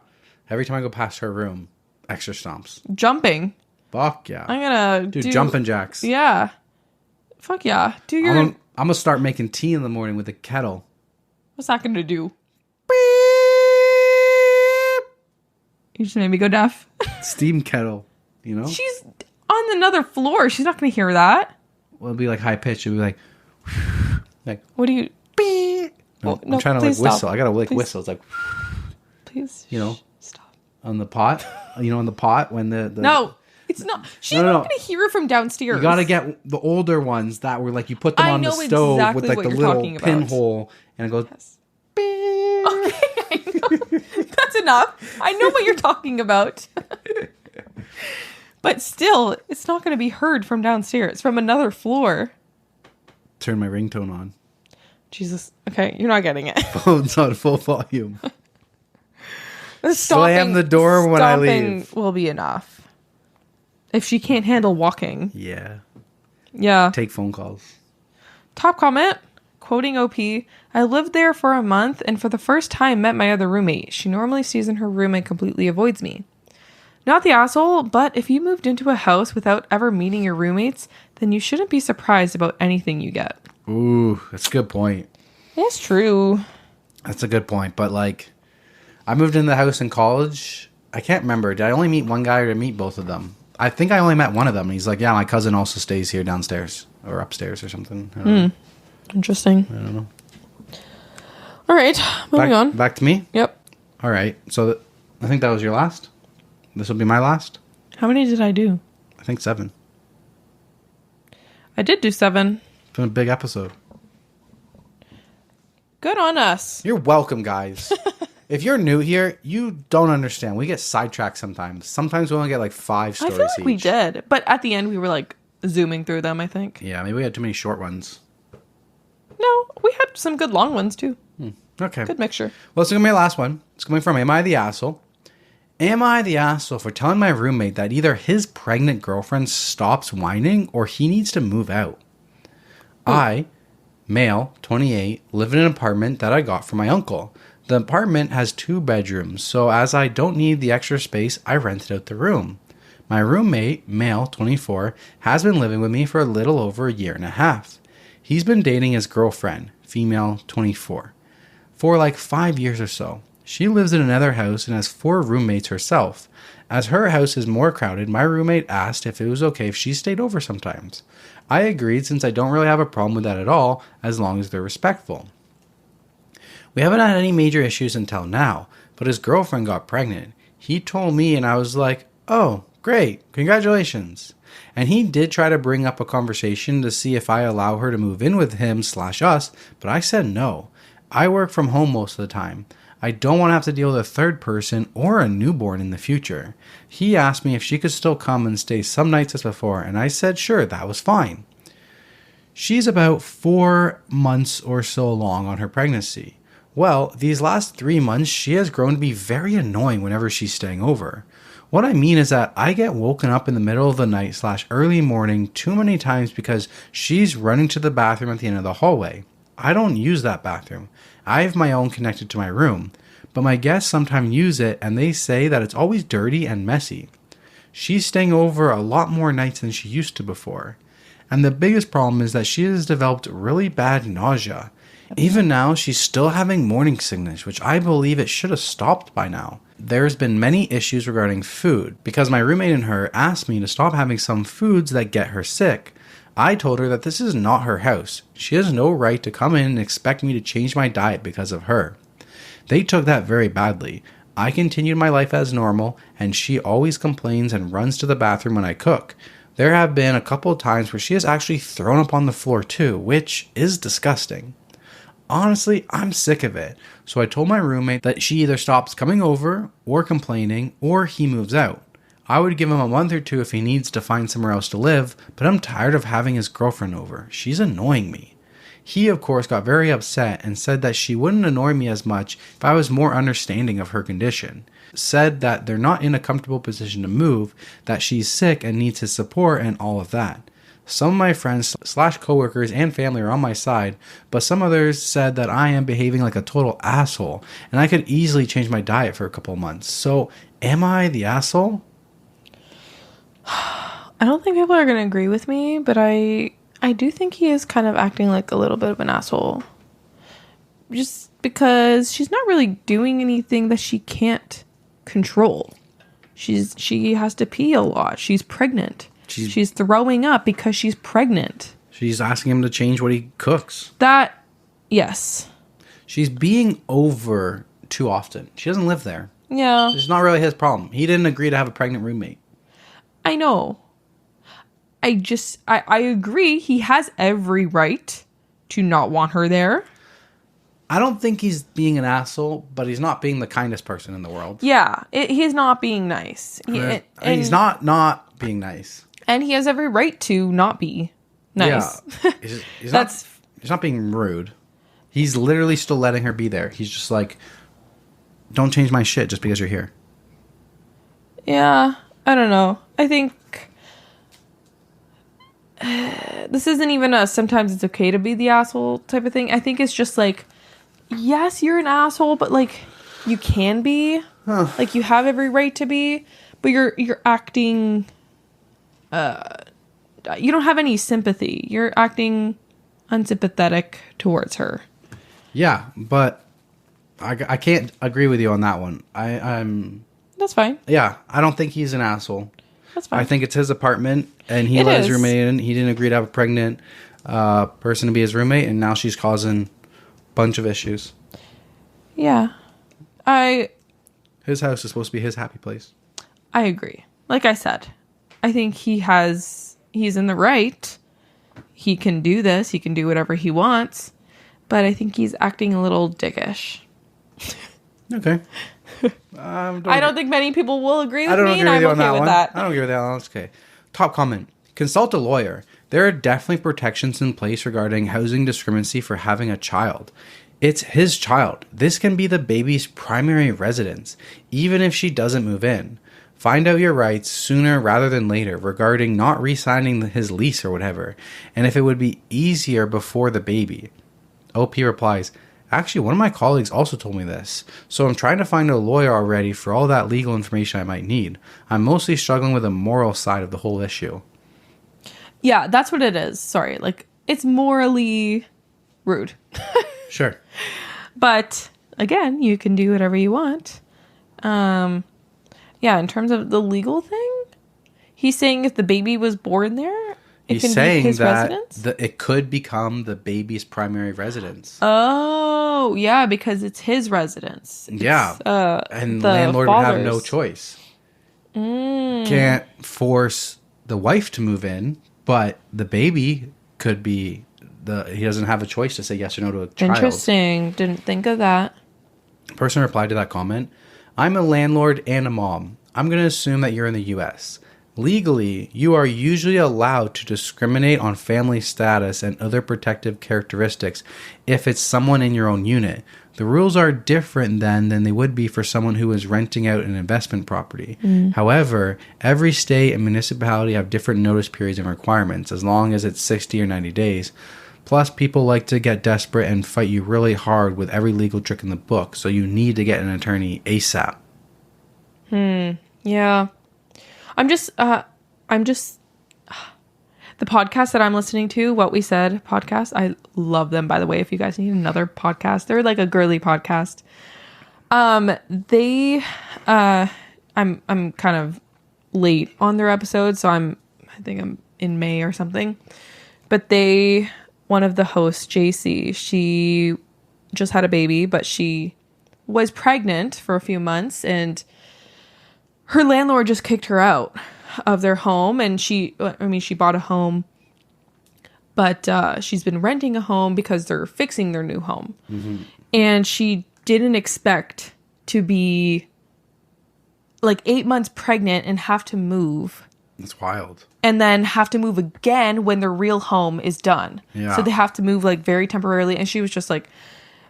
Every time I go past her room, extra stomps. Jumping. Fuck yeah. I'm gonna do jumping jacks. Yeah. Fuck yeah. I'm gonna start making tea in the morning with a kettle. What's that gonna do? You just made me go deaf. Steam kettle, you know? She's on another floor. She's not gonna hear that. Well, it'll be like high pitch. It'll be like what do you... No, I'm trying to like whistle. Stop. I gotta like whistle. It's like... Please. You know? Stop. On the pot. You know, on the pot when the... No. It's not. She's not going to hear it from downstairs. You got to get the older ones that were like you put them on the stove exactly with like the little pinhole and it goes. Yes. Okay, I know. That's enough. I know what you're talking about. But still, it's not going to be heard from downstairs, from another floor. Turn my ringtone on. Jesus. Okay, you're not getting it. Phone's on full volume. Slam the door when I leave. Will be enough. If she can't handle walking. Yeah. Yeah. Take phone calls. Top comment, quoting OP, I lived there for a month and for the first time met my other roommate. She normally stays in her room and completely avoids me. Not the asshole, but if you moved into a house without ever meeting your roommates, then you shouldn't be surprised about anything you get. Ooh, that's a good point. It's true. That's a good point. But like, I moved into the house in college. I can't remember. Did I only meet one guy or did I meet both of them? I think I only met one of them. He's like, yeah, my cousin also stays here downstairs or upstairs or something. I don't know. Interesting. I don't know. All right, moving on. Back to me? Yep. All right. So I think that was your last. This will be my last. How many did I do? I think 7. I did do 7. It's been a big episode. Good on us. You're welcome, guys. If you're new here, you don't understand. We get sidetracked sometimes. Sometimes we only get like 5 I stories feel like each. we did, but at the end we were like zooming through them, I think. Yeah, maybe we had too many short ones. No, we had some good long ones too. Okay. Good mixture. Well, this is going to be my last one. It's coming from Am I the Asshole? Am I the asshole for telling my roommate that either his pregnant girlfriend stops whining or he needs to move out? I, male, 28, live in an apartment that I got from my uncle. The apartment has 2 bedrooms, so as I don't need the extra space, I rented out the room. My roommate, male, 24, has been living with me for a little over a year and a half. He's been dating his girlfriend, female, 24, for like 5 years or so. She lives in another house and has 4 roommates herself. As her house is more crowded, my roommate asked if it was okay if she stayed over sometimes. I agreed since I don't really have a problem with that at all, as long as they're respectful. We haven't had any major issues until now, but his girlfriend got pregnant. He told me and I was like, oh, great, congratulations. And he did try to bring up a conversation to see if I allow her to move in with him/us, but I said no. I work from home most of the time. I don't want to have to deal with a third person or a newborn in the future. He asked me if she could still come and stay some nights as before, and I said sure, that was fine. She's about 4 months or so along on her pregnancy. Well, these last 3 months, she has grown to be very annoying whenever she's staying over. What I mean is that I get woken up in the middle of the night/early morning too many times because she's running to the bathroom at the end of the hallway. I don't use that bathroom. I have my own connected to my room, but my guests sometimes use it and they say that it's always dirty and messy. She's staying over a lot more nights than she used to before. And the biggest problem is that she has developed really bad nausea. Even now, she's still having morning sickness, which I believe it should have stopped by now. There's been many issues regarding food, because my roommate and her asked me to stop having some foods that get her sick. I told her that this is not her house. She has no right to come in and expect me to change my diet because of her. They took that very badly. I continued my life as normal, and she always complains and runs to the bathroom when I cook. There have been a couple of times where she has actually thrown up on the floor too, which is disgusting. Honestly, I'm sick of it, so I told my roommate that she either stops coming over or complaining or he moves out. I would give him a month or 2 if he needs to find somewhere else to live, but I'm tired of having his girlfriend over. She's annoying me. He, of course, got very upset and said that she wouldn't annoy me as much if I was more understanding of her condition. Said that they're not in a comfortable position to move, that she's sick and needs his support and all of that. Some of my friends/coworkers and family are on my side, but some others said that I am behaving like a total asshole and I could easily change my diet for a couple of months. So, am I the asshole? I don't think people are going to agree with me, but I do think he is kind of acting like a little bit of an asshole. Just because she's not really doing anything that she can't control. She has to pee a lot. She's pregnant. She's throwing up because she's pregnant. She's asking him to change what he cooks. That, yes. She's being over too often. She doesn't live there. Yeah. It's not really his problem. He didn't agree to have a pregnant roommate. I know. I agree. He has every right to not want her there. I don't think he's being an asshole, but he's not being the kindest person in the world. Yeah. He's not being nice. He's not being nice. And he has every right to not be nice. Yeah. He's not being rude. He's literally still letting her be there. He's just like, don't change my shit just because you're here. Yeah. I don't know. I think this isn't even a sometimes it's okay to be the asshole type of thing. I think it's just like, yes, you're an asshole, but like you can be. Like you have every right to be, but you're acting you don't have any sympathy. You're acting unsympathetic towards her. Yeah, but I can't agree with you on that one. I'm That's fine. Yeah, I don't think he's an asshole. That's fine. I think it's his apartment, and he let his roommate in. He didn't agree to have a pregnant person to be his roommate, and now she's causing a bunch of issues. Yeah. His house is supposed to be his happy place. I agree. Like I said, I think he's in the right. He can do this. He can do whatever he wants. But I think he's acting a little dickish. Okay. I don't think many people will agree with me, and I'm okay with that. I don't agree with that one. That's okay. Top comment. Consult a lawyer. There are definitely protections in place regarding housing discriminancy for having a child. It's his child. This can be the baby's primary residence, even if she doesn't move in. Find out your rights sooner rather than later regarding not re-signing his lease or whatever, and if it would be easier before the baby. OP replies, actually, one of my colleagues also told me this, so I'm trying to find a lawyer already for all that legal information I might need. I'm mostly struggling with the moral side of the whole issue. Yeah, that's what it is. Sorry. Like, it's morally rude. Sure. But, again, you can do whatever you want. Yeah, in terms of the legal thing, he's saying if the baby was born there, it He's saying that it could become the baby's primary residence. Oh, yeah, because it's his residence. Yeah. And the landlord would have no choice. Can't force the wife to move in, but the baby could be he doesn't have a choice to say yes or no to a child. Interesting. Didn't think of that. The person replied to that comment, I'm a landlord and a mom. I'm going to assume that you're in the U.S. Legally, you are usually allowed to discriminate on family status and other protective characteristics if it's someone in your own unit. The rules are different than they would be for someone who is renting out an investment property. However, every state and municipality have different notice periods and requirements, as long as it's 60 or 90 days. Plus, people like to get desperate and fight you really hard with every legal trick in the book, so you need to get an attorney ASAP. Yeah. I'm just the podcast that I'm listening to, What We Said podcast. I love them, by the way. If you guys need another podcast, they're like a girly podcast. I'm kind of late on their episode, so I think I'm in May or something. But one of the hosts, JC, she just had a baby, but she was pregnant for a few months, and her landlord just kicked her out of their home. And she bought a home, but she's been renting a home because they're fixing their new home. And she didn't expect to be like 8 months pregnant and have to move. That's wild. And then have to move again when their real home is done. Yeah. So they have to move like very temporarily. And she was just like,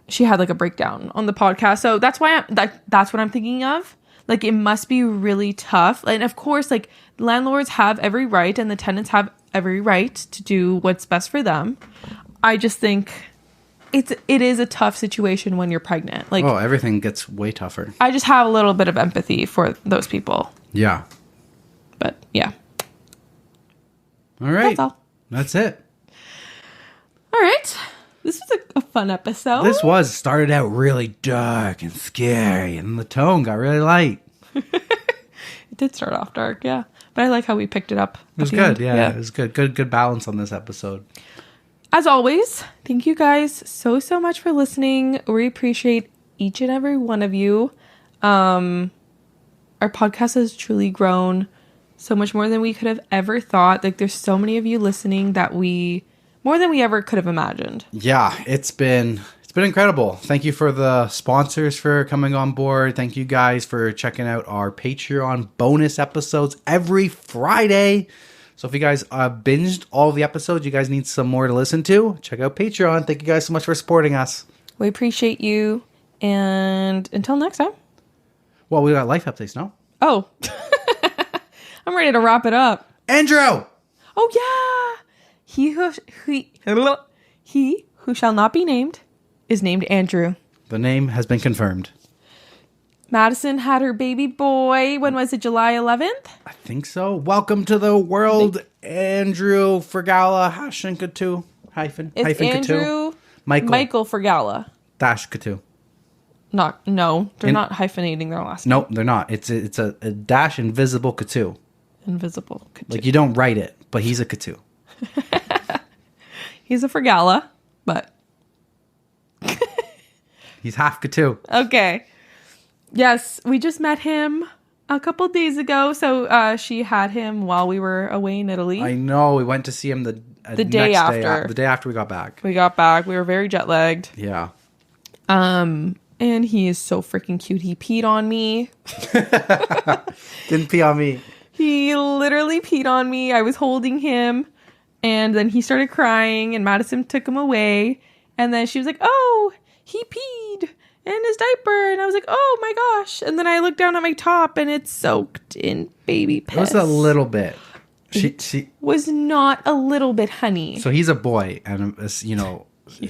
she had like a breakdown on the podcast. So that's why that's what I'm thinking of. Like, it must be really tough. And of course, like, landlords have every right and the tenants have every right to do what's best for them. I just think it is a tough situation when you're pregnant. Like, oh, everything gets way tougher. I just have a little bit of empathy for those people. Yeah. But yeah. All right. That's all. That's it. All right. This was a fun episode. This started out really dark and scary, and the tone got really light. It did start off dark, yeah. But I like how we picked it up. It was good, yeah. It was good. Good balance on this episode. As always, thank you guys so much for listening. We appreciate each and every one of you. Our podcast has truly grown so much more than we could have ever thought. Like, there's so many of you listening that more than we ever could have imagined. Yeah, it's been incredible. Thank you for the sponsors for coming on board. Thank you guys for checking out our Patreon bonus episodes every Friday. So if you guys binged all the episodes, you guys need some more to listen to, check out Patreon. Thank you guys so much for supporting us. We appreciate you. And until next time. Well, we got life updates now. Oh. I'm ready to wrap it up. Andrew! Oh, yeah. He who shall not be named is named Andrew. The name has been confirmed. Madison had her baby boy. When was it? July 11th? I think so. Welcome to the world, Andrew Fergala Hashinkatu hyphen Andrew Michael Fergala dash Katu. No, they're not hyphenating their last name. Nope, they're not. It's a dash invisible Katu. Invisible. Like you don't write it, but he's a Katu. He's a Fergala, but He's half Katu. okay. Yes, we just met him a couple days ago. So she had him while we were away in Italy. I know. We went to see him the day next after. the day after we got back. We got back. We were very jet lagged. Yeah. And he is so freaking cute. He peed on me. Didn't pee on me. He literally peed on me. I was holding him, and then he started crying, and Madison took him away. And then she was like, "Oh, he peed in his diaper." And I was like, "Oh my gosh." And then I looked down at my top, and it's soaked in baby piss. It was a little bit. She was not a little bit, honey. So he's a boy, and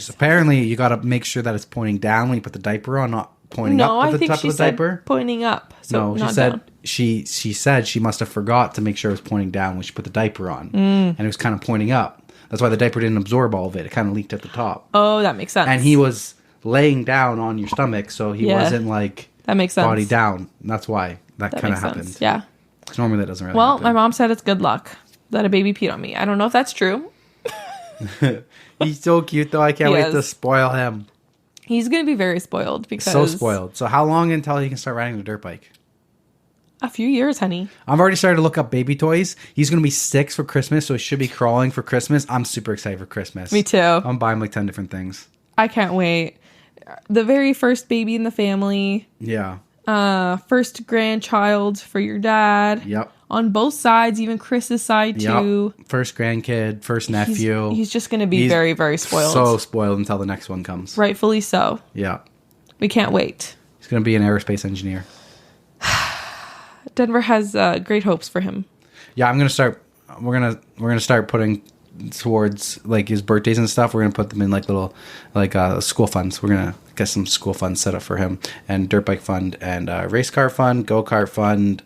apparently you got to make sure that it's pointing down when you put the diaper on, not pointing up at the top of the diaper. Pointing up. So no, she said she said she must have forgot to make sure it was pointing down when she put the diaper on, and it was kind of pointing up. That's why the diaper didn't absorb all of it. It kind of leaked at the top. Oh, that makes sense. And he was laying down on your stomach, so he wasn't like that makes sense. Body down. That's why that kind of happened. Sense. Yeah. Because normally that doesn't really happen. My mom said it's good luck that a baby peed on me. I don't know if that's true. He's so cute, though. I can't wait to spoil him. He's going to be very spoiled because... So spoiled. So how long until he can start riding the dirt bike? A few years, honey. I've already started to look up baby toys. He's going to be 6 for Christmas, so he should be crawling for Christmas. I'm super excited for Christmas. Me too. I'm buying like 10 different things. I can't wait. The very first baby in the family. Yeah. First grandchild for your dad. Yep. On both sides, even Chris's side too. First grandkid, first nephew. He's just going to be very, very spoiled. So spoiled until the next one comes. Rightfully so. Yeah. We can't wait. He's going to be an aerospace engineer. Denver has great hopes for him. Yeah, I'm going to start. We're gonna start putting towards like his birthdays and stuff. We're gonna put them in like little school funds. We're gonna get some school funds set up for him, and dirt bike fund, and race car fund, go kart fund.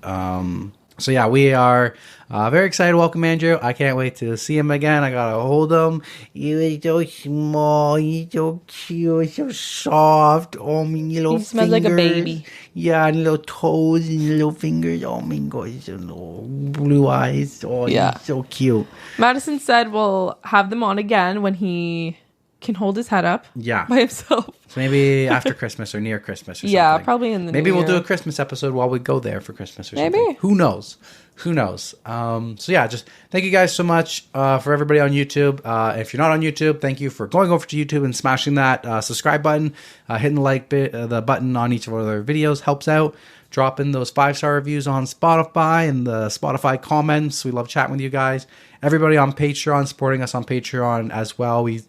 So yeah, we are very excited to welcome Andrew. I can't wait to see him again. I gotta hold him. He's so small. He's so cute. So soft. Oh, my little fingers. He smells like a baby. Yeah, and little toes and little fingers. Oh my gosh, little blue eyes. Oh, yeah. He's so cute. Madison said we'll have them on again when he can hold his head up by himself. So maybe after Christmas or near Christmas or something. Yeah, probably in the Maybe new we'll year. do a Christmas episode while we go there for Christmas or something. Maybe. Who knows? So yeah, just thank you guys so much for everybody on YouTube. If you're not on YouTube, thank you for going over to YouTube and smashing that subscribe button. Hitting the button on each of our other videos helps out. Dropping those 5-star reviews on Spotify and the Spotify comments. We love chatting with you guys. Everybody on Patreon, supporting us on Patreon as well. We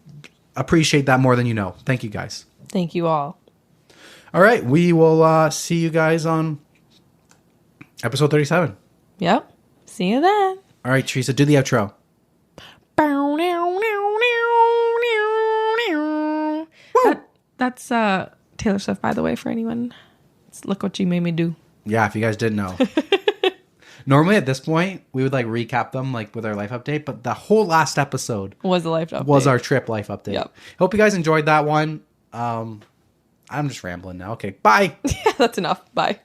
appreciate that more than you know. Thank you guys. Thank you all. All right. We will see you guys on episode 37. Yep. See you then. All right, Teresa, do the outro. That's Taylor Swift, by the way, for anyone. Look what you made me do. Yeah, if you guys didn't know. Normally at this point, we would like recap them like with our life update, but the whole last episode was the life update. Was our trip life update. Yep. Hope you guys enjoyed that one. I'm just rambling now. Okay, bye. Yeah, that's enough. Bye.